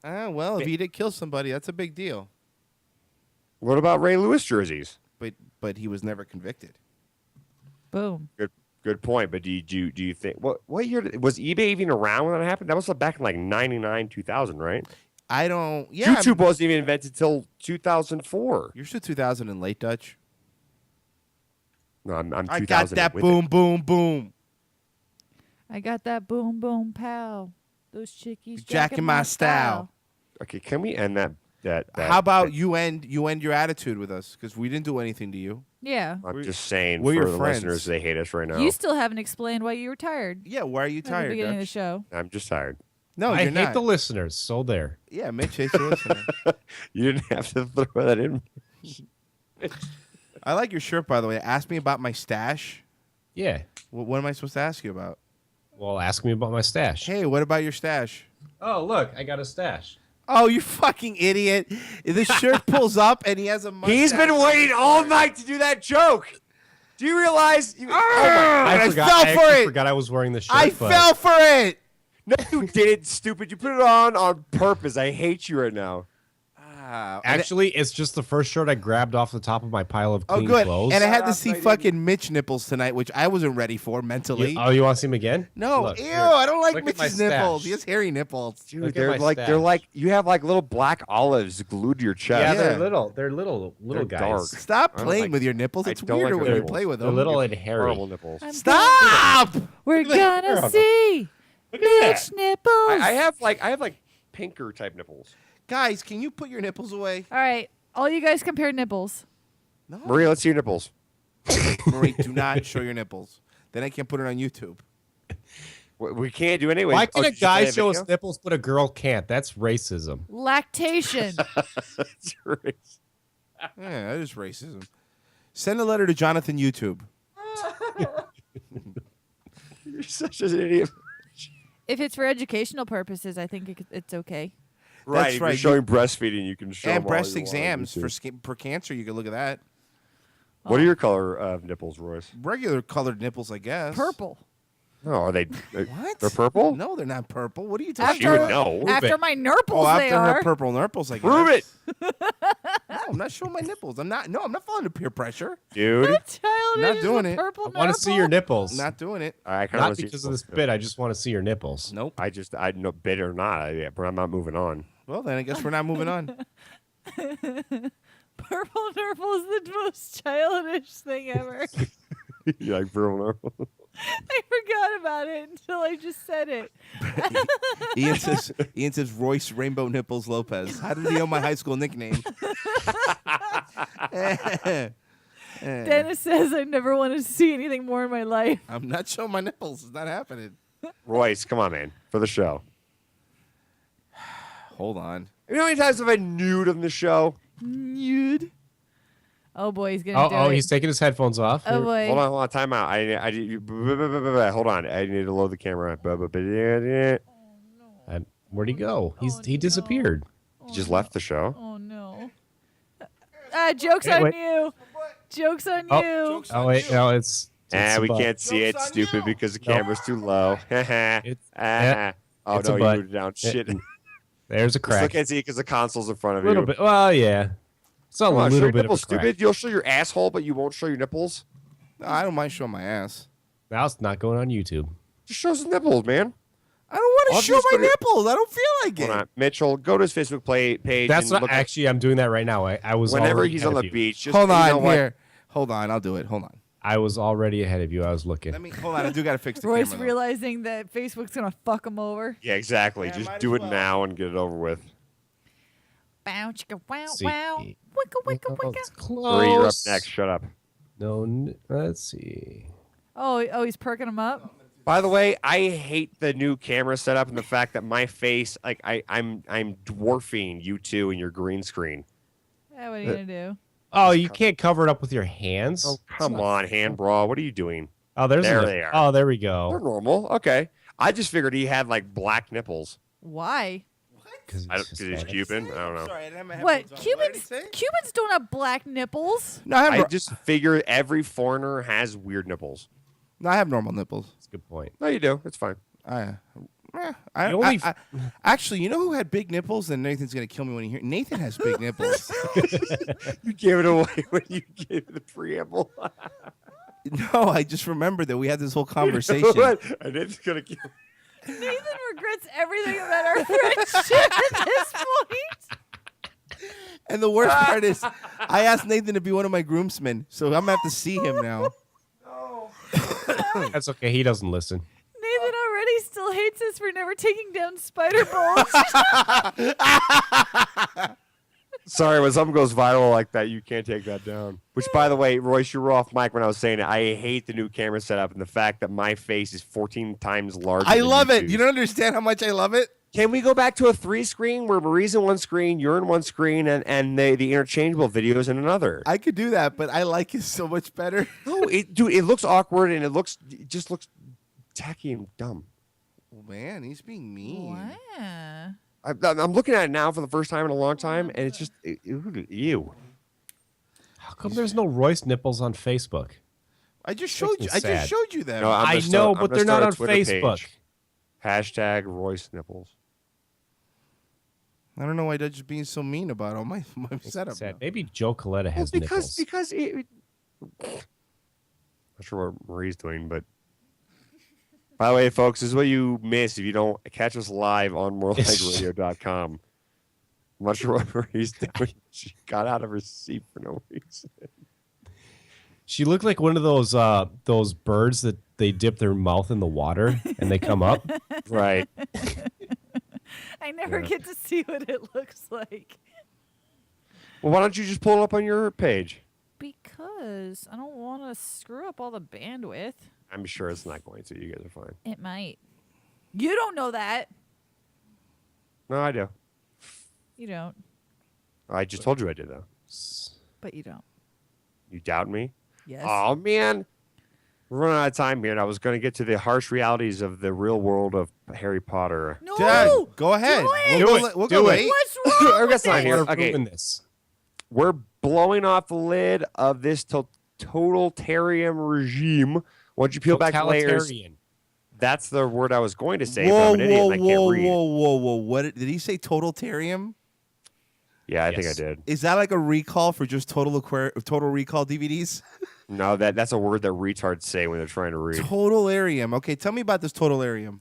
Well, if he did kill somebody, that's a big deal. What about Ray Lewis jerseys? But he was never convicted. Boom. Good point. But do you think what year was eBay even around when that happened? That was back in like 99, 2000, right? I don't. Yeah, YouTube wasn't even invented till 2004. You're still 2000 and late, Dutch. No, I'm 2000. I got that with boom, it. boom, boom. I got that boom, boom, pow. Those chickies Jacking my style. Okay, can we end that? How about you end your attitude with us? Because we didn't do anything to you. Yeah. I'm just saying we're for your the friends. listeners, they hate us right now. You still haven't explained why you were tired. Yeah, why are you At the tired? beginning of the Dutch? show. I'm just tired. No, I you're hate not. the listeners. So there. Yeah, Mitch hates the listener. You didn't have to throw that in. I like your shirt, by the way. Ask me about my stash. Yeah. What am I supposed to ask you about? Well, ask me about my stash. Hey, what about your stash? Oh, look, I got a stash. Oh, you fucking idiot. The shirt pulls up and he has a mustache. He's been waiting all night to do that joke. Do you realize? I fell for I it. forgot I was wearing the shirt. I but- fell for it. No, you didn't, stupid. You put it on purpose. I hate you right now. Actually, it's just the first shirt I grabbed off the top of my pile of Oh, clean good. clothes. And I had to see fucking Mitch nipples tonight, which I wasn't ready for mentally. You want to see him again? No, Look, ew, here. I don't like Look at my Mitch's nipples. stash. He has hairy nipples. Dude, Look at they're my like stash. you have like little black olives glued to your chest. Yeah, they're little. They're little They're guys. dark. Stop I don't playing like- with your nipples. I It's don't weirder like when you nipples. play with They're them. little and hairy. Horrible nipples. Stop! We're gonna see Mitch nipples. I have like pinker type nipples. Guys, can you put your nipples away? All right. All you guys compare nipples. No. Maria, let's see your nipples. Marie, do not show your nipples. Then I can't put it on YouTube. We can't do anyway. Why can a did you guy play a show his video? nipples but a girl can't? That's racism. Lactation. That's right. Yeah, that is racism. Send a letter to Jonathan YouTube. You're such an idiot. If it's for educational purposes, I think it's okay. Right, That's if right. you're showing breastfeeding, you can show And them all breast you want on exams YouTube. for cancer, you can look at that. What are your color of nipples, Royce? Regular colored nipples, I guess. Purple. No, are they? What? They're purple. No, they're not purple. What are you talking You would about? know. After my nurples, Oh, after they her are. purple nurples, I guess. Prove it, No, I'm not showing my nipples. I'm not falling to peer pressure. dude. Childish Not is doing a it. Purple I want to see your nipples. Not doing it. I kind Not because of this bit. I just want to see your nipples. Nope. I know bit or not. But I'm not moving on. Well, then I guess we're not moving on. Purple nurple is the most childish thing ever. You like purple? I forgot about it until I just said it. Ian says Royce Rainbow Nipples Lopez. How did he know my high school nickname? Dennis says I never want to see anything more in my life. I'm not showing my nipples. It's not happening. Royce, come on, man, for the show. Hold on. You know how many times have I nude on the show? Nude. Oh boy, he's gonna do it. He's taking his headphones off. Oh boy. Hold on, time out. Hold on. I need to load the camera. Where'd he go? He disappeared. He just left the show. Oh no. Joke's Hey, on wait. you. Joke's on Oh. you. Oh wait, no, it's We a butt. can't see it, stupid, because the camera's too low. yeah, Oh it's no, a you butt. moved it down. Shit. There's a Still crack. can't see it because the console's in front of A little you. bit. Well, yeah. It's a Come on, show little your bit of a nipples, crack. stupid. You'll show your asshole, but you won't show your nipples. No, I don't mind showing my ass. Now it's not going on YouTube. Just show some nipples, man. I don't want I'll to show just my go to- nipples. I don't feel like Hold it. on, Mitchell. Go to his Facebook page. That's and not look at- actually. I'm doing that right now. I was whenever already he's ahead on of the you. beach. Just, Hold you know on what? here. Hold on. I'll do it. Hold on. I was already ahead of you. I was looking. Hold on. I do got to fix the Royce camera. though. realizing that Facebook's gonna fuck him over. Yeah, exactly. Yeah, Just might do as it well. now and get it over with. Bow chicka wow See. wow. Wicka wicka Oh, wicka. it's Marie, you're up close. next. Shut up. No, let's see. Oh, he's perking him up. By the way, I hate the new camera setup and the fact that my face, like I'm dwarfing you two in your green screen. Yeah, what are you gonna do? Oh, you can't cover it up with your hands. Oh, come on, hand bra. What are you doing? Oh, there they are. Oh, there we They're go. normal. Okay. I just figured he had like black nipples. Why? Because he's Cuban. I don't know. Sorry, I didn't have my What? headphones on. What did he Cubans don't have black nipples. No, I just figure every foreigner has weird nipples. No, I have normal nipples. That's a good point. No, you do. It's fine. Actually, you know who had big nipples? And Nathan's gonna kill me when he hears. Nathan has big nipples. You gave it away when you gave the preamble. No, I just remembered that we had this whole conversation. And it's gonna kill. Nathan regrets everything about our friendship at this point. And the worst part is, I asked Nathan to be one of my groomsmen, so I'm gonna have to see him now. That's okay. He doesn't listen. Nathan already still hates us for never taking down spider balls. Sorry, when something goes viral like that, you can't take that down. Which, by the way, Royce, you were off mic when I was saying it. I hate the new camera setup and the fact that my face is 14 times larger. I than love it. YouTube's. You don't understand how much I love it. Can we go back to a 3-screen where Marie's in one screen, you're in one screen, and the interchangeable videos in another? I could do that, but I like it so much better. No, it looks awkward and it just looks tacky and dumb. Oh, man, he's being mean. Wow. I'm looking at it now for the first time in a long time, and it's just ew. How come there's no Royce nipples on Facebook? I just showed you. I just showed you them. No, I know, but they're not on Facebook. Hashtag Royce nipples. I don't know why they're just being so mean about all my setup. Sad. Maybe Joe Coletta has nipples. Because it, not sure what Marie's doing, but by the way, folks, this is what you miss if you don't catch us live on morelikeradio.com. I'm not sure what Marie's doing. She got out of her seat for no reason. She looked like one of those birds that they dip their mouth in the water and they come up. Right. I never get to see what it looks like. Well, why don't you just pull it up on your page? Because I don't want to screw up all the bandwidth. I'm sure it's not going to. You guys are fine. It might. You don't know that. No, I do. You don't. I just told you I did, though. But you don't. You doubt me? Yes. Oh, man. We're running out of time here, and I was going to get to the harsh realities of the real world of Harry Potter. No! Dad, go ahead. We'll go late. What's wrong with not it? here. We're Okay. ruin this. We're blowing off the lid of this totalitarian regime. Once you peel back the layers, Totalitarian. that's the word I was going to say, but Whoa, I'm an idiot whoa, and I can't whoa, read. whoa. What did he say? Totalitarian? Yeah, I think I Yes. did. Is that like a recall for just Total Recall DVDs? No, that's a word that retards say when they're trying to read. Totalarium. Okay, tell me about this Totalarium.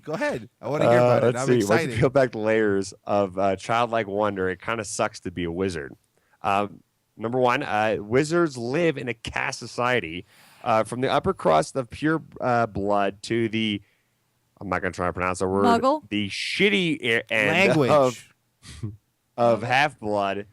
Go ahead. I want to hear about it. Let's I'm see. Once excited. you peel back the layers of childlike wonder, it kind of sucks to be a wizard. Number one, wizards live in a caste society. From the upper crust of pure blood to the, I'm not going to try to pronounce the word, Muggle? the shitty end Language. of half-blood.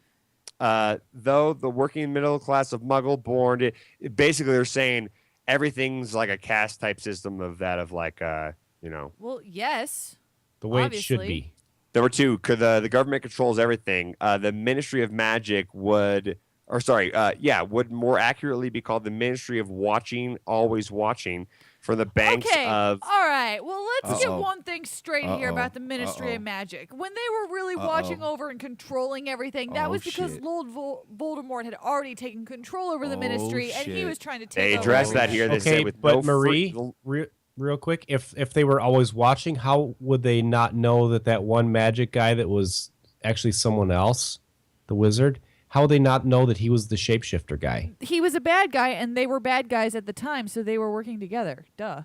Though the working middle class of Muggle born, basically they're saying everything's like a caste type system of that of like, Well, yes. The way Obviously. it should be. Number two, the government controls everything. The Ministry of Magic would more accurately be called the Ministry of Watching, always watching, from the banks Okay. of. All right. Well, let's get Uh-oh. one thing straight here about the Ministry of Magic. When they were really watching over and controlling everything, that was because shit. Lord Voldemort had already taken control over the Ministry, and he shit. was trying to take They over addressed that everything. here. They Okay, said with but no Marie, real quick, if they were always watching, how would they not know that one magic guy that was actually someone else, the wizard? How would they not know that he was the shapeshifter guy? He was a bad guy, and they were bad guys at the time, so they were working together. Duh.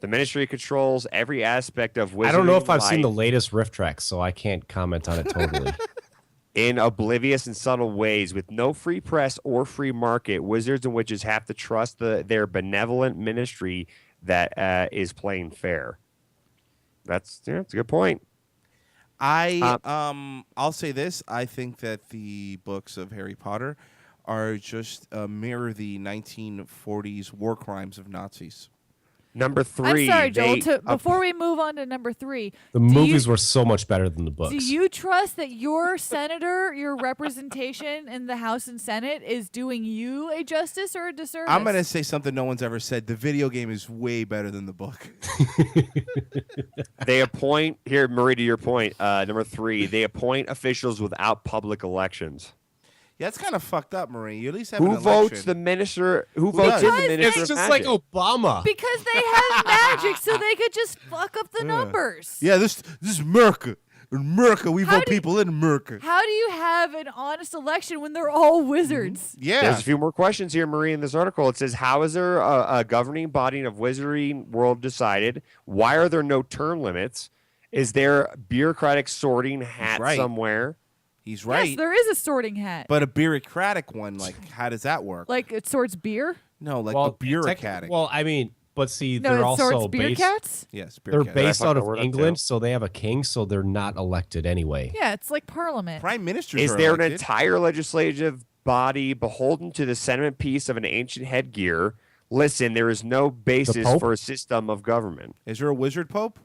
The Ministry controls every aspect of wizarding. I don't know if I've seen the life latest riff tracks, so I can't comment on it totally. in oblivious and subtle ways, with no free press or free market. Wizards and witches have to trust their benevolent ministry that is playing fair. That's a good point. I'll say this. I think that the books of Harry Potter are just mirror the 1940s war crimes of Nazis. Number I'm three. sorry, Joel. Before we move on to number 3, The movies were so much better than the books. do you trust that your senator, your representation in the House and Senate, is doing you a justice or a disservice? I'm gonna say something no one's ever said. The video game is way better than the book. They appoint here, Marie. To your point, number 3, they appoint officials without public elections. Yeah, it's kind of fucked up, Marie. You at least have Who an votes election. the minister? Who Who votes does? in the minister? It's of just like magic? Obama. Because they have magic, so they could just fuck up the numbers. Yeah, this is America. In America, we vote people in America. How do you have an honest election when they're all wizards? Yeah. There's a few more questions here, Marie, in this article. It says, how is there a governing body of wizarding world decided? Why are there no term limits? Is there bureaucratic sorting hat right. somewhere? He's right. Yes, there is a sorting hat. But a bureaucratic one, like, how does that work? Like it sorts beer? No, like Well, a bureaucratic. Well, I mean, but see, No, they're it also sorts beer based. cats? Yes, beer They're cats. based I out fucked of the word up, England, too. so they have a king, so they're not elected anyway. Yeah, it's like Parliament. Prime ministers Is are there an elected. entire legislative body beholden to the sentiment piece of an ancient headgear? Listen, there is no basis Pope? for a system of government. Is there a wizard pope?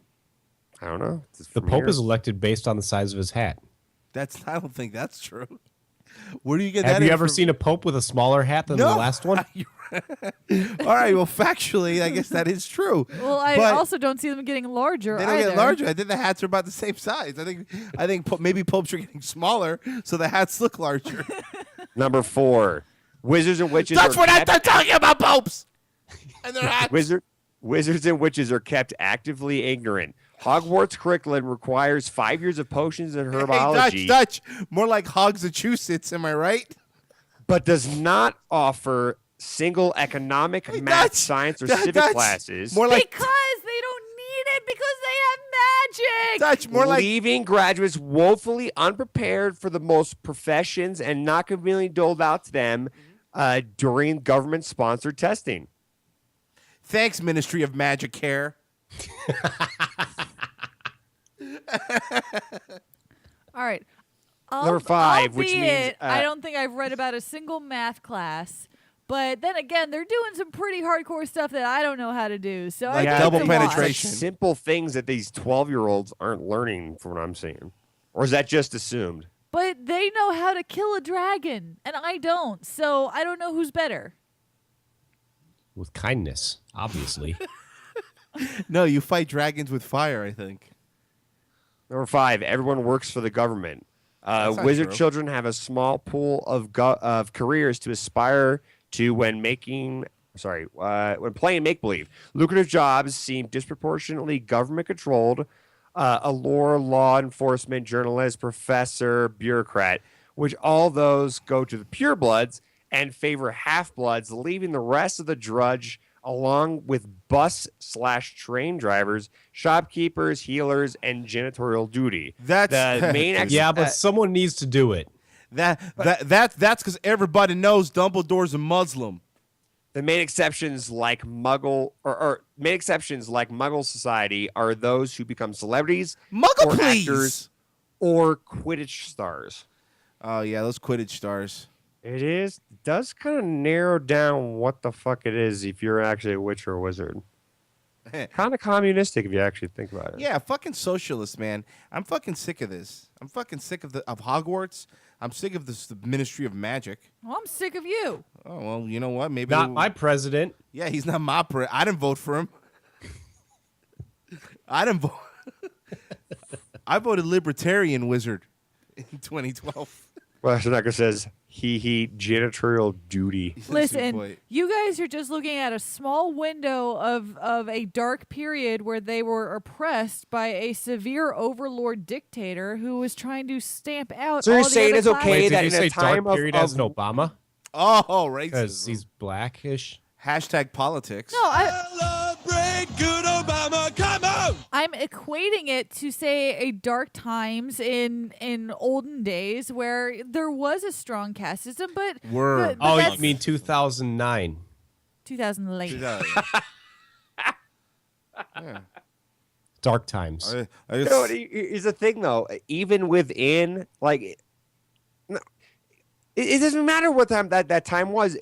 I don't know. It's The from Pope here. is elected based on the size of his hat. I don't think that's true. Where do you get Have that? you ever seen a Pope with a smaller hat than the No. last one? All right. Well, factually, I guess that is true. Well, I But also don't see them getting larger. they don't either. get larger. I think the hats are about the same size. I think maybe popes are getting smaller, so the hats look larger. Number 4. Wizards and witches That's are what I'm kept- talking about, popes and their hats. Wizards and witches are kept actively ignorant. Hogwarts curriculum requires 5 years of potions and herbology, Hey, Dutch. More like Hogsachusets, am I right? but does not offer single economic, math, Dutch. science, or Dutch. civic classes. More like Because they don't need it because they have magic. Dutch. More like leaving graduates woefully unprepared for the most professions and not conveniently doled out to them during government-sponsored testing. thanks, Ministry of Magic Care. All right. Number 5, which albeit, means I don't think I've read about a single math class. But then again, they're doing some pretty hardcore stuff that I don't know how to do. So Like I think double it's a wash. penetration. simple things that these 12-year-olds aren't learning, from what I'm seeing. Or is that just assumed? But they know how to kill a dragon, and I don't. So I don't know who's better. With kindness, obviously. No, you fight dragons with fire, I think. Number 5, everyone works for the government. not Wizard true. children have a small pool of careers to aspire to when playing make-believe. Lucrative jobs seem disproportionately government-controlled. A law enforcement, journalist, professor, bureaucrat, which all those go to the purebloods and favor half-bloods, leaving the rest of the drudge along with bus/train drivers, shopkeepers, healers, and janitorial duty. That's the main Yeah, but someone needs to do it. That's because everybody knows Dumbledore's a Muslim. The main exceptions like Muggle society are those who become celebrities, Muggle, or please. actors, or Quidditch stars. Oh yeah, those Quidditch stars. It does kind of narrow down what the fuck it is if you're actually a witch or a wizard. Kind of communistic if you actually think about it. Yeah, fucking socialist, man. I'm fucking sick of this. I'm fucking sick of Hogwarts. I'm sick of the Ministry of Magic. Well, I'm sick of you. Oh well, you know what? Maybe Not my president. Yeah, he's not my president. I didn't vote for him. I didn't vote. I voted Libertarian Wizard in 2012. Well, Shanaka says he janitorial duty. Listen, you guys are just looking at a small window of a dark period where they were oppressed by a severe overlord dictator who was trying to stamp out So all you're the saying other it's okay classes. that Did you in a say time dark period of as an Obama? Oh, racism. Because he's blackish. Hashtag politics. No, Celebrate good Obama. Come on. I'm equating it to say a dark times in olden days where there was a strong caste system, but Oh, that's you mean 2009? 2008. Yeah. Dark times. You know, here's the thing, though. Even within, like, It doesn't matter what time that time was.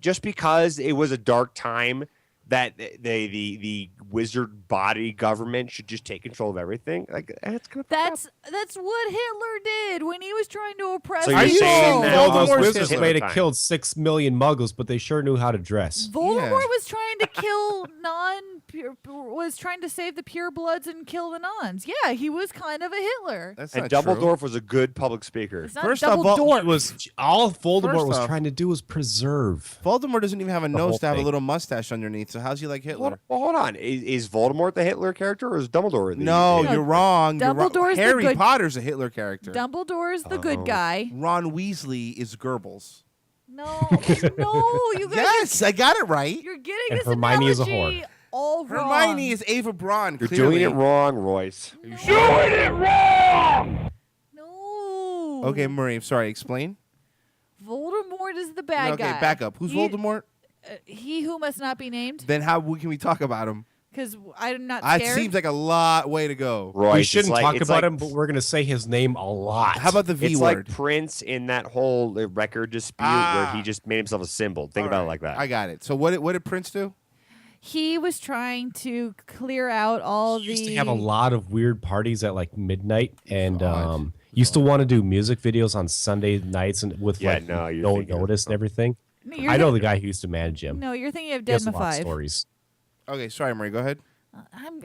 Just because it was a dark time, that the wizard body government should just take control of everything. Like that's what Hitler did when he was trying to oppress. So you're saying that Voldemort's wizards may have killed 6 million Muggles, but they sure knew how to dress. Voldemort was trying to kill was trying to save the purebloods and kill the nuns. Yeah, he was kind of a Hitler. And Dumbledore was a good public speaker. It's not First Dumbledore. all Voldemort was off- trying to do was preserve. Voldemort doesn't even have a The whole nose to have a thing. little mustache underneath. So how's he like Hitler? Hold on. Is Voldemort the Hitler character, or is Dumbledore the No, Hitler? you're wrong. You're wrong. Dumbledore's the Harry good- Potter's a Hitler character. Dumbledore's the good guy. Ron Weasley is Goebbels. No, you guys. Yes, I got it right. You're getting And this Hermione is a analogy whore. all wrong. Hermione is Ava Braun. You're clearly. doing it wrong, Royce. Doing it wrong. No. Okay, Marie. Sorry. Explain. Voldemort is the bad Okay, guy. back up. Who's Voldemort? He who must not be named. Then can we talk about him? Because I'm not It scared. seems like a lot way to go. Royce, We it's shouldn't like- talk it's about like- him, but we're going to say his name a lot. How about the V It's word? like Prince in that whole record dispute where he just made himself a symbol. Think about it like that. I got it. So what did Prince do? He was trying to clear out all the. used to have a lot of weird parties at like midnight, and used to want to do music videos on Sunday nights and with Yeah, like no, you're no thinking of notice and everything. No, you're I know thi- the guy who used to manage him. No, you're thinking of He has a Deadma lot of 5. stories. Okay, sorry, Marie. Go ahead.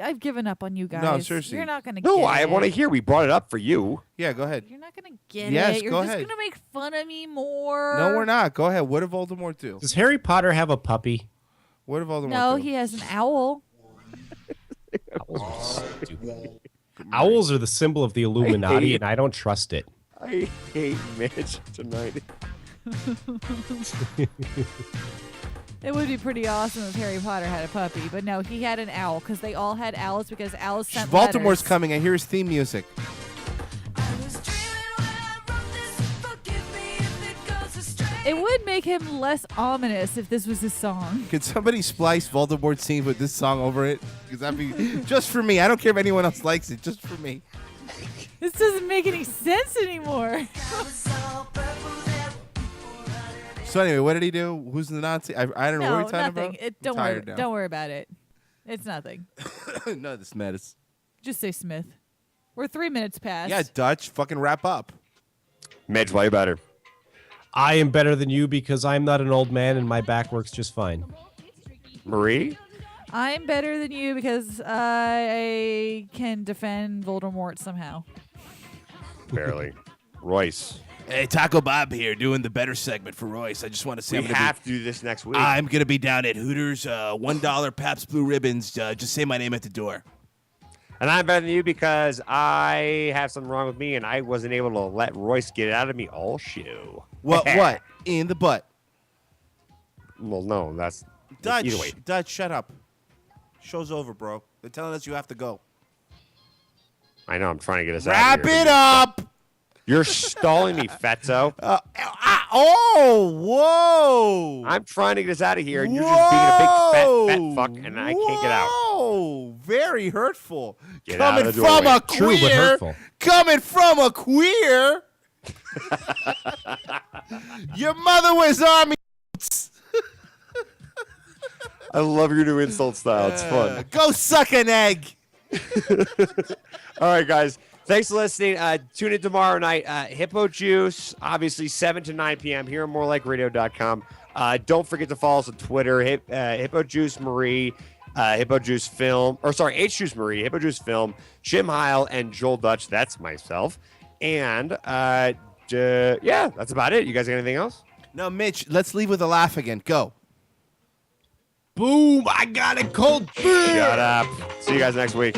I've given up on you guys. No, seriously. You're not gonna. No, get I it. want to hear. We brought it up for you. Yeah, go ahead. You're not gonna get Yes, it. You're go just ahead. gonna make fun of me more. No, we're not. Go ahead. What did Voldemort do? Does Harry Potter have a puppy? What did Voldemort No, do? he has an owl. Owls are the symbol of the Illuminati, and I don't trust it. I hate Mitch tonight. It would be pretty awesome if Harry Potter had a puppy, but no, he had an owl because they all had owls because owls sent Voldemort's letters. coming. I hear his theme music. It would make him less ominous if this was his song. Could somebody splice Voldemort's theme with this song over it? Because that'd be just for me. I don't care if anyone else likes it. Just for me. This doesn't make any sense anymore. So anyway, what did he do? Who's the Nazi? I don't know what No, we're talking nothing. about. Don't I'm worry. tired now. Don't worry about it. It's nothing. None of this matters. Just say Smith. We're 3 minutes past. Yeah, Dutch, fucking wrap up. Mitch, why you better? I am better than you because I'm not an old man and my back works just fine. Marie? I'm better than you because I can defend Voldemort somehow. Barely. Royce. Hey, Taco Bob here doing the better segment for Royce. I just want to say We have to do this next week. I'm going to be down at Hooters, $1 Pabst Blue Ribbons. Just say my name at the door. And I'm better than you because I have something wrong with me and I wasn't able to let Royce get it out of me all show. What? In the butt. Well, no, that's Dutch, either way. Dutch, shut up. Show's over, bro. They're telling us you have to go. I know, I'm trying to get us out Wrap of here. it up. You're stalling me, Fetzo. Whoa. I'm trying to get us out of here, and you're just being a big fat fuck, and I can't get out. Oh, very hurtful. Get out coming of the from doorway. a queer. True, but hurtful. Coming from a queer. Your mother was army. I love your new insult style. It's fun. Go suck an egg. All right, guys. Thanks for listening. Tune in tomorrow night. Hippo Juice, obviously 7 to 9 p.m. here on morelikeradio.com. Don't forget to follow us on Twitter. Hippo Juice Marie, Hippo Juice Film, or sorry, H Juice Marie, Hippo Juice Film, Jim Heil, and Joel Dutch. That's myself. And yeah, that's about it. You guys got anything else? No, Mitch, let's leave with a laugh again. Go. Boom! I got a cold beer. Shut up. See you guys next week.